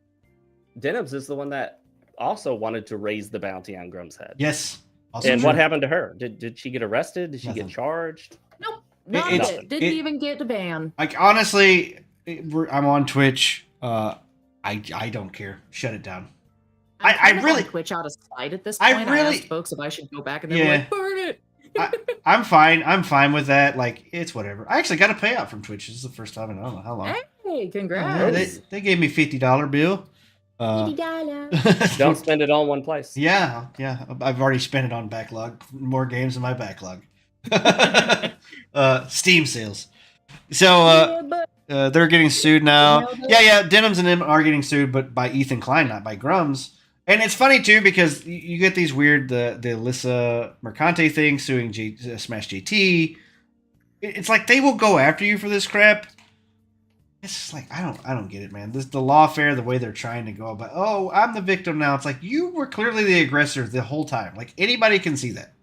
Denims is the one that also wanted to raise the bounty on Grum's head. Yes. And what happened to her? Did she get arrested? Did she get charged? Nope. Didn't even get the ban. Like, honestly, I'm on Twitch. I don't care. Shut it down. I really on Twitch out of spite at this point. I asked folks if I should go back and they're like, burn it. I'm fine. I'm fine with that. Like, it's whatever. I actually got a payout from Twitch. This is the first time in I don't know how long. Hey, Yeah, congrats. they gave me $50 bill. Don't spend it all in one place. Yeah. I've already spent it on backlog. More games in my backlog. Steam sales. So they're getting sued now. Yeah. Denims and them are getting sued, but by Ethan Klein, not by Grums. And it's funny too because you get these weird the Alyssa Mercante thing suing Smash JT. It's like they will go after you for this crap. It's just like I don't get it, man. This the lawfare, the way they're trying to go about. Oh, I'm the victim now. It's like you were clearly the aggressor the whole time. Like anybody can see that,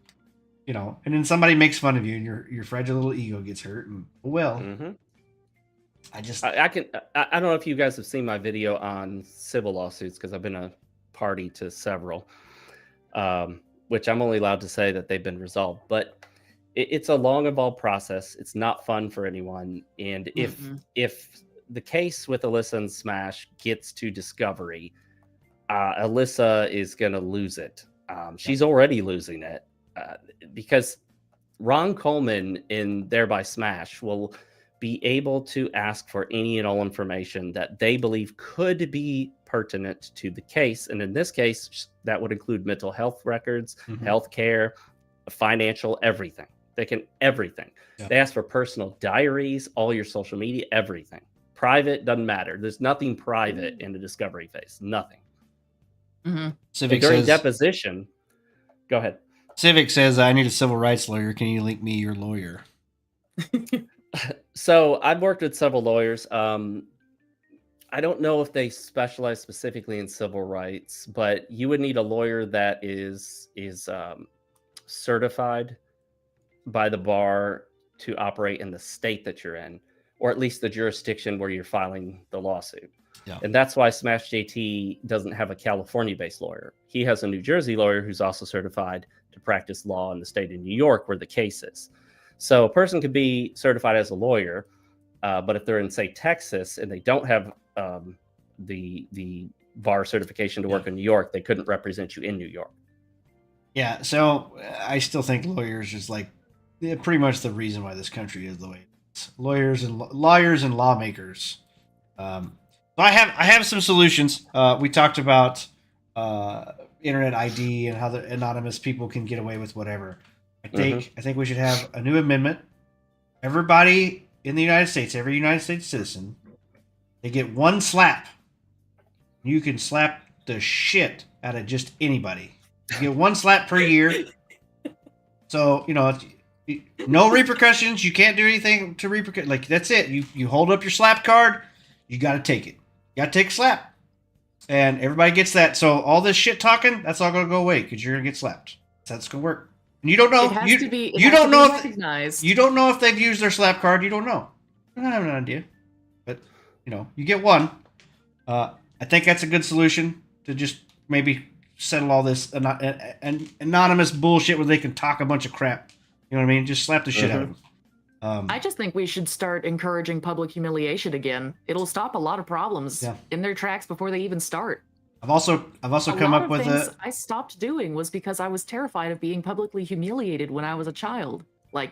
And then somebody makes fun of you, and your fragile little ego gets hurt. And I don't know if you guys have seen my video on civil lawsuits because I've been a party to several, which I'm only allowed to say that they've been resolved, but it's a long involved process. It's not fun for anyone. And if the case with Alyssa and Smash gets to discovery, Alyssa is going to lose it. She's already losing it because Ron Coleman in Thereby Smash will be able to ask for any and all information that they believe could be pertinent to the case. And in this case, that would include mental health records, healthcare, financial, everything. They can everything. Yeah. They ask for personal diaries, all your social media, everything. Private doesn't matter. There's nothing private in the discovery phase. Nothing. Civic during says, deposition, go ahead. Civic says, I need a civil rights lawyer. Can you link me your lawyer? So I've worked with several lawyers. I don't know if they specialize specifically in civil rights, but you would need a lawyer that is certified by the bar to operate in the state that you're in, or at least the jurisdiction where you're filing the lawsuit. Yeah. And that's why Smash JT doesn't have a California-based lawyer. He has a New Jersey lawyer who's also certified to practice law in the state of New York where the case is. So a person could be certified as a lawyer, but if they're in, say, Texas and they don't have the bar certification to work in New York, they couldn't represent you in New York. Yeah, so I still think lawyers is like pretty much the reason why this country is the way it is. Lawyers and lawmakers. So I have some solutions. We talked about internet ID and how the anonymous people can get away with whatever. I think we should have a new amendment. Everybody in the United States, every United States citizen, they get one slap. You can slap the shit out of just anybody. You get one slap per year. So, no repercussions. You can't do anything to repercussions. Like, that's it. You hold up your slap card. You got to take it. You got to take a slap. And everybody gets that. So all this shit talking, that's all going to go away because you're going to get slapped. That's going to work. And you don't know. You don't know if they've used their slap card. You don't know. I don't have an idea. But, you get one. I think that's a good solution to just maybe settle all this anonymous bullshit where they can talk a bunch of crap. You know what I mean? Just slap the shit out of them. I just think we should start encouraging public humiliation again. It'll stop a lot of problems in their tracks before they even start. I've also come up with I stopped doing was because I was terrified of being publicly humiliated when I was a child. Like,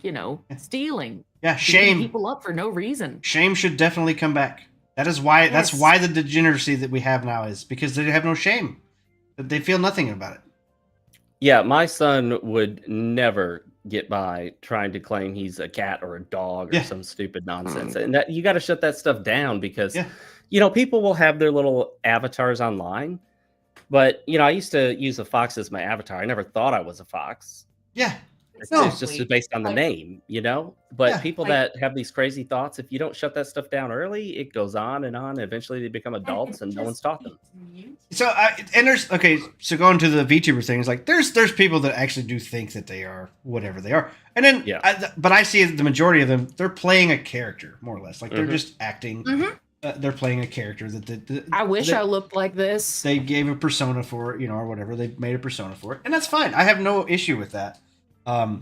stealing. Yeah, shame. People up for no reason. Shame should definitely come back. That is why. Yes. That's why the degeneracy that we have now is because they have no shame. They feel nothing about it. Yeah, my son would never get by trying to claim he's a cat or a dog or some stupid nonsense. And that you got to shut that stuff down because, people will have their little avatars online. But, I used to use a fox as my avatar. I never thought I was a fox. Yeah. It's just based on the name, But people that have these crazy thoughts, if you don't shut that stuff down early, it goes on and on. Eventually, they become adults, and no one's taught them. So, So going to the VTuber thing is like there's people that actually do think that they are whatever they are, and then but I see the majority of them they're playing a character more or less, like they're just acting. They're playing a character that I wish I looked like this. They gave a persona for it, or whatever. They made a persona for it, and that's fine. I have no issue with that. The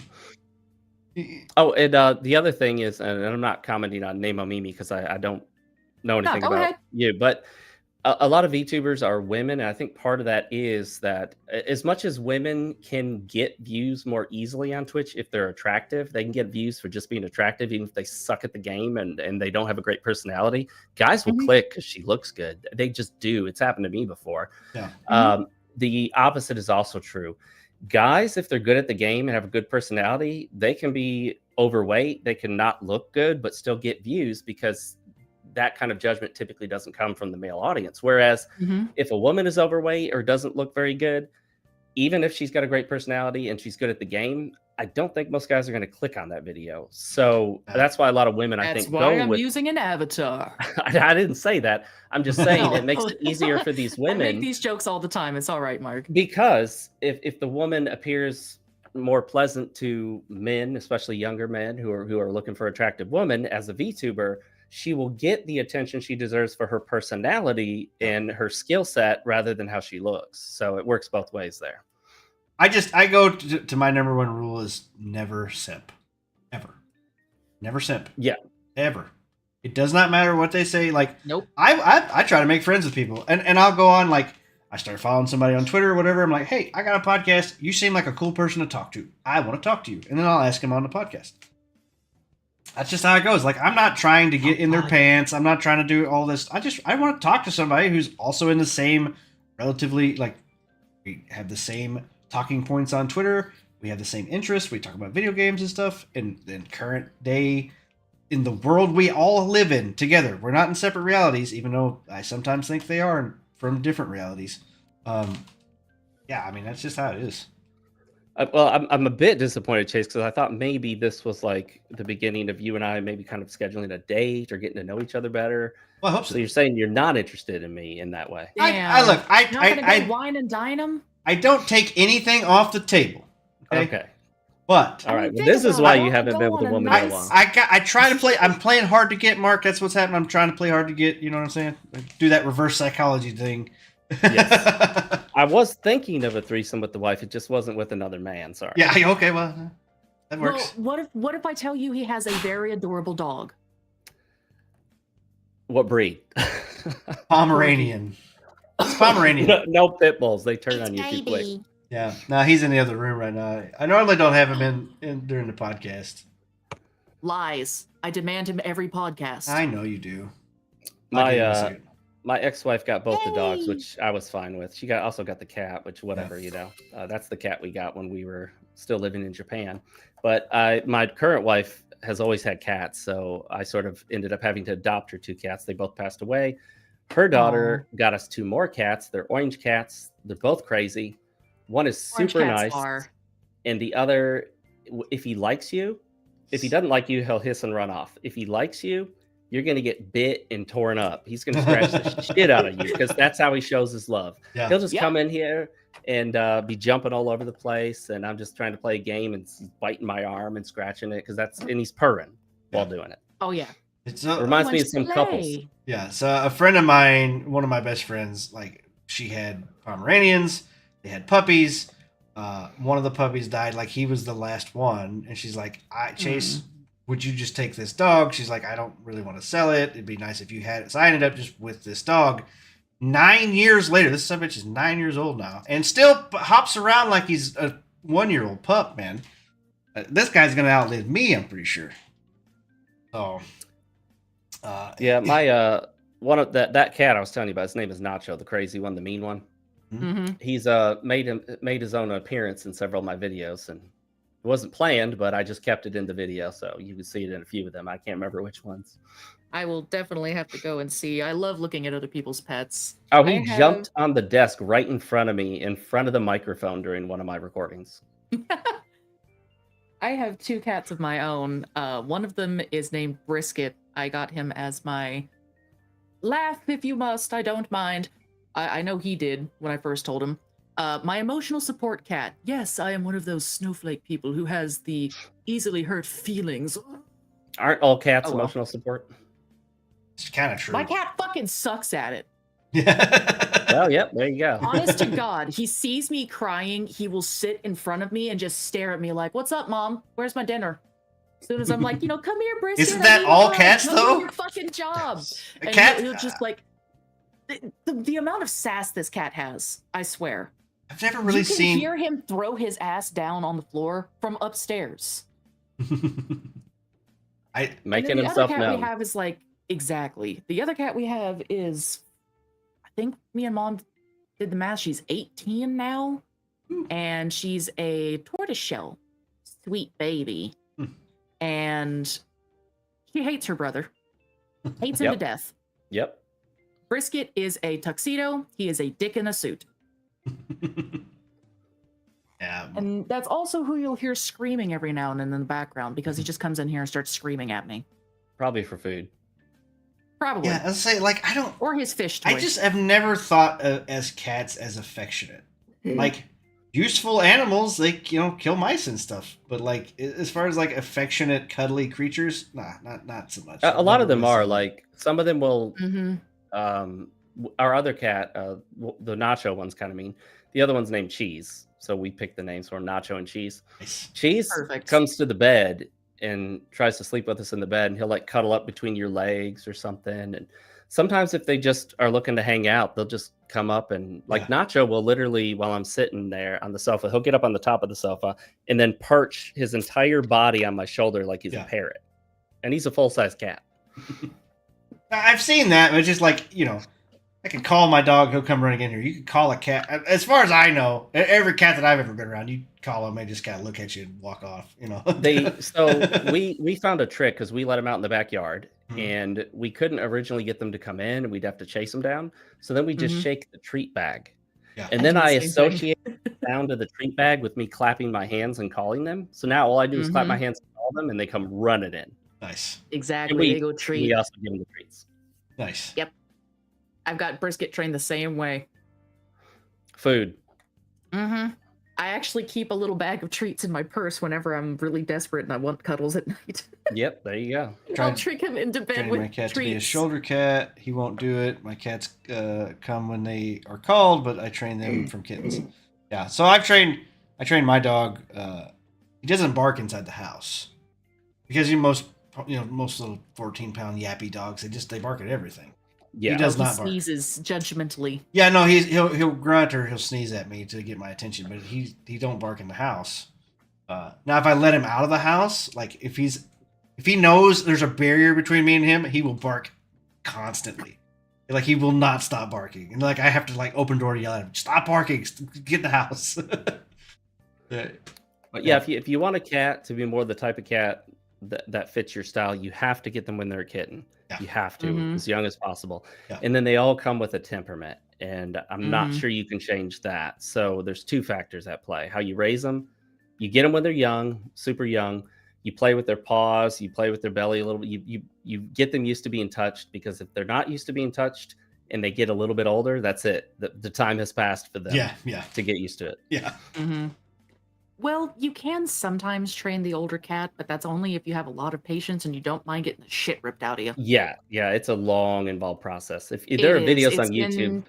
other thing is, and I'm not commenting on Nemo Mimi because I don't know anything about you, but a lot of VTubers are women, and I think part of that is that as much as women can get views more easily on Twitch if they're attractive, they can get views for just being attractive, even if they suck at the game and they don't have a great personality. Guys will click because she looks good. They just do. It's happened to me before. Yeah. The opposite is also true. Guys, if they're good at the game and have a good personality, they can be overweight. They can not look good, but still get views because that kind of judgment typically doesn't come from the male audience. Whereas if a woman is overweight or doesn't look very good, even if she's got a great personality and she's good at the game, I don't think most guys are going to click on that video. So that's why a lot of women, I think, That's why go I'm with... using an avatar. I didn't say that. I'm just saying it makes it easier for these women. I make these jokes all the time. It's all right, Mark. Because if the woman appears more pleasant to men, especially younger men who are looking for attractive women, as a VTuber, she will get the attention she deserves for her personality and her skill set rather than how she looks. So it works both ways there. I go to my number one rule is never simp. Ever. Never simp. Yeah. Ever. It does not matter what they say. Like, nope. I try to make friends with people. And I'll go on, like, I start following somebody on Twitter or whatever. I'm like, hey, I got a podcast. You seem like a cool person to talk to. I want to talk to you. And then I'll ask them on the podcast. That's just how it goes. Like, I'm not trying to get in their pants. I'm not trying to do all this. I want to talk to somebody who's also in the same relatively, like, we have the same talking points on Twitter. We have the same interests. We talk about video games and stuff. And then current day, in the world we all live in together. We're not in separate realities, even though I sometimes think they are from different realities. Yeah, I mean, that's just how it is. Well, I'm a bit disappointed, Chase, because I thought maybe this was like the beginning of you and I maybe kind of scheduling a date or getting to know each other better. Well, I hope so. So you're saying you're not interested in me in that way? Damn. Look, You're not gonna go wine and dine them? I don't take anything off the table. Okay. But all right, well, this is why you haven't been with a woman in a while. I try to play. I'm playing hard to get, Mark. That's what's happening. I'm trying to play hard to get. You know what I'm saying? Do that reverse psychology thing. Yes. I was thinking of a threesome with the wife. It just wasn't with another man. Sorry. Yeah. Okay. Well, that works. Well, what if I tell you he has a very adorable dog? What breed? Pomeranian. It's Pomeranian. No pit bulls. They turn on you too quick. Yeah. No, he's in the other room right now. I normally don't have him in during the podcast. Lies. I demand him every podcast. I know you do. My ex-wife got both the dogs, which I was fine with. She also got the cat, which whatever, you know. That's the cat we got when we were still living in Japan. But my current wife has always had cats, so I sort of ended up having to adopt her 2 cats. They both passed away. Her daughter got us 2 more cats. They're orange cats. They're both crazy. One is super nice, and the other, if he likes you, if he doesn't like you, he'll hiss and run off. If he likes you, you're going to get bit and torn up. He's going to scratch the shit out of you because that's how he shows his love. Yeah. He'll just come in here and be jumping all over the place, and I'm just trying to play a game, and he's biting my arm and scratching it and he's purring while doing it. Oh, yeah. It reminds me of some couples. Yeah, so a friend of mine, one of my best friends, like, she had Pomeranians. They had puppies. One of the puppies died. Like, he was the last one. And she's like, Chase, would you just take this dog? She's like, I don't really want to sell it. It'd be nice if you had it. So I ended up just with this dog. 9 years later, this son of a bitch is 9 years old now. And still hops around like he's a 1-year-old pup, man. This guy's going to outlive me, I'm pretty sure. So, yeah, my one of that cat I was telling you about, his name is Nacho, the crazy one, the mean one. Mm-hmm. He's made his own appearance in several of my videos, and it wasn't planned, but I just kept it in the video, so you can see it in a few of them. I can't remember which ones. I will definitely have to go and see. I love looking at other people's pets. Oh, he jumped on the desk right in front of me, in front of the microphone during one of my recordings. I have 2 cats of my own. One of them is named Brisket. I got him as my laugh if you must. I don't mind. I know he did when I first told him. My emotional support cat. Yes, I am one of those snowflake people who has the easily hurt feelings. Aren't all cats emotional support? It's kind of true. My cat fucking sucks at it. Well, yep, there you go. Honest to God, he sees me crying, he will sit in front of me and just stare at me like, "What's up, Mom? Where's my dinner?" As soon as I'm like, come here, Brisket. Isn't that all cats, though? Do your fucking job. A and cat? He'll just like, The amount of sass this cat has, I swear. I've never really you can seen. hear him throw his ass down on the floor from upstairs. Making the himself other cat known. we have is like exactly. The other cat we have is, I think me and Mom did the math. She's 18 now, and she's a tortoiseshell, sweet baby, and she hates her brother, hates him to death. Yep. Brisket is a tuxedo. He is a dick in a suit. Yeah. And that's also who you'll hear screaming every now and then in the background because he just comes in here and starts screaming at me. Probably for food. Probably. Yeah, I was say like I don't. Or his fish toy. I just have never thought as cats as affectionate. Like useful animals, they kill mice and stuff. But like as far as like affectionate, cuddly creatures, nah, not so much. A lot of them are like some of them will. Mm-hmm. Our other cat, the Nacho one's kind of mean. The other one's named Cheese, so we picked the names for him, Nacho and Cheese. Nice. Cheese Perfect. comes to the bed and tries to sleep with us in the bed, and he'll like cuddle up between your legs or something. And sometimes if they just are looking to hang out, they'll just come up and like Nacho will literally, while I'm sitting there on the sofa, he'll get up on the top of the sofa and then perch his entire body on my shoulder like he's a parrot. And he's a full-size cat. I've seen that, but it's just like, I can call my dog, he'll come running in here. You can call a cat. As far as I know, every cat that I've ever been around, you call them, they just kind of look at you and walk off, So we found a trick because we let them out in the backyard and we couldn't originally get them to come in and we'd have to chase them down. So then we just shake the treat bag. Yeah. And then I associate the sound of the treat bag with me clapping my hands and calling them. So now all I do is clap my hands and call them and they come running in. Nice. Exactly. They go treat. We also give them the treats. Nice. Yep. I've got Brisket trained the same way. Food. Mm-hmm. I actually keep a little bag of treats in my purse whenever I'm really desperate and I want cuddles at night. Yep, there you go. I'll trick him into bed with my cat treats. to be a shoulder cat. He won't do it. My cats come when they are called, but I train them from kittens. Yeah, so I trained my dog. He doesn't bark inside the house because most little 14-pound yappy dogs they bark at everything. Yeah, he does not bark. He sneezes judgmentally. Yeah, no, he'll grunt or he'll sneeze at me to get my attention, but he don't bark in the house. Now, if I let him out of the house, like if he knows there's a barrier between me and him, he will bark constantly. Like he will not stop barking, and like I have to like open door and yell at him, "Stop barking! Get in the house." But yeah, if you want a cat to be more the type of cat that fits your style, you have to get them when they're a kitten. Yeah. You have to as young as possible. Yeah. And then they all come with a temperament, and I'm not sure you can change that. So there's two factors at play: how you raise them. You get them when they're young, super young. You play with their paws, you play with their belly a little bit. You get them used to being touched, because if they're not used to being touched and they get a little bit older, that's it. The time has passed for them. To get used to it. Yeah. Mm-hmm. Well, you can sometimes train the older cat, but that's only if you have a lot of patience and you don't mind getting the shit ripped out of you. Yeah, it's a long, involved process. If there are videos on YouTube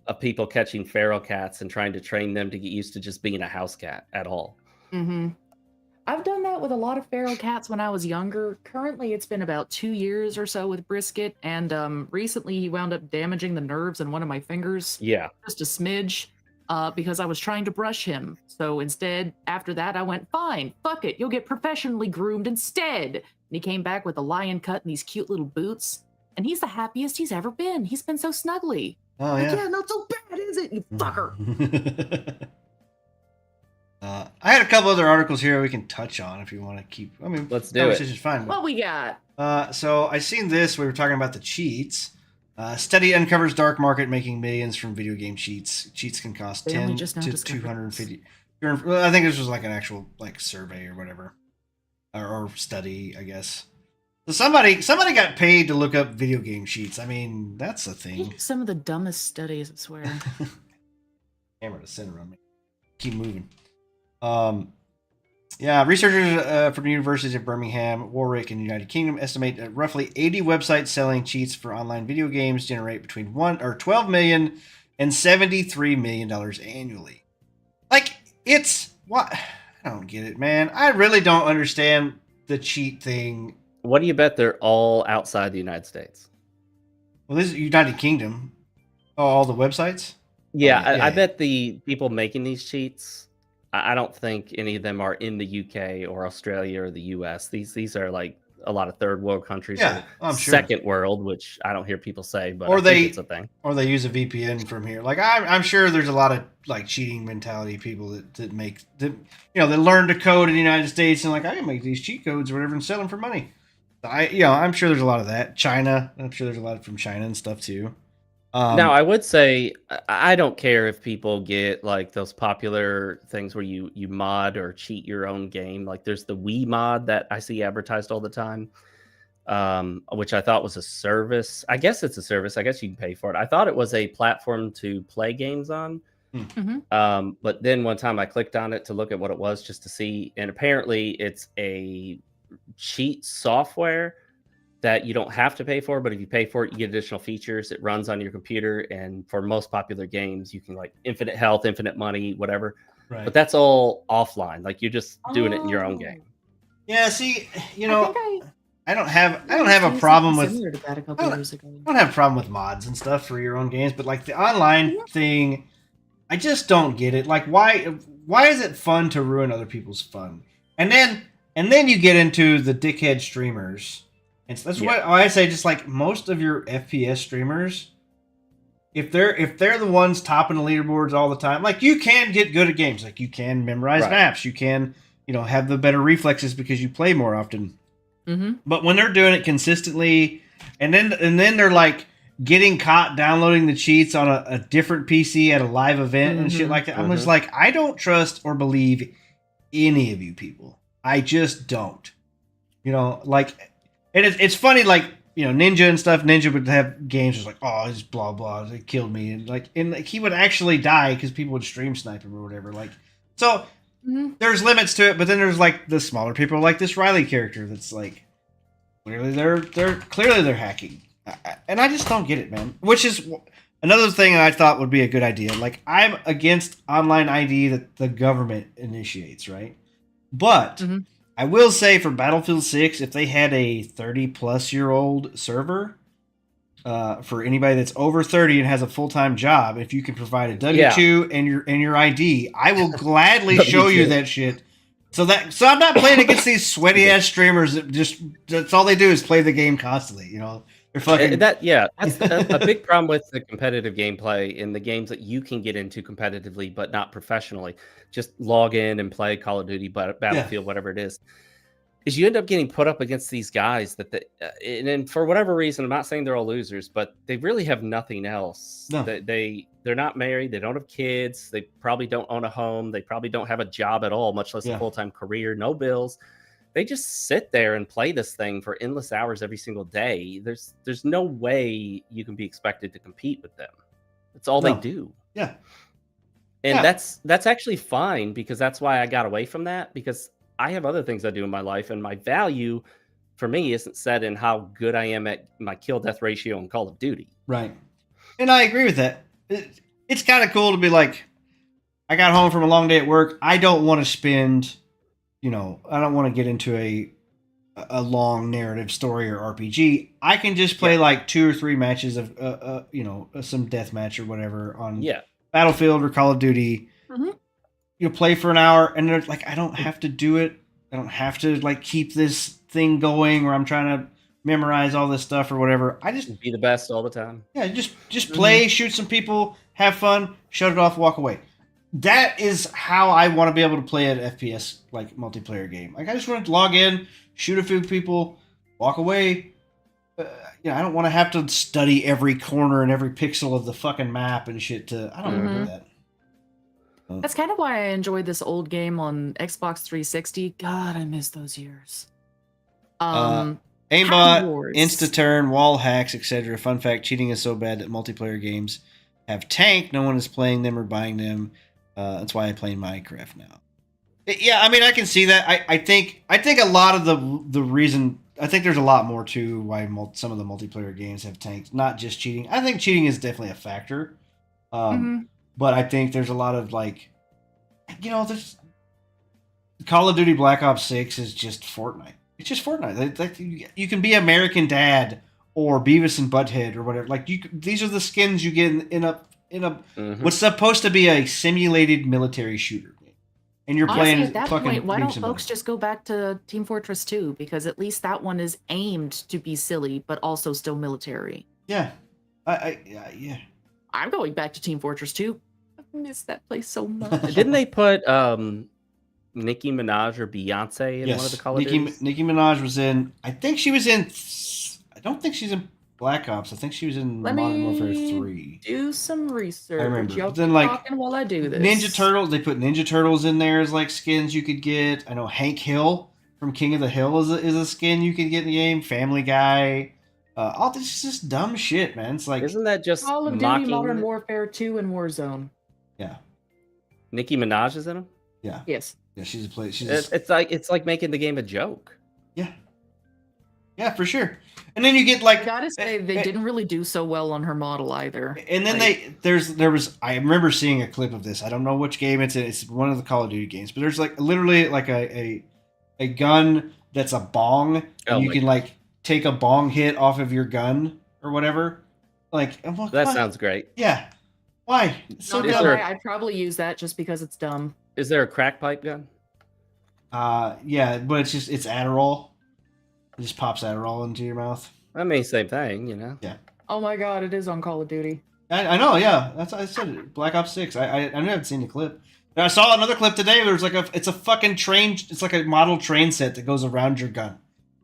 of people catching feral cats and trying to train them to get used to just being a house cat at all. Mm-hmm. I've done that with a lot of feral cats when I was younger. Currently, it's been about 2 years or so with Brisket, and recently he wound up damaging the nerves in one of my fingers. Yeah. Just a smidge. Because I was trying to brush him. So instead, after that, I went, fine, fuck it, you'll get professionally groomed instead. And he came back with a lion cut and these cute little boots. And he's the happiest he's ever been. He's been so snuggly. Oh, yeah. Yeah, not so bad, is it, you fucker? I had a couple other articles here we can touch on if you want to keep. I mean, let's do it. Fine. What we got? So I seen this. We were talking about the cheats. Study uncovers dark market making millions from video game cheats. Cheats can cost 10 to 250. I think this was like an actual like survey or whatever, or study, I guess. So somebody got paid to look up video game cheats. I mean, that's a thing. Some of the dumbest studies, I swear. Camera to center on me. Keep moving. Yeah, researchers from the Universities of Birmingham, Warwick, and the United Kingdom estimate that roughly 80 websites selling cheats for online video games generate between $12 million and $73 million annually. Like, it's what? I don't get it, man. I really don't understand the cheat thing. What do you bet they're all outside the United States? Well, this is United Kingdom. Oh, all the websites. Yeah, yeah, I yeah. bet the people making these cheats, I don't think any of them are in the UK or Australia or the US. These are like a lot of third world countries Yeah, or I'm sure. second world, which I don't hear people say, but Or I think it's a they thing. use a VPN from here. Like I'm sure there's a lot of like cheating mentality people that make that that learn to code in the United States and like I can make these cheat codes or whatever and sell them for money. I'm sure there's a lot of that. China, I'm sure there's a lot from China and stuff too. Now, I would say I don't care if people get like those popular things where you mod or cheat your own game. Like there's the Wii mod that I see advertised all the time, which I thought was a service. I guess it's a service. I guess you can pay for it. I thought it was a platform to play games on. Mhm. But then one time I clicked on it to look at what it was just to see, and apparently it's a cheat software that you don't have to pay for, but if you pay for it, you get additional features. It runs on your computer, and for most popular games, you can like infinite health, infinite money, whatever. right. But that's all offline. Like you're just doing it in your own game. Yeah, see, I think I don't have used a problem something with similar to that a couple years ago. I don't have a problem with mods and stuff for your own games, but like the online thing, I just don't get it. Like why is it fun to ruin other people's fun? And then you get into the dickhead streamers. And so that's what I say, just like most of your FPS streamers, if they're the ones topping the leaderboards all the time, like you can get good at games. Like you can memorize maps, you can, have the better reflexes because you play more often. Mm-hmm. But when they're doing it consistently, and then they're like getting caught downloading the cheats on a different PC at a live event and shit like that, I'm just like, I don't trust or believe any of you people. I just don't. Like, and it's funny, like, Ninja and stuff. Ninja would have games just like, oh, it's blah blah, they killed me, and like he would actually die because people would stream snipe him or whatever. Like, so. There's limits to it, but then there's like the smaller people, like this Riley character, that's like clearly they're hacking, and I just don't get it, man. Which is another thing I thought would be a good idea. Like I'm against online ID that the government initiates, right? But I will say for Battlefield 6, if they had a 30-plus-year-old server. For anybody that's over 30 and has a full-time job, if you can provide a W-2 and your ID, I will gladly show you that shit. So I'm not playing against these sweaty ass streamers that's all they do is play the game constantly. They're fucking that's a big problem with the competitive gameplay in the games that you can get into competitively, but not professionally. Just log in and play Call of Duty, Battlefield, whatever it is you end up getting put up against these guys and for whatever reason, I'm not saying they're all losers, but they really have nothing else. No. They're not married. They don't have kids. They probably don't own a home. They probably don't have a job at all, much less a full-time career, no bills. They just sit there and play this thing for endless hours every single day. There's no way you can be expected to compete with them. That's all they do. Yeah. And that's actually fine, because that's why I got away from that, because I have other things I do in my life, and my value for me isn't set in how good I am at my kill death ratio in Call of Duty. Right. And I agree with that. It's kind of cool to be like, I got home from a long day at work. I don't want to spend, I don't want to get into a long narrative story or RPG. I can just play like 2 or 3 matches of, some deathmatch or whatever on Battlefield or Call of Duty. Play for an hour, and they're like, I don't have to do it. I don't have to like keep this thing going where I'm trying to memorize all this stuff or whatever. I just be the best all the time. Yeah, just play, shoot some people, have fun, shut it off, walk away. That is how I want to be able to play an FPS like multiplayer game. Like I just want to log in, shoot a few people, walk away. I don't want to have to study every corner and every pixel of the fucking map and shit. I don't want to do that. That's kind of why I enjoyed this old game on Xbox 360. God, I miss those years. Aimbot, insta-turn, wall hacks, etc. Fun fact, cheating is so bad that multiplayer games have tanked. No one is playing them or buying them. That's why I play Minecraft now. Yeah, I mean, I can see that. I think a lot of the reason... I think there's a lot more to why some of the multiplayer games have tanked. Not just cheating. I think cheating is definitely a factor. But I think there's a lot of like, there's Call of Duty Black Ops 6 is just Fortnite. It's just Fortnite. You can be American Dad or Beavis and Butthead or whatever. Like these are the skins you get in a what's supposed to be a simulated military shooter game, and you're Honestly, playing at that fucking. point, why Beavis don't and folks Butthead. just go back to Team Fortress 2? Because at least that one is aimed to be silly, but also still military. Yeah, yeah. I'm going back to Team Fortress 2. I miss that place so much. Didn't they put Nicki Minaj or Beyonce in one of the Call of Duties? Nicki Minaj was in. I think she was in. I don't think she's in Black Ops. I think she was in Let Modern Warfare me 3. do some research. I remember. Y'all Then, keep like, talking while I do this. Ninja Turtles. They put Ninja Turtles in there as like skins you could get. I know Hank Hill from King of the Hill is a skin you could get in the game. Family Guy. All this is just dumb shit, man. It's like, Isn't that just Call of Duty mocking Modern Warfare 2 and Warzone. yeah, Nicki Minaj is in them? yeah, Yes. yeah. She's a play. She's It's like making the game a joke. yeah, for sure. And then you get like I gotta say, they didn't really do so well on her model either. And then Like, there was I remember seeing a clip of this. I don't know which game it's in. It's one of the Call of Duty games, but there's like literally like a gun that's a bong, and Oh you my can like take a bong hit off of your gun or whatever. Like, I'm like, That what? sounds great. Yeah. Why? It's so not Is gonna dumb. there- lie, I'd probably use that just because it's dumb. Is there a crack pipe gun? Yeah, but it's Adderall. It just pops Adderall into your mouth. I mean, same thing, you know. Oh my god, it is on Call of Duty. I know, yeah. That's I said it. Black Ops 6. I haven't seen the clip. And I saw another clip today. There's like it's a fucking train. It's like a model train set that goes around your gun.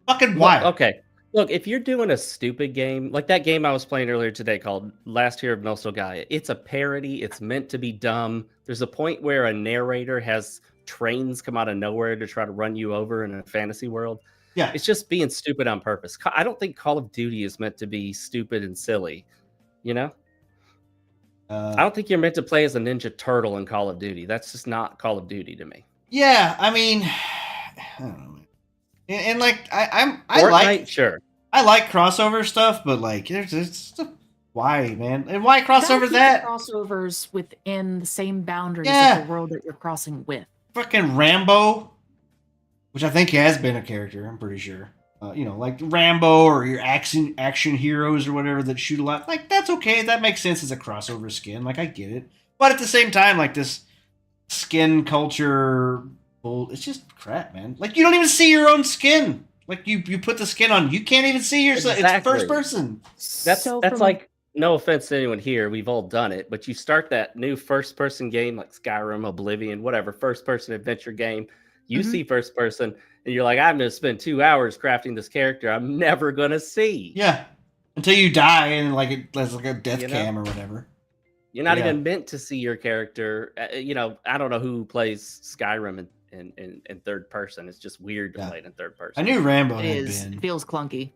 Fucking why? Look, okay. Look, if you're doing a stupid game, like that game I was playing earlier today called Last Year of No Gaia, it's a parody. It's meant to be dumb. There's a point where a narrator has trains come out of nowhere to try to run you over in a fantasy world. Yeah. It's just being stupid on purpose. I don't think Call of Duty is meant to be stupid and silly, you know? I don't think you're meant to play as a Ninja Turtle in Call of Duty. That's just not Call of Duty to me. Yeah, I mean, I don't know. And like I Fortnite, sure. I like crossover stuff, but like there's why, man? And why crossover Gotta keep that? the crossovers within the same boundaries Yeah. of the world that you're crossing with. Fucking Rambo, which I think has been a character, I'm pretty sure. You know, like Rambo or your action heroes or whatever that shoot a lot. Like, that's okay. That makes sense as a crossover skin. Like, I get it. But at the same time, like, this skin culture, it's just crap, man. Like, you don't even see your own skin. Like, you put the skin on, you can't even see yourself. Exactly. It's first person. That's So that's from- like, no offense to anyone here, we've all done it, but you start that new first person game like Skyrim, Oblivion, whatever, first person adventure game. You Mhm. see first person, and you're like, I'm going to spend 2 hours crafting this character I'm never going to see. Yeah. Until you die and, like, it's like a death You know? cam or whatever. You're not Yeah. even meant to see your character. You know, I don't know who plays Skyrim in third person. It's just weird to Yeah. play it in third person. I knew Rambo It had is. been. It feels clunky.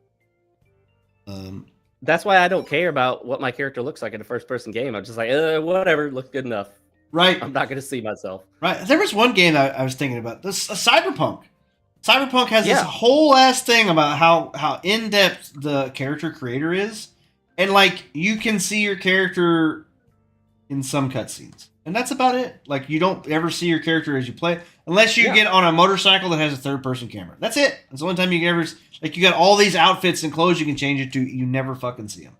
That's why I don't care about what my character looks like in a first person game. I'm just like, whatever, looks good enough. Right. I'm not going to see myself. Right. There was one game I was thinking about. This Cyberpunk. Cyberpunk has this Yeah. whole ass thing about how in depth the character creator is, and like you can see your character in some cutscenes, and that's about it. Like you don't ever see your character as you play, unless you Yeah. get on a motorcycle that has a third person camera. That's it. That's the only time you can ever like you got all these outfits and clothes you can change it to. You never fucking see them.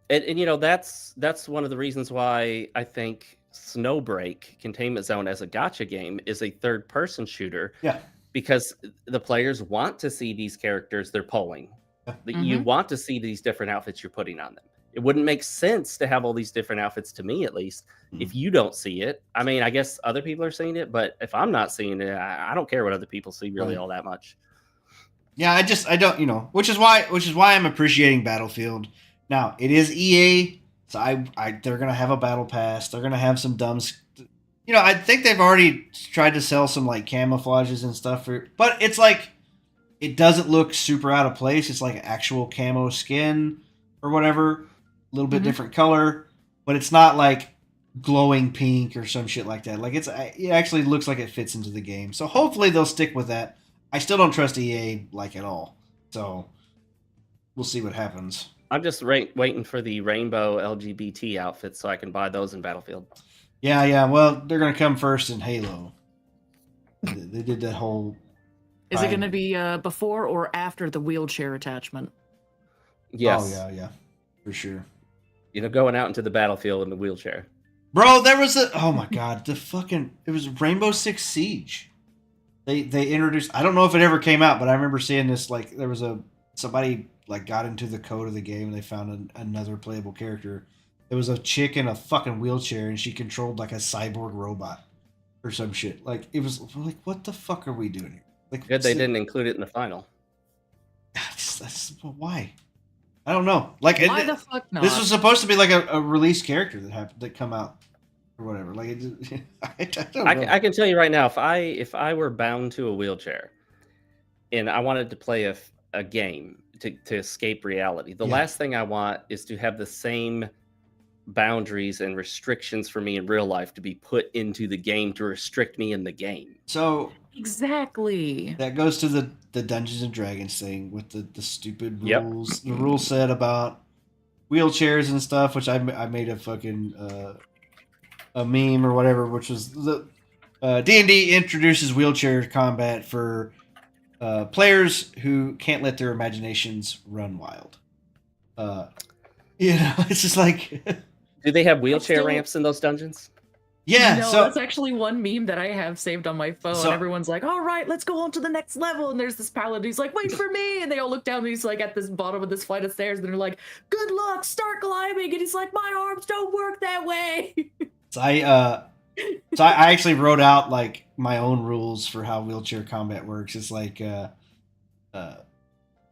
And you know, that's one of the reasons why I think Snowbreak Containment Zone as a gacha game is a third person shooter. Yeah. Because the players want to see these characters they're pulling. You want to see these different outfits you're putting on them. It wouldn't make sense to have all these different outfits, to me at least, if you don't see it. I mean, I guess other people are seeing it, but if I'm not seeing it, I don't care what other people see really Right. all that much. Yeah, I don't, you know, which is why I'm appreciating Battlefield. Now, it is EA, so they're going to have a battle pass. They're going to have some dumb, you know, I think they've already tried to sell some like camouflages and stuff but it's like, it doesn't look super out of place. It's like an actual camo skin or whatever, a little bit different color, but it's not like glowing pink or some shit like that. Like it actually looks like it fits into the game. So hopefully they'll stick with that. I still don't trust EA like at all. So we'll see what happens. I'm just waiting for the rainbow LGBT outfits so I can buy those in Battlefield. Yeah. Well, they're going to come first in Halo. They did that whole... Is it going to be before or after the wheelchair attachment? Yes. Oh yeah, for sure. Going out into the battlefield in the wheelchair. Bro, there was oh my god, it was Rainbow Six Siege. They introduced, I don't know if it ever came out, but I remember seeing this, like there was somebody like got into the code of the game and they found another playable character. It was a chick in a fucking wheelchair and she controlled like a cyborg robot or some shit. Like it was like, what the fuck are we doing here? Like Good they didn't include it in the final. Why? I don't know. Like Why the fuck not? This was supposed to be like a release character that come out or whatever. Like I don't know. I can tell you right now, if I were bound to a wheelchair and I wanted to play a game to escape reality, the last thing I want is to have the same boundaries and restrictions for me in real life to be put into the game to restrict me in the game. So exactly. That goes to the Dungeons and Dragons thing with the stupid rules. The rule set about wheelchairs and stuff, which I made a fucking a meme or whatever, which was the D&D introduces wheelchair combat for players who can't let their imaginations run wild. It's just like do they have wheelchair ramps in those dungeons? Yeah, no, so that's actually one meme that I have saved on my phone. So- Everyone's like, all right, let's go on to the next level. And there's this paladin. He's like, wait for me. And they all look down and he's like at this bottom of this flight of stairs. And they're like, good luck, start climbing. And he's like, my arms don't work that way. So I actually wrote out like my own rules for how wheelchair combat works. It's like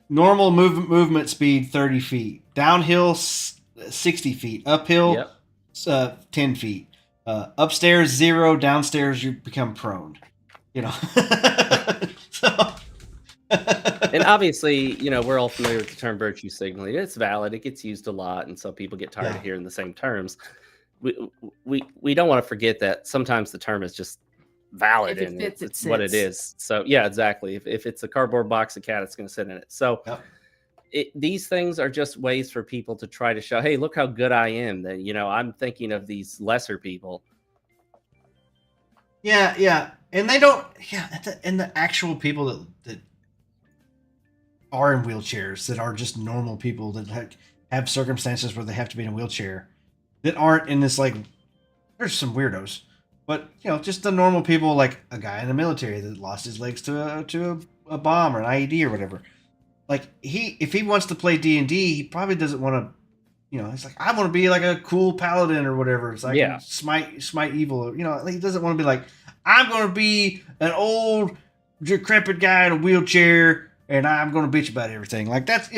normal movement speed 30 feet, downhill 60 feet, uphill 10 feet, upstairs 0, downstairs you become prone. So. And obviously, we're all familiar with the term virtue signaling. It's valid. It gets used a lot, and so people get tired of hearing the same terms. We don't want to forget that sometimes the term is just valid and it's what it is. So yeah, exactly. If it's a cardboard box, a cat, it's going to sit in it. So these things are just ways for people to try to show, hey, look how good I am. That I'm thinking of these lesser people. Yeah, and they don't. Yeah, and the actual people that are in wheelchairs, that are just normal people that have circumstances where they have to be in a wheelchair, that aren't in this like. There's some weirdos, but just the normal people, like a guy in the military that lost his legs to a bomb or an IED or whatever. Like if he wants to play D&D, he probably doesn't want to. He's like, I want to be like a cool paladin or whatever. It's like smite evil. He doesn't want to be like, I'm going to be an old decrepit guy in a wheelchair and I'm going to bitch about everything. Like that's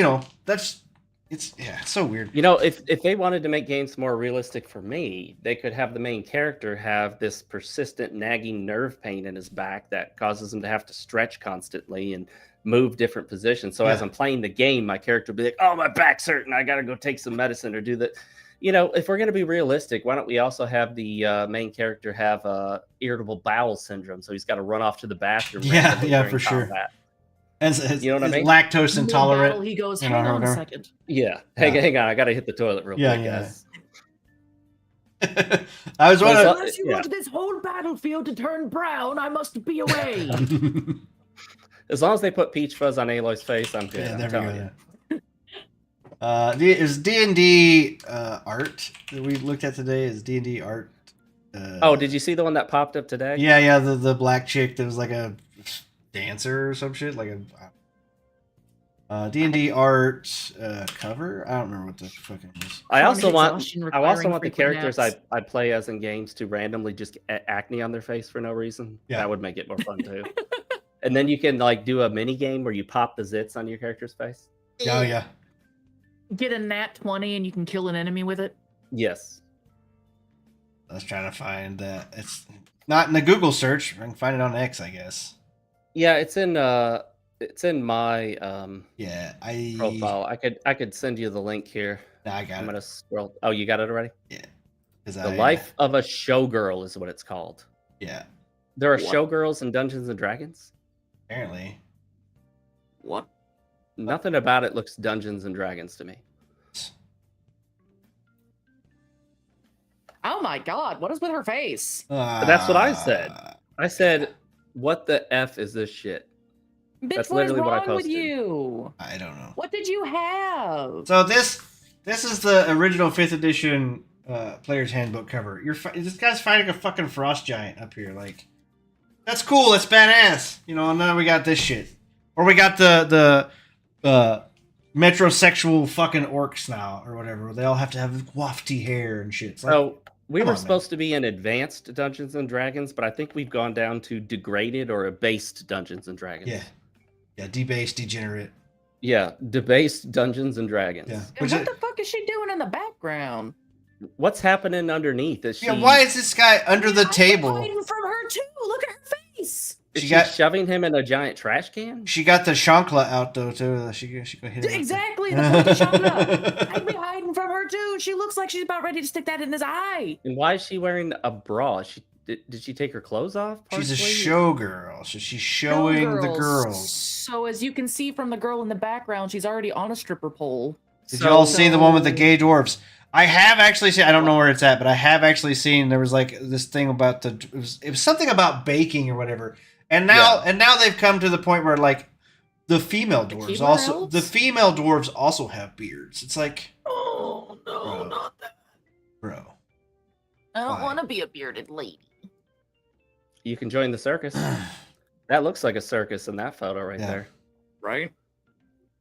it's so weird. If they wanted to make games more realistic for me, they could have the main character have this persistent nagging nerve pain in his back that causes him to have to stretch constantly and move different positions. So as I'm playing the game, my character will be like, oh, my back's hurting. I got to go take some medicine or do that. If we're going to be realistic, why don't we also have the main character have irritable bowel syndrome? So he's got to run off to the bathroom. Yeah, for sure. As you know what I mean? Lactose intolerant. He goes, hang on a second. Yeah. Hang on. I got to hit the toilet real quick, guys. I was wondering. Unless you want this whole battlefield to turn brown, I must be away. As long as they put peach fuzz on Aloy's face, I'm good. Yeah, I'm telling you. Is D&D art that we looked at today? Is D&D art? Did you see the one that popped up today? Yeah. The black chick that was like a dancer or some shit, like a D&D art cover. I don't remember what the fucking is. I also want the characters I play as in games to randomly just get acne on their face for no reason. Yeah. That would make it more fun too. And then you can like do a mini game where you pop the zits on your character's face. Oh yeah. Get a nat 20 and you can kill an enemy with it. Yes. I was trying to find that. It's not in the Google search. I can find it on X, I guess. Yeah, it's in my profile. I could send you the link here. No, I got it. I'm gonna scroll. Oh, you got it already? Yeah. The Life of a Showgirl is what it's called. Yeah. There are showgirls in Dungeons and Dragons? Apparently. What? Nothing about it looks Dungeons and Dragons to me. Oh my god, what is with her face? That's what I said. I said, what the F is this shit? Bitch, That's what is literally what I wrong with posted. you? I don't know. What did you have? So this is the original 5th edition player's handbook cover. This guy's fighting a fucking frost giant up here. Like, that's cool. That's badass. You know, and then we got this shit. Or we got the metrosexual fucking orcs now, or whatever. They all have to have wafty hair and shit. It's like, So we come were on, supposed to be in advanced Dungeons and Dragons, but I think we've gone down to degraded or abased Dungeons and Dragons. Yeah, debased, degenerate. Yeah, debased Dungeons and Dragons. Yeah. And what the fuck is she doing in the background? What's happening underneath? Is she? Yeah, why is this guy under the I'm table? hiding from her too. Look at her face. Is She she got- shoving him in a giant trash can? She got the chancla out though too. She go hit him. Exactly. The fucking shot. I'd be hiding from her too. She looks like she's about ready to stick that in his eye. And why is she wearing a bra? Did she take her clothes off? She's a partially? showgirl, so she's showing the girls. So as you can see from the girl in the background, she's already on a stripper pole. Did y'all see the one with the gay dwarves? I have actually seen. I don't know where it's at, but I have actually seen. There was like this thing about it was something about baking or whatever. And now they've come to the point where like the female dwarves also have beards. It's like, Oh no, Bro. not that. bro. I don't Why? want to be a bearded lady. You can join the circus. That looks like a circus in that photo right Yeah. there. Right?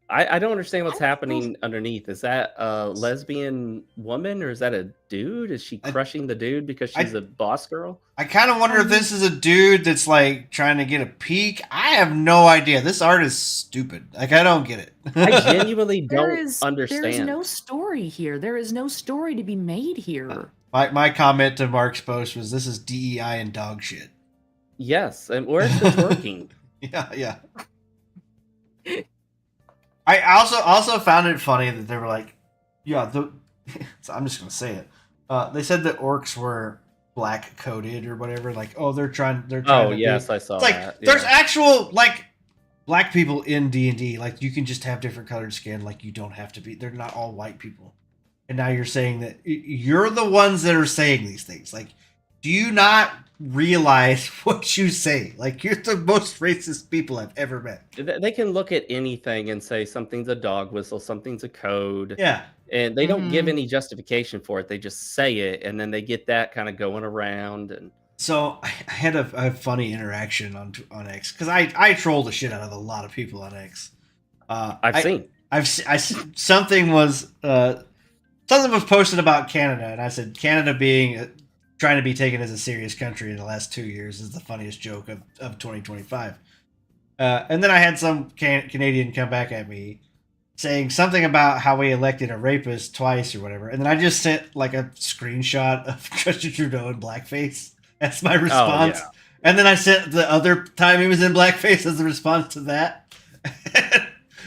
I don't understand what's I don't happening underneath. Is that a lesbian woman or is that a dude? Is she crushing the dude because she's a boss girl? I kind of wonder if this is a dude that's like trying to get a peek. I have no idea. This art is stupid. Like, I don't get it. I genuinely don't There is understand. no story here. There is no story to be made here. My comment to Mark's post was, "This is DEI and dog shit." Yes, and where's the twerking? Yeah. I also found it funny that they were like, yeah, so I'm just gonna say it. They said that orcs were black coded or whatever. Like, oh, they're trying. Oh to yes, be, I saw it's like that. there's yeah. actual like black people in D&D. Like, you can just have different colored skin. Like, you don't have to be. They're not all white people. And now you're saying that you're the ones that are saying these things. Like, do you not realize what you say? Like, you're the most racist people I've ever met. They can look at anything and say something's a dog whistle, something's a code. Yeah. And they don't give any justification for it. They just say it, and then they get that kind of going around. And So I had a funny interaction on X, because I troll the shit out of a lot of people on X. I've seen. Something was posted about Canada, and I said Canada being trying to be taken as a serious country in the last 2 years is the funniest joke of 2025. And then I had some Canadian come back at me saying something about how we elected a rapist twice or whatever. And then I just sent like a screenshot of Justin Trudeau in blackface as my response. yeah. And then I sent the other time he was in blackface as a response to that.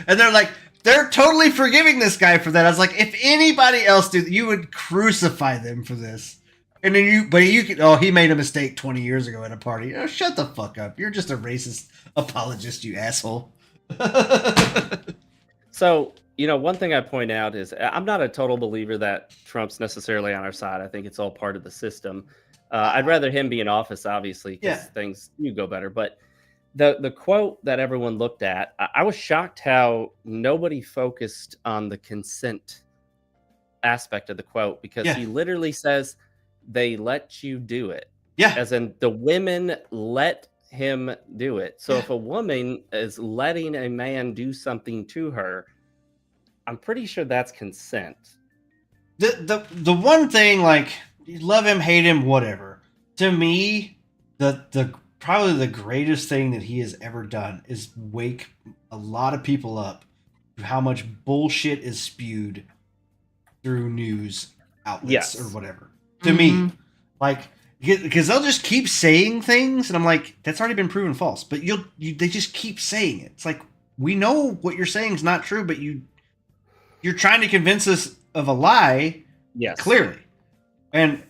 And they're like, they're totally forgiving this guy for that. I was like, if anybody else did, you would crucify them for this. And then you could, he made a mistake 20 years ago at a party. Oh, shut the fuck up. You're just a racist apologist, you asshole. So, one thing I point out is I'm not a total believer that Trump's necessarily on our side. I think it's all part of the system. I'd rather him be in office, obviously, because things do go better. But the quote that everyone looked at, I was shocked how nobody focused on the consent aspect of the quote, because he literally says they let you do it. Yeah. As in the women let him do it. So if a woman is letting a man do something to her, I'm pretty sure that's consent. The one thing, like, you love him, hate him, whatever. To me, the probably the greatest thing that he has ever done is wake a lot of people up to how much bullshit is spewed through news outlets or whatever. To me, like, because they'll just keep saying things, and I'm like, that's already been proven false. But they just keep saying it. It's like, we know what you're saying is not true, but you're trying to convince us of a lie. Yes, clearly. And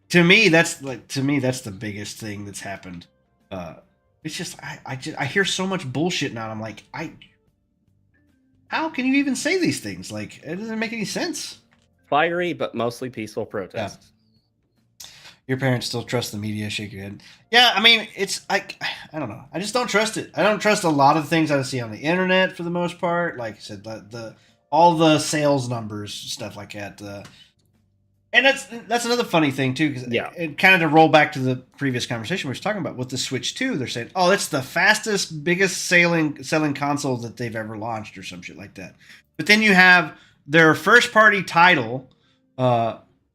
to me, that's the biggest thing that's happened. It's just I hear so much bullshit now. And I'm like, how can you even say these things? Like, it doesn't make any sense. Fiery, but mostly peaceful protest. Your parents still trust the media? Shake your head. Yeah, I mean, it's I don't know. I just don't trust it. I don't trust a lot of things I see on the internet for the most part. Like I said, the all the sales numbers, stuff like that. And that's another funny thing too, because Yeah. it kind of to roll back to the previous conversation we were talking about with the Switch 2. They're saying, "Oh, it's the fastest, biggest selling console that they've ever launched," or some shit like that. But then you have their first party title,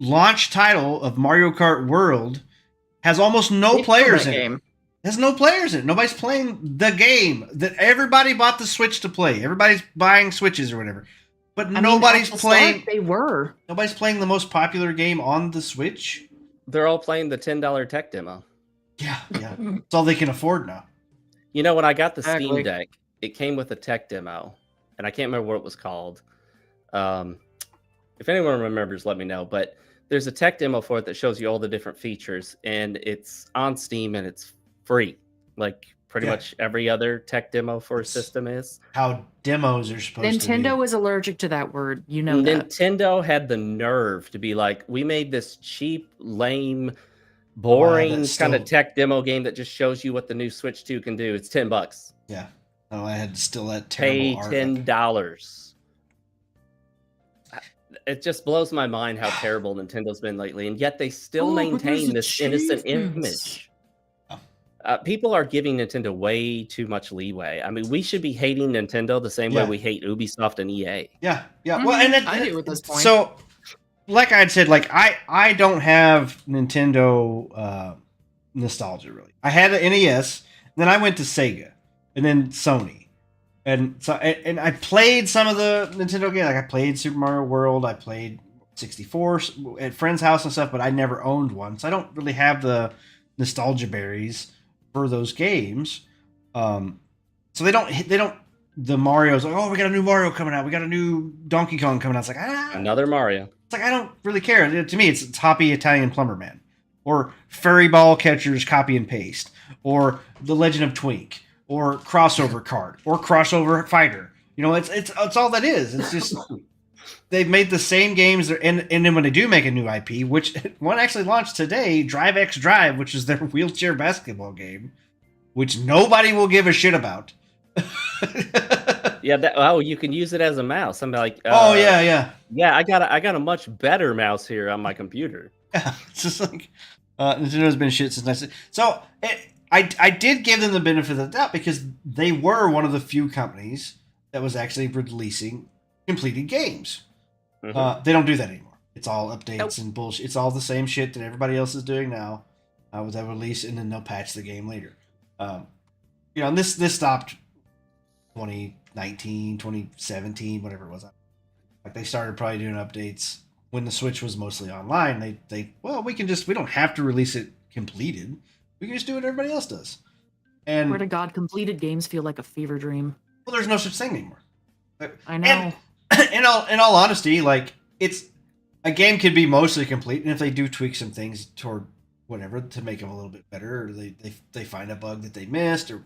launch title of Mario Kart World, has almost no players in it. There's no players in it. Nobody's playing the game that everybody bought the Switch to play. Everybody's buying Switches or whatever. But nobody's playing. They were. Nobody's playing the most popular game on the Switch. They're all playing the $10 tech demo. Yeah. It's all they can afford now. You know, when I got the Steam Deck, it came with a tech demo, and I can't remember what it was called. If anyone remembers, let me know. But there's a tech demo for it that shows you all the different features, and it's on Steam and it's free. Like pretty much every other tech demo for a system is. How demos are supposed to be. Nintendo is allergic to that word. You know that. Nintendo had the nerve to be like, we made this cheap, lame, boring kind of tech demo game that just shows you what the new Switch 2 can do. It's $10. Yeah. Oh, I had still that terrible Pay $10. It just blows my mind how terrible Nintendo's been lately, and yet they still maintain this innocent image. People are giving Nintendo way too much leeway. I mean, we should be hating Nintendo the same way we hate Ubisoft and EA. Yeah. Well, and I do at this point. So, like I had said, like I don't have Nintendo nostalgia really. I had an NES, then I went to Sega, and then Sony, and so and I played some of the Nintendo games. Like I played Super Mario World, I played 64 at friends' house and stuff, but I never owned one, so I don't really have the nostalgia berries for those games. So they don't the Mario's like, oh, we got a new Mario coming out, we got a new Donkey Kong coming out. It's like another Mario. It's like I don't really care. To me, it's Hoppy Italian Plumber Man, or Furry Ball Catchers copy and paste, or The Legend of Twink, or Crossover Kart, or Crossover Fighter. You know, it's all that is. It's just they've made the same games, and then when they do make a new IP, which one actually launched today, Drive X Drive, which is their wheelchair basketball game, which nobody will give a shit about. Yeah. You can use it as a mouse. I'm like, yeah. I got a much better mouse here on my computer. Yeah, it's just like Nintendo's been shit since 19. So I did give them the benefit of the doubt because they were one of the few companies that was actually releasing completed games. Mm-hmm. They don't do that anymore. It's all updates and bullshit. It's all the same shit that everybody else is doing now. With that release, and then they'll patch the game later. And this stopped 2019, 2017, whatever it was. Like they started probably doing updates when the Switch was mostly online. We don't have to release it completed. We can just do what everybody else does. And swear to God, completed games feel like a fever dream. Well, there's no such thing anymore. I know. In all honesty, like a game could be mostly complete, and if they do tweak some things toward whatever to make them a little bit better, or they find a bug that they missed, or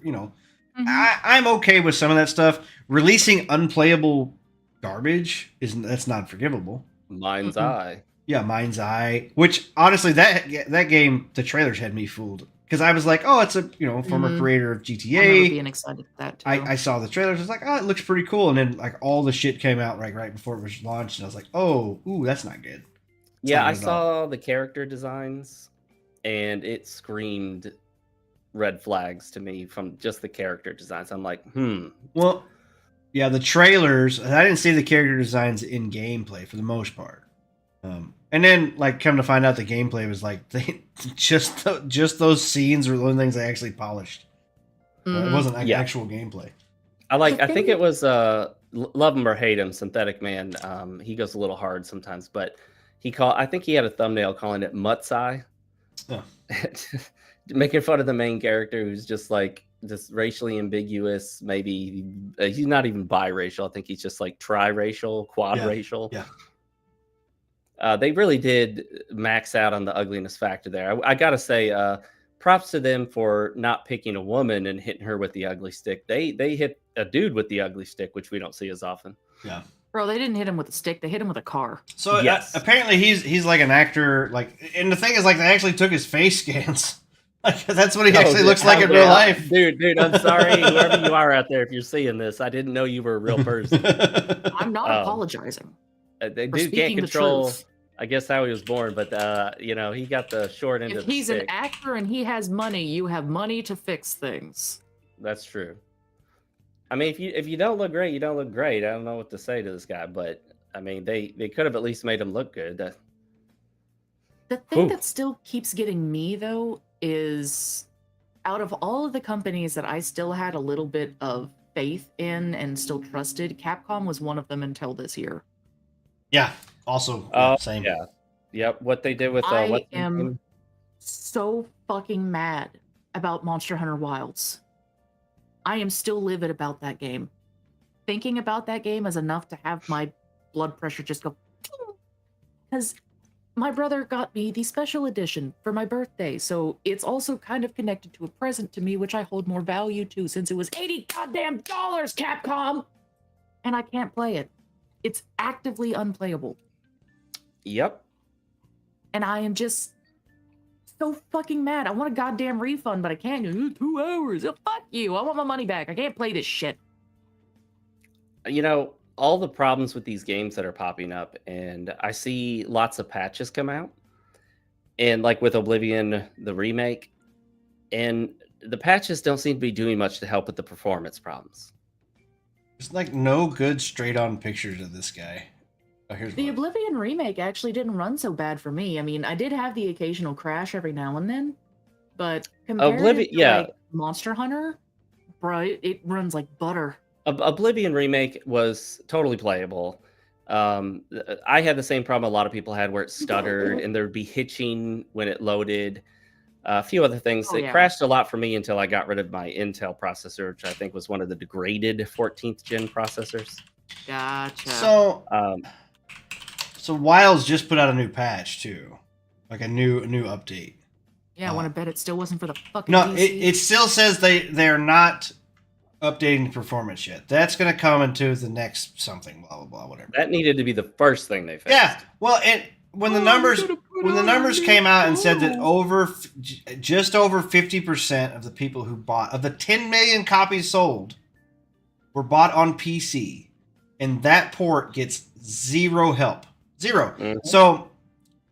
I'm okay with some of that stuff. Releasing unplayable garbage that's not forgivable. Mind's Eye. Yeah, Mind's Eye. Which honestly, that game, the trailers had me fooled. Because I was like, oh, it's a former creator of GTA. I remember being excited for that too. I saw the trailers. I was like, oh, it looks pretty cool. And then like all the shit came out right before it was launched, and I was like, oh, ooh, that's not good. I saw the character designs, and it screamed red flags to me from just the character designs. I'm like, Well, yeah, the trailers. I didn't see the character designs in gameplay for the most part. And then, like, come to find out, the gameplay was like just those scenes were the only things they actually polished. It wasn't like actual gameplay. I think it was love him or hate him, Synthetic Man. He goes a little hard sometimes, but I think he had a thumbnail calling it Mutt's Eye, making fun of the main character who's just like this racially ambiguous. Maybe he's not even biracial. I think he's just like triracial, quadracial. Yeah. They really did max out on the ugliness factor there. I gotta say, props to them for not picking a woman and hitting her with the ugly stick. They hit a dude with the ugly stick, which we don't see as often. Yeah. Bro, they didn't hit him with a stick. They hit him with a car. So Yes. apparently he's like an actor. Like, and the thing is, like, they actually took his face scans. Like, that's what he actually looks like in real life. Dude, I'm sorry, whoever you are out there, if you're seeing this, I didn't know you were a real person. I'm not apologizing. The for dude can't speaking the control, truth. I guess, how he was born, but you know, he got the short end If of the he's an stick. actor and he has money, you have money to fix things. That's true. I mean, if you don't look great, you don't look great. I don't know what to say to this guy, but I mean, they could have at least made him look good. The thing that still keeps getting me, though, is out of all of the companies that I still had a little bit of faith in and still trusted, Capcom was one of them until this year. Yeah. Also, same. Yeah. Yep. What they did with I am so fucking mad about Monster Hunter Wilds. I am still livid about that game. Thinking about that game is enough to have my blood pressure just go. Because my brother got me the special edition for my birthday, so it's also kind of connected to a present to me, which I hold more value to since it was $80 goddamn Capcom, and I can't play it. It's actively unplayable. Yep. And I am just so fucking mad. I want a goddamn refund, but I can't. 2 hours. Oh, fuck you. I want my money back. I can't play this shit. You know, all the problems with these games that are popping up, and I see lots of patches come out, and like with Oblivion, the remake, and the patches don't seem to be doing much to help with the performance problems. There's like no good straight-on pictures of this guy. Oh, here's The one. Oblivion remake actually didn't run so bad for me. I mean, I did have the occasional crash every now and then, but compared to like Monster Hunter, bro, it runs like butter. Oblivion remake was totally playable. I had the same problem a lot of people had where it stuttered and there'd be hitching when it loaded. A few other things. It crashed a lot for me until I got rid of my Intel processor, which I think was one of the degraded 14th gen processors. Gotcha. So Wilds just put out a new patch too, like a new update. Yeah, I want to bet it still wasn't for the fucking. No, PC. it still says they're not updating the performance yet. That's going to come into the next something, blah blah blah, whatever. That needed to be the first thing they fixed. Yeah, well, when the numbers came out and said that just over 50% of the people who bought of the 10 million copies sold were bought on PC, and that port gets zero help, zero. Mm-hmm. So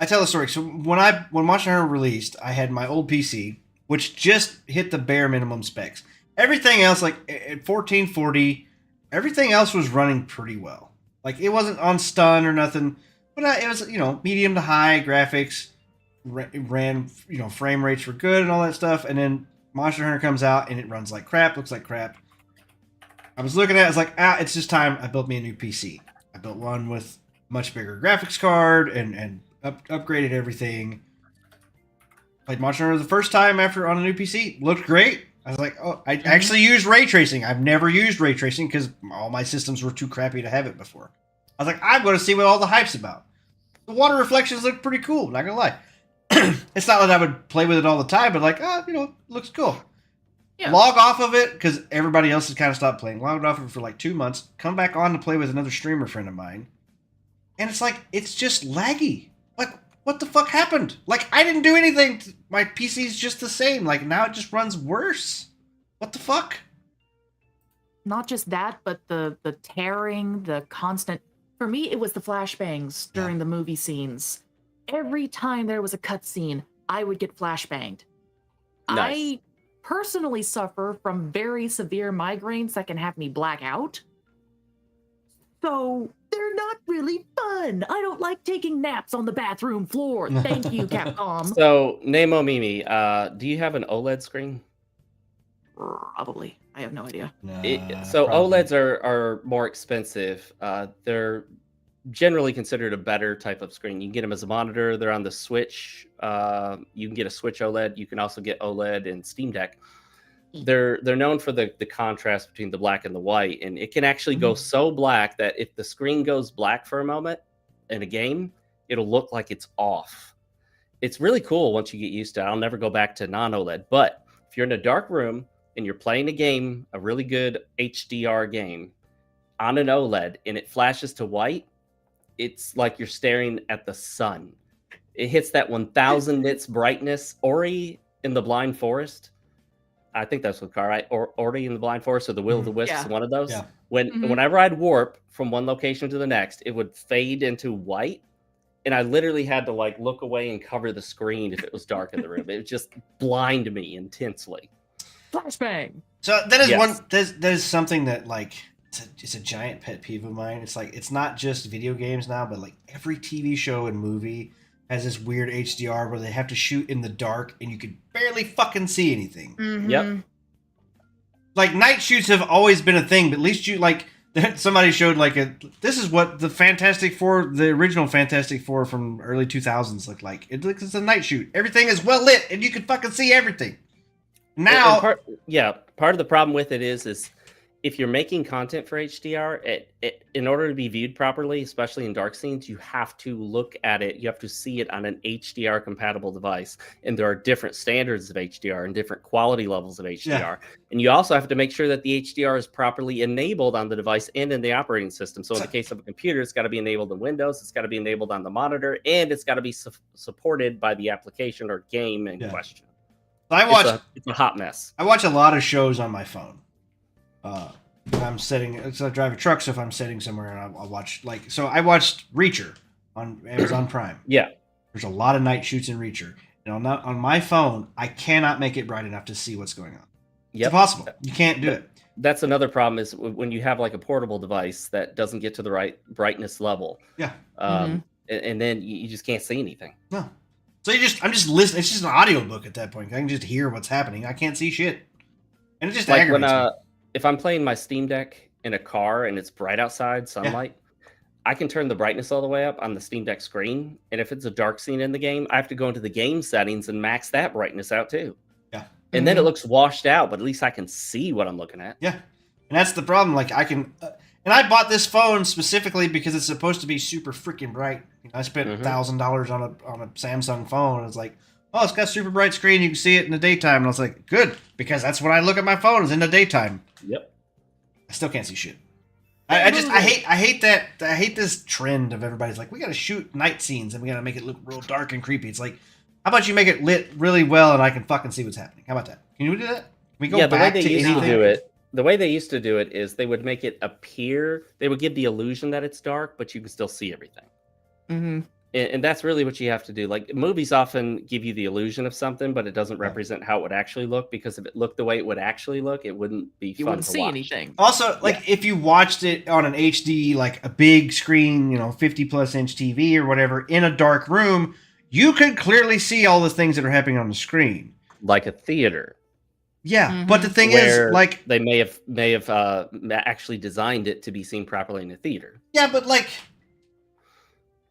I tell the story. So when Monster Hunter released, I had my old PC, which just hit the bare minimum specs. Everything else, like at 1440, everything else was running pretty well. Like it wasn't on stun or nothing, but it was, medium to high graphics, ran, frame rates were good and all that stuff. And then Monster Hunter comes out and it runs like crap, looks like crap. I was looking at it, I was like, it's just time I built me a new PC. I built one with much bigger graphics card and upgraded everything. Played Monster Hunter the first time after on a new PC. Looked great. I was like, I actually used ray tracing. I've never used ray tracing because all my systems were too crappy to have it before. I was like, I'm going to see what all the hype's about. The water reflections look pretty cool, not going to lie. It's not that I would play with it all the time, but like, it looks cool. Yeah. Log off of it because everybody else has kind of stopped playing. Logged off of it for like 2 months. Come back on to play with another streamer friend of mine. And it's like, it's just laggy. Like, what the fuck happened? Like, I didn't do anything. My PC's just the same. Like, now it just runs worse. What the fuck? Not just that, but the tearing, the constant... For me, it was the flashbangs during the movie scenes. Every time there was a cutscene, I would get flashbanged. Nice. I personally suffer from very severe migraines that can have me black out. So they're not really fun. I don't like taking naps on the bathroom floor. Thank you, Capcom. So, Nemo Mimi, do you have an OLED screen? Probably. I have no idea. So probably. OLEDs are more expensive. They're generally considered a better type of screen. You can get them as a monitor. They're on the Switch. You can get a Switch OLED. You can also get OLED in Steam Deck. They're known for the contrast between the black and the white, and it can actually go so black that if the screen goes black for a moment in a game, it'll look like it's off. It's really cool once you get used to it. I'll never go back to non-OLED, but if you're in a dark room and you're playing a game, a really good HDR game, on an OLED and it flashes to white, it's like you're staring at the sun. It hits that 1000 nits brightness. Ori in the Blind Forest, I think that's what car, right? Or Ori in the Blind Forest or the Will of the Wisps, Yeah. one of those. Yeah. Whenever I'd warp from one location to the next, it would fade into white, and I literally had to like look away and cover the screen if it was dark in the room. It would just blind me intensely. Flashbang. So that is Yes. that is something that like it's a giant pet peeve of mine. It's like it's not just video games now, but like every TV show and movie has this weird HDR where they have to shoot in the dark and you can barely fucking see anything. Mhm. Yep. Like night shoots have always been a thing, but at least you like somebody showed like this is what the Fantastic Four, the original Fantastic Four from early 2000s looked like. It looks it's a night shoot. Everything is well lit and you can fucking see everything. Now, part of the problem with it is if you're making content for HDR, in order to be viewed properly, especially in dark scenes, you have to look at it. You have to see it on an HDR compatible device, and there are different standards of HDR and different quality levels of HDR. Yeah. And you also have to make sure that the HDR is properly enabled on the device and in the operating system. So in the case of a computer, it's got to be enabled in Windows, it's got to be enabled on the monitor, and it's got to be supported by the application or game in question. It's a hot mess. I watch a lot of shows on my phone. If I'm setting, so I drive a truck, so if I'm sitting somewhere and I'll watch, like, so I watched Reacher on Amazon Prime. Yeah. There's a lot of night shoots in Reacher. And on my phone, I cannot make it bright enough to see what's going on. It's impossible. You can't do it. That's another problem is when you have like a portable device that doesn't get to the right brightness level. Yeah. And then you just can't see anything. No. So I'm just listening. It's just an audiobook at that point. I can just hear what's happening. I can't see shit. And it just like aggravates me. If I'm playing my Steam Deck in a car and it's bright outside, sunlight, I can turn the brightness all the way up on the Steam Deck screen. And if it's a dark scene in the game, I have to go into the game settings and max that brightness out too. Yeah. And then it looks washed out, but at least I can see what I'm looking at. Yeah. And that's the problem. Like I can, and I bought this phone specifically because it's supposed to be super freaking bright. I spent $1,000 on a Samsung phone. And it's like, oh, it's got super bright screen. You can see it in the daytime. And I was like, good, because that's when I look at my phone is in the daytime. Yep. I still can't see shit. I hate this trend of everybody's like, we got to shoot night scenes and we got to make it look real dark and creepy. It's like, how about you make it lit really well and I can fucking see what's happening? How about that? Can you do that? Can we go back to anything? The way they used to do it is they would make it appear, they would give the illusion that it's dark, but you can still see everything. Mm-hmm. And that's really what you have to do. Like movies often give you the illusion of something, but it doesn't represent how it would actually look, because if it looked the way it would actually look, it wouldn't be fun to watch. You wouldn't see anything. Also, like if you watched it on an HD, like a big screen, 50 plus inch TV or whatever, in a dark room, you could clearly see all the things that are happening on the screen. Like a theater. Yeah, but the thing is, like they may have actually designed it to be seen properly in a theater. Yeah, but like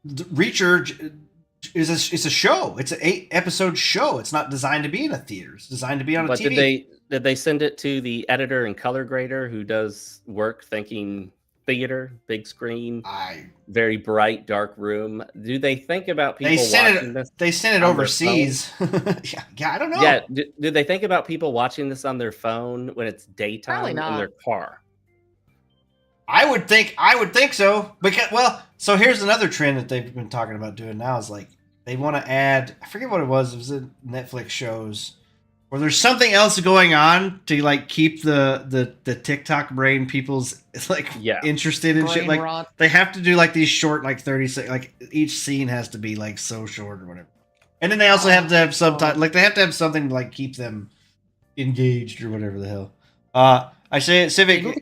Reacher is a show. It's an 8-episode show. It's not designed to be in a theater. It's designed to be on a TV. Did they send it to the editor and color grader who does work thinking theater, big screen, very bright, dark room? Do they think about people watching this? They sent it overseas. yeah, I don't know. Yeah, do they think about people watching this on their phone when it's daytime in their car? I would think so. Because so here's another trend that they've been talking about doing now is like they want to add, I forget what it was in Netflix shows, where there's something else going on to like keep the TikTok brain people's like interested in shit. Like rot. They have to do like these short, like 30 seconds, like each scene has to be like so short or whatever. And then they also have to have subtitles, like they have to have something to like keep them engaged or whatever the hell. I say Civic. Jingle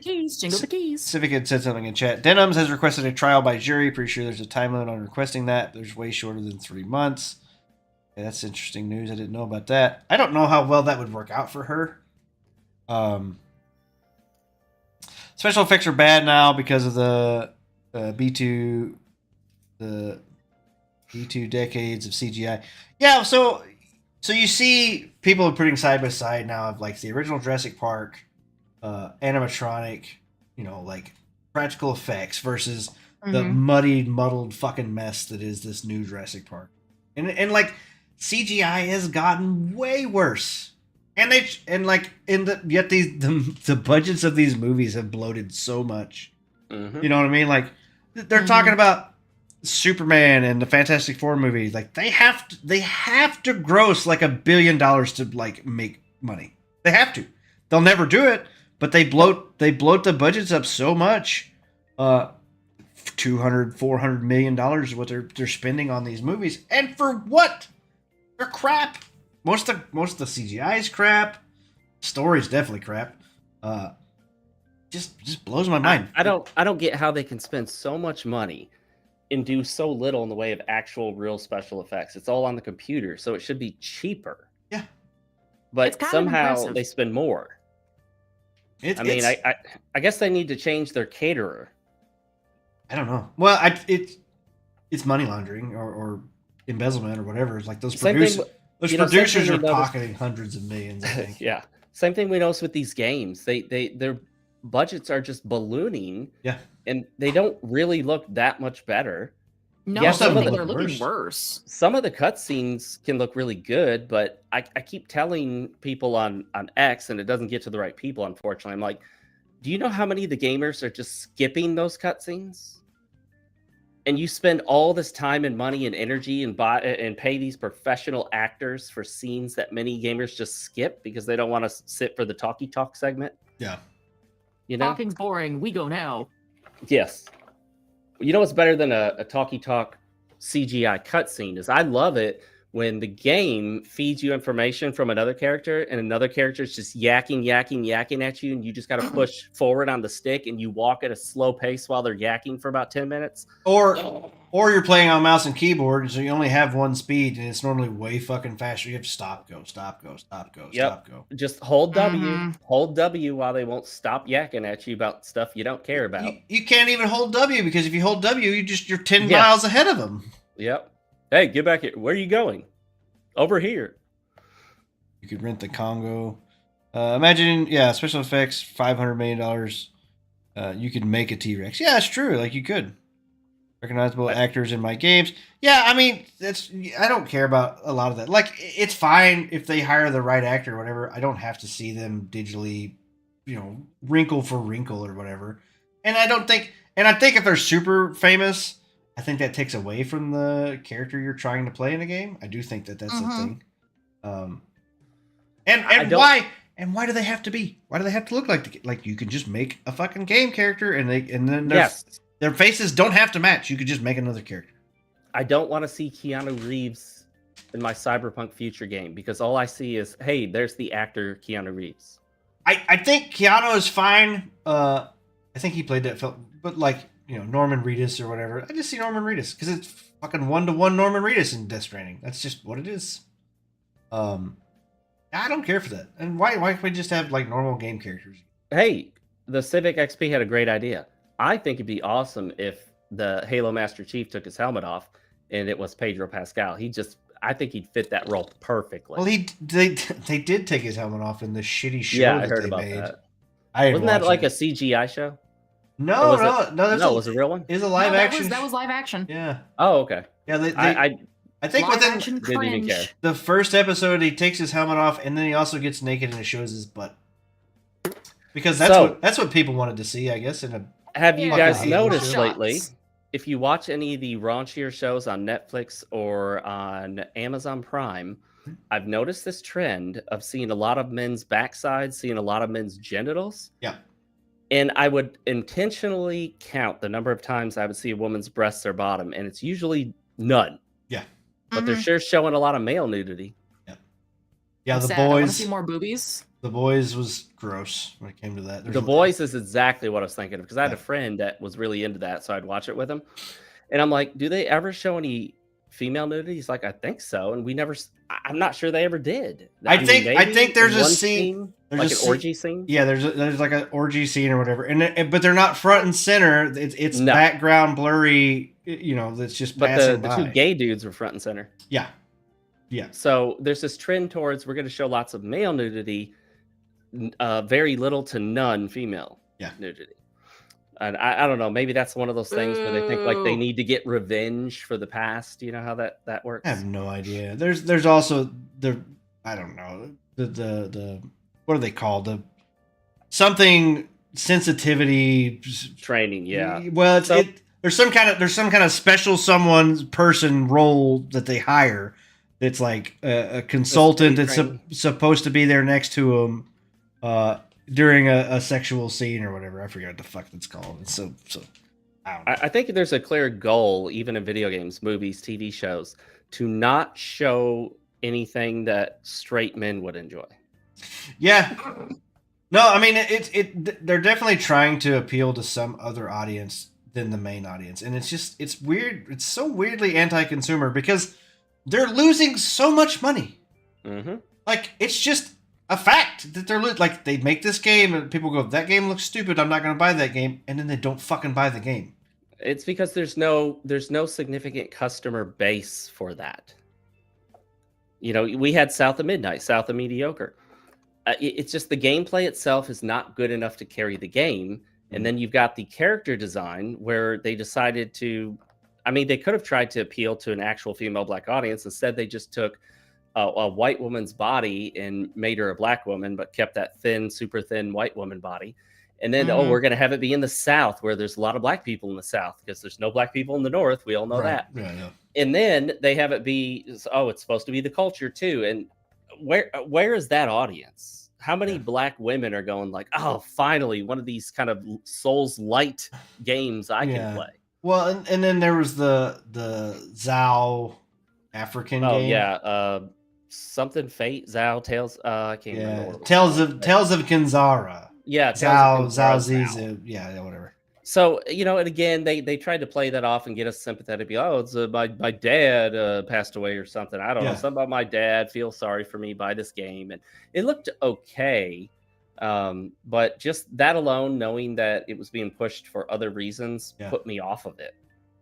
the keys. Civic had said something in chat. Denims has requested a trial by jury. Pretty sure there's a time limit on requesting that. There's way shorter than 3 months. Okay, that's interesting news. I didn't know about that. I don't know how well that would work out for her. Special effects are bad now because of the B2 decades of CGI. Yeah, so you see people putting side by side now of like the original Jurassic Park, animatronic, like practical effects versus the muddled fucking mess that is this new Jurassic Park. And like CGI has gotten way worse. And yet the budgets of these movies have bloated so much You know what I mean? Like they're talking about Superman and the Fantastic Four movie. Like they have to gross like $1 billion to like make money. They have to. They'll never do it, but they bloat the budgets up so much. $200-400 million is what they're spending on these movies, and for what? They're crap. Most of the CGI is crap. Story's definitely crap. Just blows my mind. I don't get how they can spend so much money and do so little in the way of actual real special effects. It's all on the computer, so it should be cheaper. Yeah, but somehow they spend more. I guess they need to change their caterer. I don't know. Well, it's money laundering or embezzlement or whatever. It's like those producers. Those producers are pocketing hundreds of millions, I think. Yeah. Same thing we notice with these games. Their budgets are just ballooning. Yeah. And they don't really look that much better. No, Yeah, some of them are looking worse. Some of the cutscenes can look really good, but I keep telling people on X, and it doesn't get to the right people, unfortunately. I'm like, do you know how many of the gamers are just skipping those cutscenes? And you spend all this time and money and energy and pay these professional actors for scenes that many gamers just skip because they don't want to sit for the talkie talk segment. Yeah. You know? Talking's boring. We go now. Yes. You know what's better than a talkie talk CGI cutscene is I love it when the game feeds you information from another character and another character is just yakking at you, and you just got to push forward on the stick and you walk at a slow pace while they're yakking for about 10 minutes. Or you're playing on mouse and keyboard, so you only have one speed, and it's normally way fucking faster. You have to stop, go, stop, go, stop, go, stop, go. Just hold W while they won't stop yakking at you about stuff you don't care about. You can't even hold W, because if you hold W, you're 10 miles ahead of them. Yep. Hey, get back here. Where are you going? Over here. You could rent the Congo. Imagine, special effects, $500 million. You could make a T-Rex. Yeah, it's true. Like, you could. Recognizable actors in my games. Yeah, I mean, I don't care about a lot of that. Like, it's fine if they hire the right actor or whatever. I don't have to see them digitally, wrinkle for wrinkle or whatever. And I think if they're super famous, I think that takes away from the character you're trying to play in a game. I do think that's the thing. And why do they have to be? Why do they have to look like you can just make a fucking game character and then their faces don't have to match. You could just make another character. I don't want to see Keanu Reeves in my Cyberpunk future game because all I see is, hey, there's the actor Keanu Reeves. I think Keanu is fine. I think he played that film, but like, Norman Reedus or whatever. I just see Norman Reedus because it's fucking 1-to-1 Norman Reedus in Death Stranding. That's just what it is. I don't care for that. And why can't we just have like normal game characters? Hey, the Civic XP had a great idea. I think it'd be awesome if the Halo Master Chief took his helmet off and it was Pedro Pascal. I think he'd fit that role perfectly. Well, they did take his helmet off in the shitty show I heard about made. that. Wasn't that like a CGI show? No, was it a real one? It's a live action. That was live action. Yeah. Oh, okay. Yeah, I think within didn't even care. The first episode, he takes his helmet off, and then he also gets naked and it shows his butt. Because that's what people wanted to see, I guess. Have you guys noticed lately? If you watch any of the raunchier shows on Netflix or on Amazon Prime, I've noticed this trend of seeing a lot of men's backsides, seeing a lot of men's genitals. Yeah. And I would intentionally count the number of times I would see a woman's breasts or bottom, and it's usually none. Yeah. But they're sure showing a lot of male nudity. Yeah. Yeah, The Boys. I want to see more boobies. The Boys was gross when it came to that. The Boys is exactly what I was thinking of, because I had a friend that was really into that, so I'd watch it with him. And I'm like, do they ever show any female nudity? He's like, I think so. And I'm not sure they ever did. I think there's a scene. There's like an orgy scene. Yeah, there's like an orgy scene or whatever, but they're not front and center. It's background blurry. That's just. But passing the by. two gay dudes were front and center. Yeah, yeah. So there's this trend towards we're going to show lots of male nudity, very little to none female nudity. And I don't know. Maybe that's one of those things where they think like they need to get revenge for the past. You know how that works? I have no idea. There's also I don't know the what are they called? Something sensitivity training. Yeah. Well, So- there's some kind of special person role that they hire. That's like a consultant that's supposed to be there next to him during a sexual scene or whatever. I forget what the fuck that's called. It's so I don't know. I think there's a clear goal, even in video games, movies, TV shows, to not show anything that straight men would enjoy. Yeah. No, I mean they're definitely trying to appeal to some other audience than the main audience, and it's weird. It's so weirdly anti-consumer because they're losing so much money. Mm-hmm. Like, it's just a fact that they're like, they make this game and people go, that game looks stupid, I'm not going to buy that game, and then they don't fucking buy the game. It's because there's no significant customer base for that. You know, we had South of Midnight, South of Mediocre. It's just the gameplay itself is not good enough to carry the game, and then you've got the character design where they decided to. I mean, they could have tried to appeal to an actual female black audience. Instead, they just took a white woman's body and made her a black woman, but kept that thin, super thin white woman body. And then, we're going to have it be in the South where there's a lot of black people in the South because there's no black people in the North. We all know that. Yeah. And then they have it be, it's supposed to be the culture too. And where is that audience? How many black women are going like, oh, finally, one of these kind of Souls light games I can play. Well, and then there was the Zao African game. Oh yeah, something Fate Zao Tales. I can't remember. Tales of Kinzara. Yeah, Zao Zizu. Yeah, whatever. So and again, they tried to play that off and get us sympathetic. Be it's my dad passed away or something. I don't know, something about my dad. Feel sorry for me, buy this game, and it looked okay. But just that alone, knowing that it was being pushed for other reasons, put me off of it.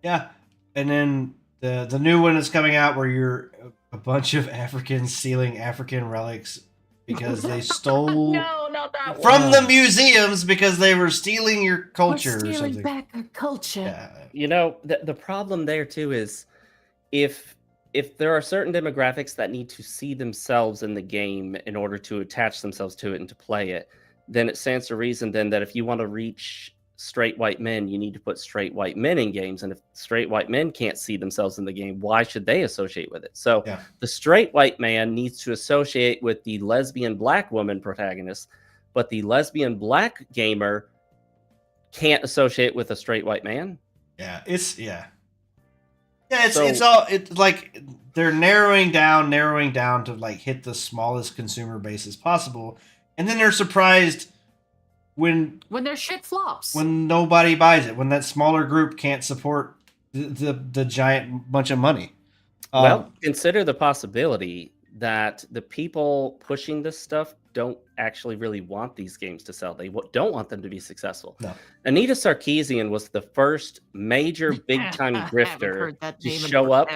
Yeah. And then the new one is coming out where you're a bunch of Africans stealing African relics because they stole No, not that one. from the museums because they were stealing your culture We're or stealing something. back our culture. Yeah. The problem there too is if there are certain demographics that need to see themselves in the game in order to attach themselves to it and to play it, then it stands to reason then that if you want to reach straight white men, you need to put straight white men in games. And if straight white men can't see themselves in the game, why should they associate with it? So the straight white man needs to associate with the lesbian black woman protagonist, but the lesbian black gamer can't associate with a straight white man. It's like they're narrowing down to like hit the smallest consumer base as possible, and then they're surprised when their shit flops, when nobody buys it, when that smaller group can't support the giant bunch of money. Well, consider the possibility that the people pushing this stuff don't actually really want these games to sell. They don't want them to be successful. No. Anita Sarkeesian was the first major big-time grifter to show up.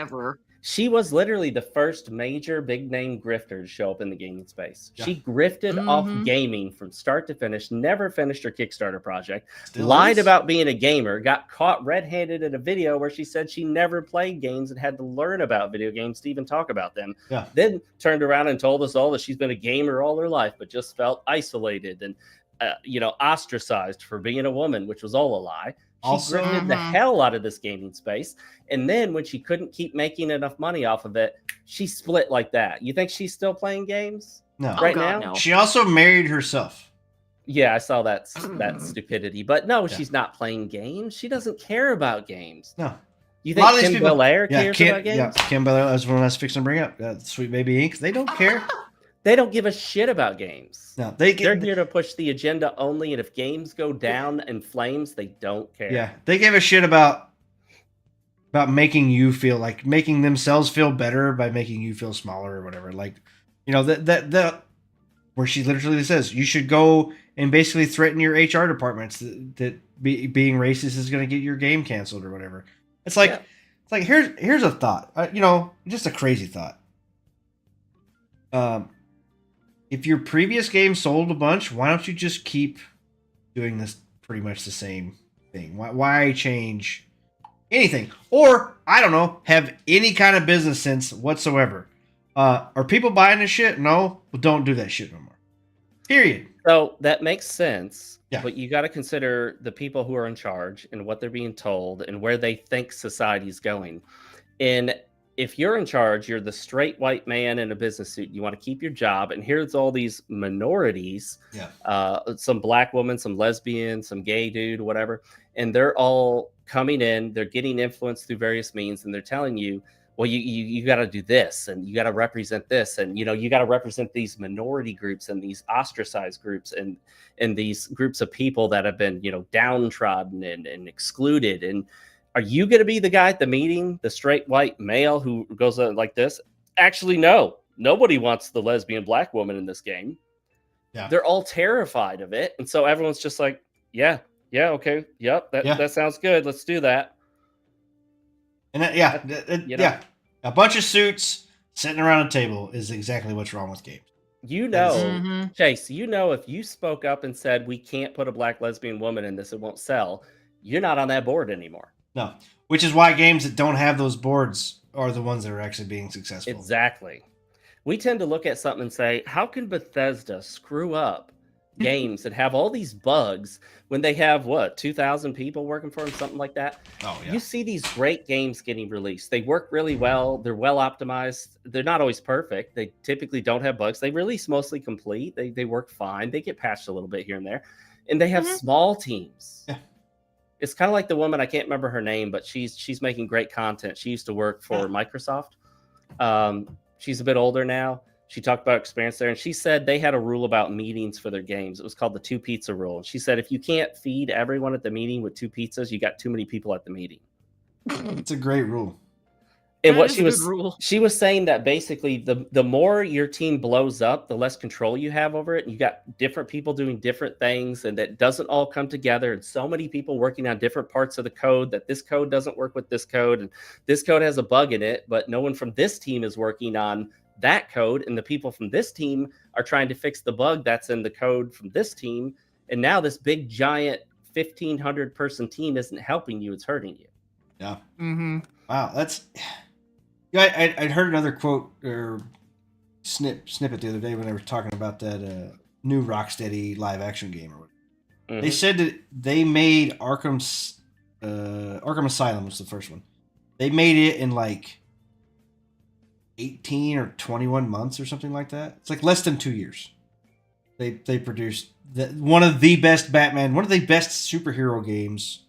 She was literally the first major big-name grifter to show up in the gaming space. Yeah. She grifted off gaming from start to finish, never finished her Kickstarter project, lied about being a gamer, got caught red-handed in a video where she said she never played games and had to learn about video games to even talk about them. Yeah. Then turned around and told us all that she's been a gamer all her life, but just felt isolated and ostracized for being a woman, which was all a lie. She grifted the hell out of this gaming space. And then when she couldn't keep making enough money off of it, she split like that. You think she's still playing games? No. Now? No. She also married herself. Yeah, I saw that stupidity. But no, she's not playing games. She doesn't care about games. No. You think Kim Belair cares about games? Yeah, Kim Belair, that's what I was fixing to bring up. Sweet Baby Inc. They don't care. They don't give a shit about games. No, they're here to push the agenda only, and if games go down in flames, they don't care. Yeah, they give a shit about making you feel like making themselves feel better by making you feel smaller or whatever. Like, that where she literally says you should go and basically threaten your HR departments that being racist is going to get your game canceled or whatever. It's like here's a thought. Just a crazy thought. If your previous game sold a bunch, why don't you just keep doing this pretty much the same thing? Why change anything? Or, I don't know, have any kind of business sense whatsoever. Are people buying this shit? No? Well, don't do that shit no more. Period. So that makes sense Yeah. But you got to consider the people who are in charge and what they're being told and where they think society's going. And if you're in charge, you're the straight white man in a business suit. You want to keep your job, and here's all these minorities, some black woman, some lesbian, some gay dude, whatever, and they're all coming in. They're getting influenced through various means, and they're telling you, well, you got to do this, and you got to represent this, and you got to represent these minority groups and these ostracized groups and these groups of people that have been downtrodden and excluded. And are you going to be the guy at the meeting, the straight white male who goes like this? Actually, no. Nobody wants the lesbian black woman in this game. Yeah. They're all terrified of it. And so everyone's just like, yeah, okay. Yep, that sounds good. Let's do that. And a bunch of suits sitting around a table is exactly what's wrong with games. Chase, if you spoke up and said, we can't put a black lesbian woman in this, it won't sell, you're not on that board anymore. No, which is why games that don't have those boards are the ones that are actually being successful. Exactly. We tend to look at something and say, how can Bethesda screw up games and have all these bugs when they have, 2,000 people working for them, something like that? Oh, yeah. You see these great games getting released. They work really well. They're well optimized. They're not always perfect. They typically don't have bugs. They release mostly complete. They work fine. They get patched a little bit here and there. And they have small teams. Yeah. It's kind of like the woman, I can't remember her name, but she's making great content. She used to work for Microsoft. She's a bit older now. She talked about experience there, and she said they had a rule about meetings for their games. It was called the 2 pizza rule. And she said if you can't feed everyone at the meeting with 2 pizzas, you got too many people at the meeting. It's a great rule. And what she was saying that basically the more your team blows up, the less control you have over it. And you got different people doing different things, and that doesn't all come together. And so many people working on different parts of the code that this code doesn't work with this code, and this code has a bug in it, but no one from this team is working on that code, and the people from this team are trying to fix the bug that's in the code from this team. And now this big giant 1,500 person team isn't helping you; it's hurting you. Yeah. Mm-hmm. Wow, that's. Yeah, I heard another quote or snippet the other day when they were talking about that new Rocksteady live action game or whatever. Mm-hmm. They said that they made Arkham Asylum was the first one. They made it in like 18 or 21 months or something like that. It's like less than 2 years. They produced one of the best Batman, one of the best superhero games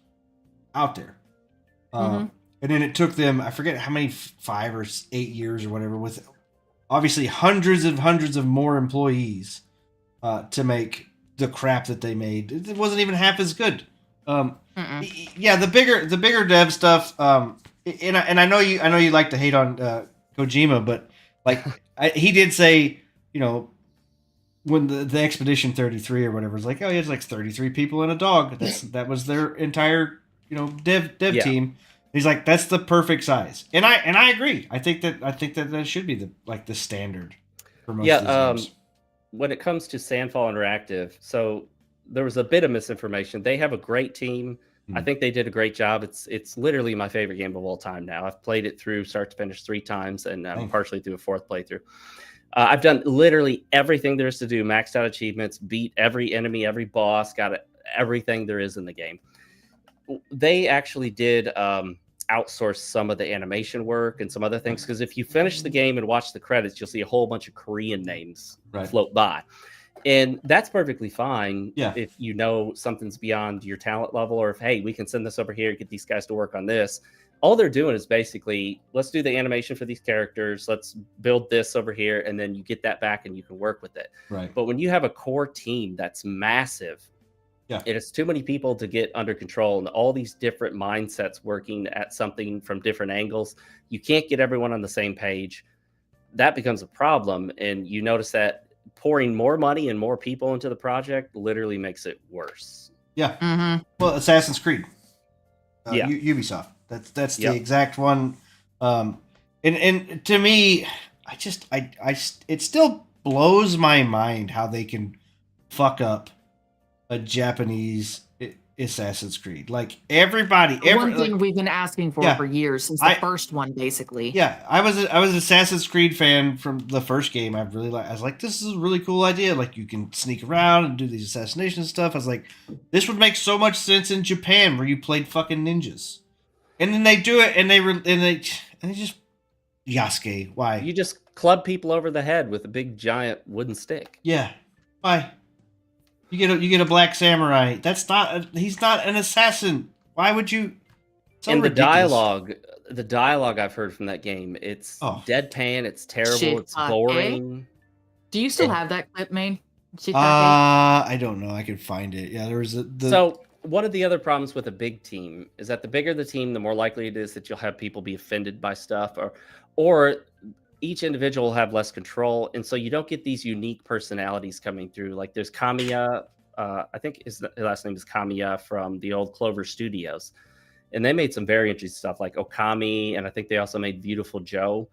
out there. And then it took them, I forget how many, 5 or 8 years or whatever, with obviously hundreds of more employees to make the crap that they made. It wasn't even half as good. Yeah, the bigger dev stuff. And I know you like to hate on Kojima, but like he did say, when the Expedition 33 or whatever was like, oh, he has like 33 people and a dog. That was their entire dev team. He's like, that's the perfect size, and I agree. I think that should be the standard for most of these games. When it comes to Sandfall Interactive, so there was a bit of misinformation. They have a great team. I think they did a great job. It's literally my favorite game of all time now. I've played it through start to finish 3 times, and partially through a 4th playthrough. I've done literally everything there is to do, maxed out achievements, beat every enemy, every boss, got everything there is in the game. They actually did outsource some of the animation work and some other things, because if you finish the game and watch the credits, you'll see a whole bunch of Korean names float by. And that's perfectly fine if something's beyond your talent level, or if, hey, we can send this over here, get these guys to work on this. All they're doing is basically, let's do the animation for these characters, let's build this over here, and then you get that back and you can work with it. Right. But when you have a core team that's massive, it is too many people to get under control, and all these different mindsets working at something from different angles, you can't get everyone on the same page. That becomes a problem, and you notice that pouring more money and more people into the project literally makes it worse. Yeah. Mm-hmm. Well, Assassin's Creed. Ubisoft. That's the exact one. And to me, it still blows my mind how they can fuck up a Japanese Assassin's Creed. Like everybody, One thing we've been asking for years, since the first one, basically. Yeah, I was an Assassin's Creed fan from the first game. I was like, this is a really cool idea. Like you can sneak around and do these assassination stuff. I was like, this would make so much sense in Japan where you played fucking ninjas. And then they do it, and they just Yasuke. Why? You just club people over the head with a big giant wooden stick. Yeah. Why? You get a black samurai. He's not an assassin. Why would you? So and ridiculous. the dialogue I've heard from that game, it's deadpan, it's terrible, it's boring. Do you still have that clip, Main? I don't know. I could find it. Yeah, there was So one of the other problems with a big team is that the bigger the team, the more likely it is that you'll have people be offended by stuff, or each individual will have less control, and so you don't get these unique personalities coming through. Like there's Kamiya, I think his last name is Kamiya from the old Clover Studios, and they made some very interesting stuff like Okami, and I think they also made Beautiful Joe.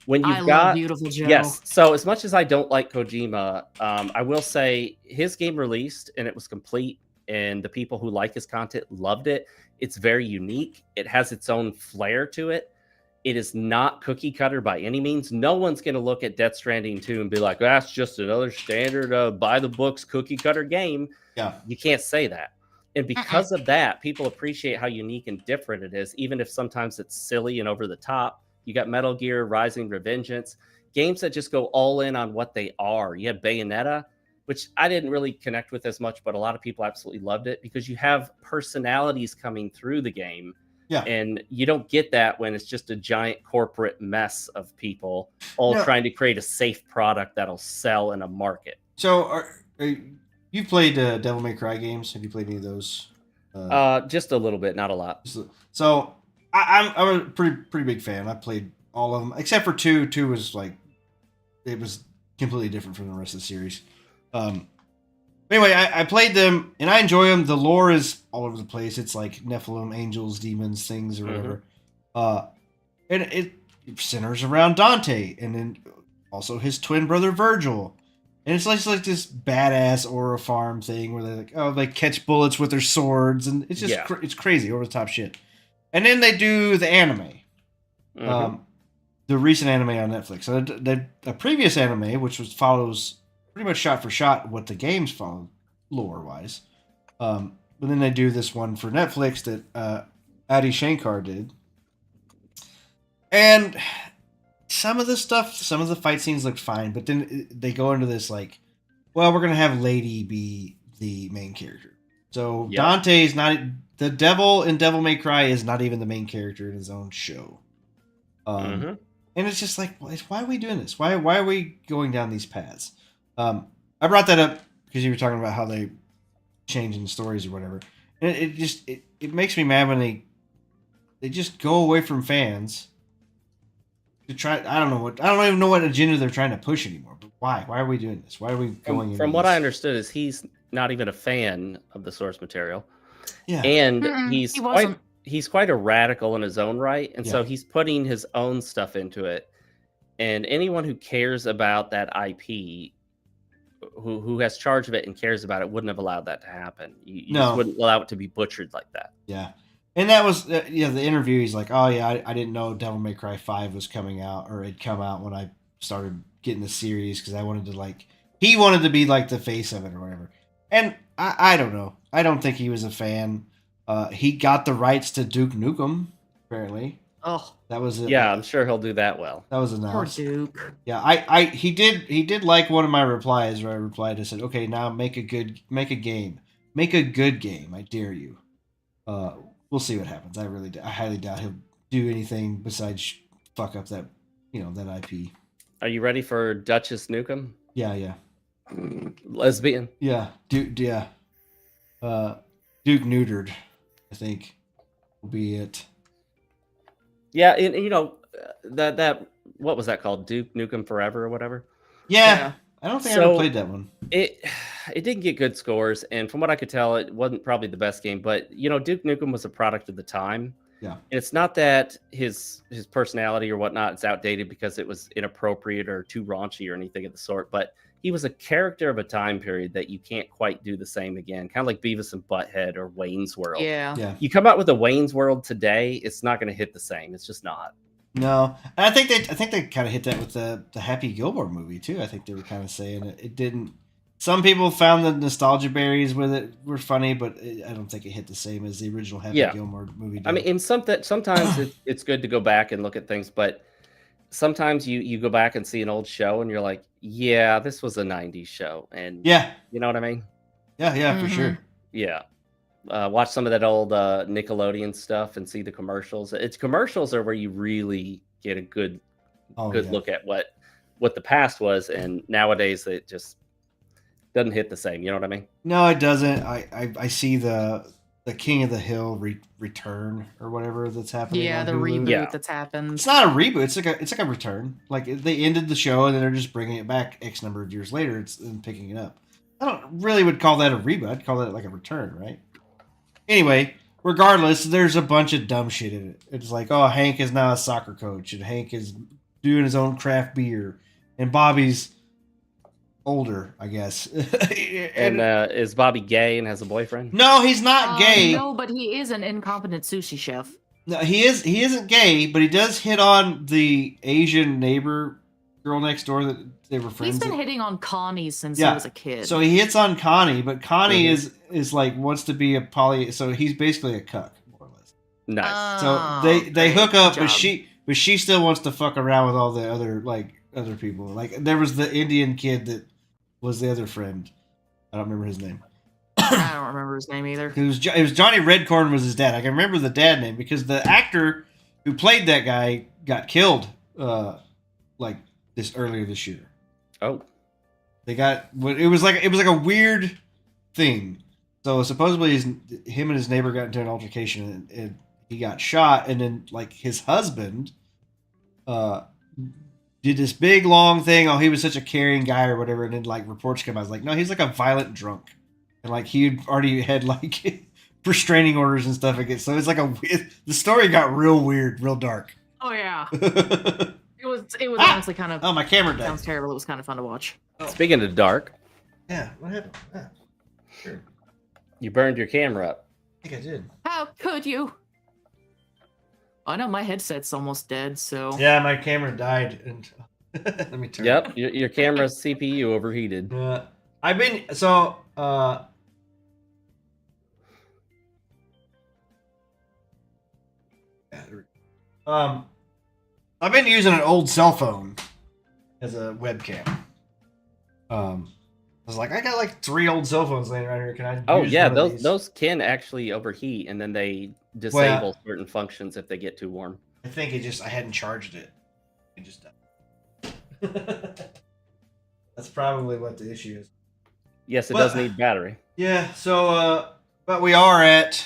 When you've got Beautiful Joe. Yes, so as much as I don't like Kojima, I will say his game released and it was complete, and the people who like his content loved it. It's very unique. It has its own flair to it. It is not cookie cutter by any means. No one's going to look at Death Stranding 2 and be like, that's just another standard by the books cookie cutter game. Yeah. You can't say that. And because of that, people appreciate how unique and different it is, even if sometimes it's silly and over the top. You got Metal Gear, Rising Revengeance, games that just go all in on what they are. You have Bayonetta, which I didn't really connect with as much, but a lot of people absolutely loved it because you have personalities coming through the game. Yeah. And you don't get that when it's just a giant corporate mess of people all trying to create a safe product that'll sell in a market. So you've played Devil May Cry games? Have you played any of those? Just a little bit, not a lot. So I'm a pretty big fan. I played all of them except for 2. 2 was like, it was completely different from the rest of the series. Anyway, I played them and I enjoy them. The lore is all over the place. It's like Nephilim, angels, demons, things, or whatever. And it centers around Dante, and then also his twin brother Virgil. And it's like this badass Aura Farm thing where they catch bullets with their swords, and it's just it's crazy, over the top shit. And then they do the anime, the recent anime on Netflix. So the previous anime, which follows pretty much shot for shot what the games follow lore wise. But then they do this one for Netflix that Adi Shankar did. And some of the fight scenes looked fine, but then they go into this like, well, we're going to have Lady be the main character. So Dante is not, the devil in Devil May Cry is not even the main character in his own show. And it's just like, why are we doing this? Why are we going down these paths? I brought that up because you were talking about how they changing stories or whatever, and it makes me mad when they just go away from fans to try. I don't even know what agenda they're trying to push anymore. But why? Why are we doing this? Why are we going? From what I understood, is he's not even a fan of the source material. Yeah, and he's quite a radical in his own right, and so he's putting his own stuff into it. And anyone who cares about that IP, who has charge of it and cares about it, wouldn't have allowed that to happen. You just wouldn't allow it to be butchered like that. Yeah. And that was, the interview. He's like, oh yeah, I didn't know Devil May Cry 5 was coming out, or it'd come out when I started getting the series, because I wanted to he wanted to be like the face of it or whatever. And I don't know. I don't think he was a fan. He got the rights to Duke Nukem, apparently. Oh, that was it. Yeah, I'm sure he'll do that well. That was announced. Poor Duke. Yeah, he did like one of my replies where I replied, I said, okay, now make a game. Make a good game. I dare you. We'll see what happens. I highly doubt he'll do anything besides fuck up that IP. Are you ready for Duchess Nukem? Yeah. Lesbian. Yeah, Duke neutered, I think, will be it. Yeah, and that what was that called? Duke Nukem Forever or whatever? Yeah. I don't think I ever played that one. It didn't get good scores, and from what I could tell, it wasn't probably the best game. But Duke Nukem was a product of the time. Yeah, and it's not that his personality or whatnot is outdated because it was inappropriate or too raunchy or anything of the sort. But he was a character of a time period that you can't quite do the same again. Kind of like Beavis and Butthead or Wayne's World. Yeah. Yeah. You come out with a Wayne's World today, it's not going to hit the same. It's just not. No, and I think they kind of hit that with the Happy Gilmore movie too. I think they were kind of saying it didn't. Some people found the nostalgia berries with it were funny, but I don't think it hit the same as the original Happy Gilmore movie did. I mean, sometimes it's good to go back and look at things, but sometimes you go back and see an old show and you're like, yeah, this was a 90s show. And yeah, you know what I mean? Yeah, for sure. Yeah. Watch some of that old Nickelodeon stuff and see the commercials. It's commercials are where you really get a good look at what the past was, and nowadays it just doesn't hit the same. You know what I mean? No, it doesn't. I see the King of the Hill return or whatever that's happening. Yeah, on the Hulu. reboot that's happened. It's not a reboot. It's like a return. Like they ended the show and then they're just bringing it back X number of years later. And picking it up. I don't really would call that a reboot. I'd call that like a return, right? Anyway, regardless, there's a bunch of dumb shit in it. It's like, oh, Hank is now a soccer coach, and Hank is doing his own craft beer, and Bobby's older, I guess. And is Bobby gay and has a boyfriend? No, he's not gay. No, but he is an incompetent sushi chef. No, he isn't gay, but he does hit on the Asian neighbor girl next door that they were friends. He's been with. hitting on Connie since he was a kid. So he hits on Connie, but Connie is like wants to be a poly. So he's basically a cuck, more or less. Nice. So they hook up, but she still wants to fuck around with all the other people. Like there was the Indian kid that was the other friend. I don't remember his name. I don't remember his name either. It was Johnny Redcorn was his dad. I can remember the dad name because the actor who played that guy got killed earlier this year. Oh, it was like a weird thing. So supposedly him and his neighbor got into an altercation and he got shot, and then like his husband did this big long thing. Oh, he was such a caring guy or whatever, and then like reports came out. I was like, no, he's like a violent drunk, and like he already had like restraining orders and stuff against. So it's like the story got real weird, real dark. Oh yeah. It was honestly kind of. Oh, my camera died. Sounds terrible. It was kind of fun to watch. Speaking of dark. Yeah, what happened? Yeah, sure. You burned your camera up. I think I did. How could you? I know my headset's almost dead, so. Yeah, my camera died, and let me turn. Yep, your camera's CPU overheated. I've been so. I've been using an old cell phone as a webcam. I was like, I got like 3 old cell phones laying around here. Can I? Oh use yeah, one of these? those can actually overheat, and then they disable certain functions if they get too warm. I think I hadn't charged it. It just died. That's probably what the issue is. Yes, it does need battery. Yeah. So, but we are at.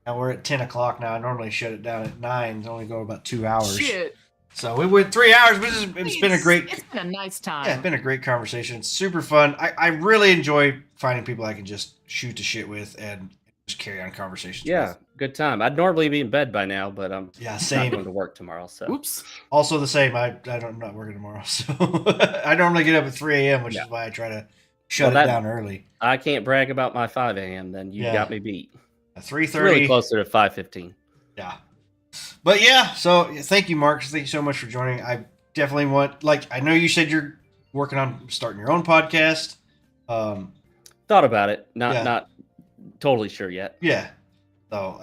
Now we're at 10 o'clock now. I normally shut it down at 9. It's only go about 2 hours. Shit. So we went 3 hours, but it's been a great. It's been a nice time. Yeah, it's been a great conversation. It's super fun. I really enjoy finding people I can just shoot the shit with and just carry on conversations. Yeah, with. good time. I'd normally be in bed by now, but I'm same. not going to work tomorrow. So Oops. Also the same. I'm not working tomorrow, so I normally get up at 3 a.m., which is why I try to shut it down early. I can't brag about my 5 a.m. Then you got me beat. 3:30. Really closer to 5:15. Yeah. But yeah, so thank you, Mark. Thank you so much for joining. I definitely want, I know you said you're working on starting your own podcast. Thought about it. Not totally sure yet. Yeah. So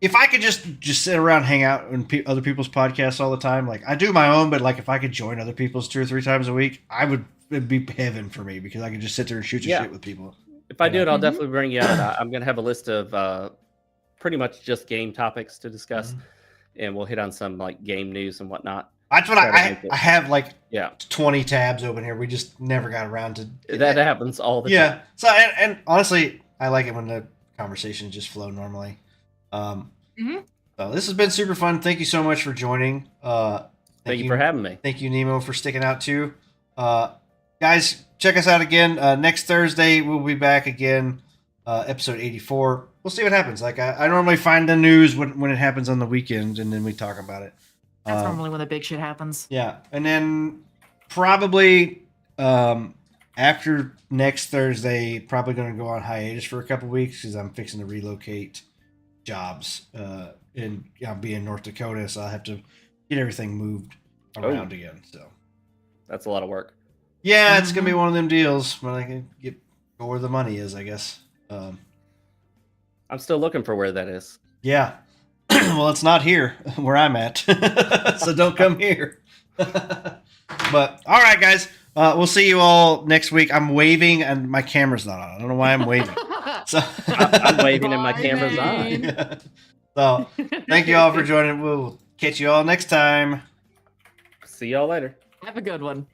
if I could just sit around and hang out on other people's podcasts all the time, like I do my own, but like if I could join other people's 2 or 3 times a week, it'd be heaven for me because I could just sit there and shoot your shit with people. If I do it, I'll definitely bring you out. I'm going to have a list of pretty much just game topics to discuss, and we'll hit on some like game news and whatnot. That's what I have 20 tabs open here. We just never got around to that. Happens all the time. Yeah. So and honestly, I like it when the conversations just flow normally. So this has been super fun. Thank you so much for joining. Thank you for having me. Thank you, Nemo, for sticking out too. Guys, check us out again next Thursday. We'll be back again, episode 84. We'll see what happens. Like I normally find the news when it happens on the weekend, and then we talk about it. That's normally when the big shit happens. Yeah, and then probably after next Thursday, probably going to go on hiatus for a couple weeks because I'm fixing to relocate jobs. And I'll be in North Dakota, so I'll have to get everything moved around again. So That's a lot of work. yeah, it's gonna be one of them deals when I can go where the money is, I guess. I'm still looking for where that is. Yeah. Well, it's not here where I'm at, so don't come here. But all right, guys, we'll see you all next week. I'm waving and my camera's not on. I don't know why I'm waving. So I'm waving and my camera's on. Yeah. So thank you all for joining. We'll catch you all next time. See y'all later. Have a good one.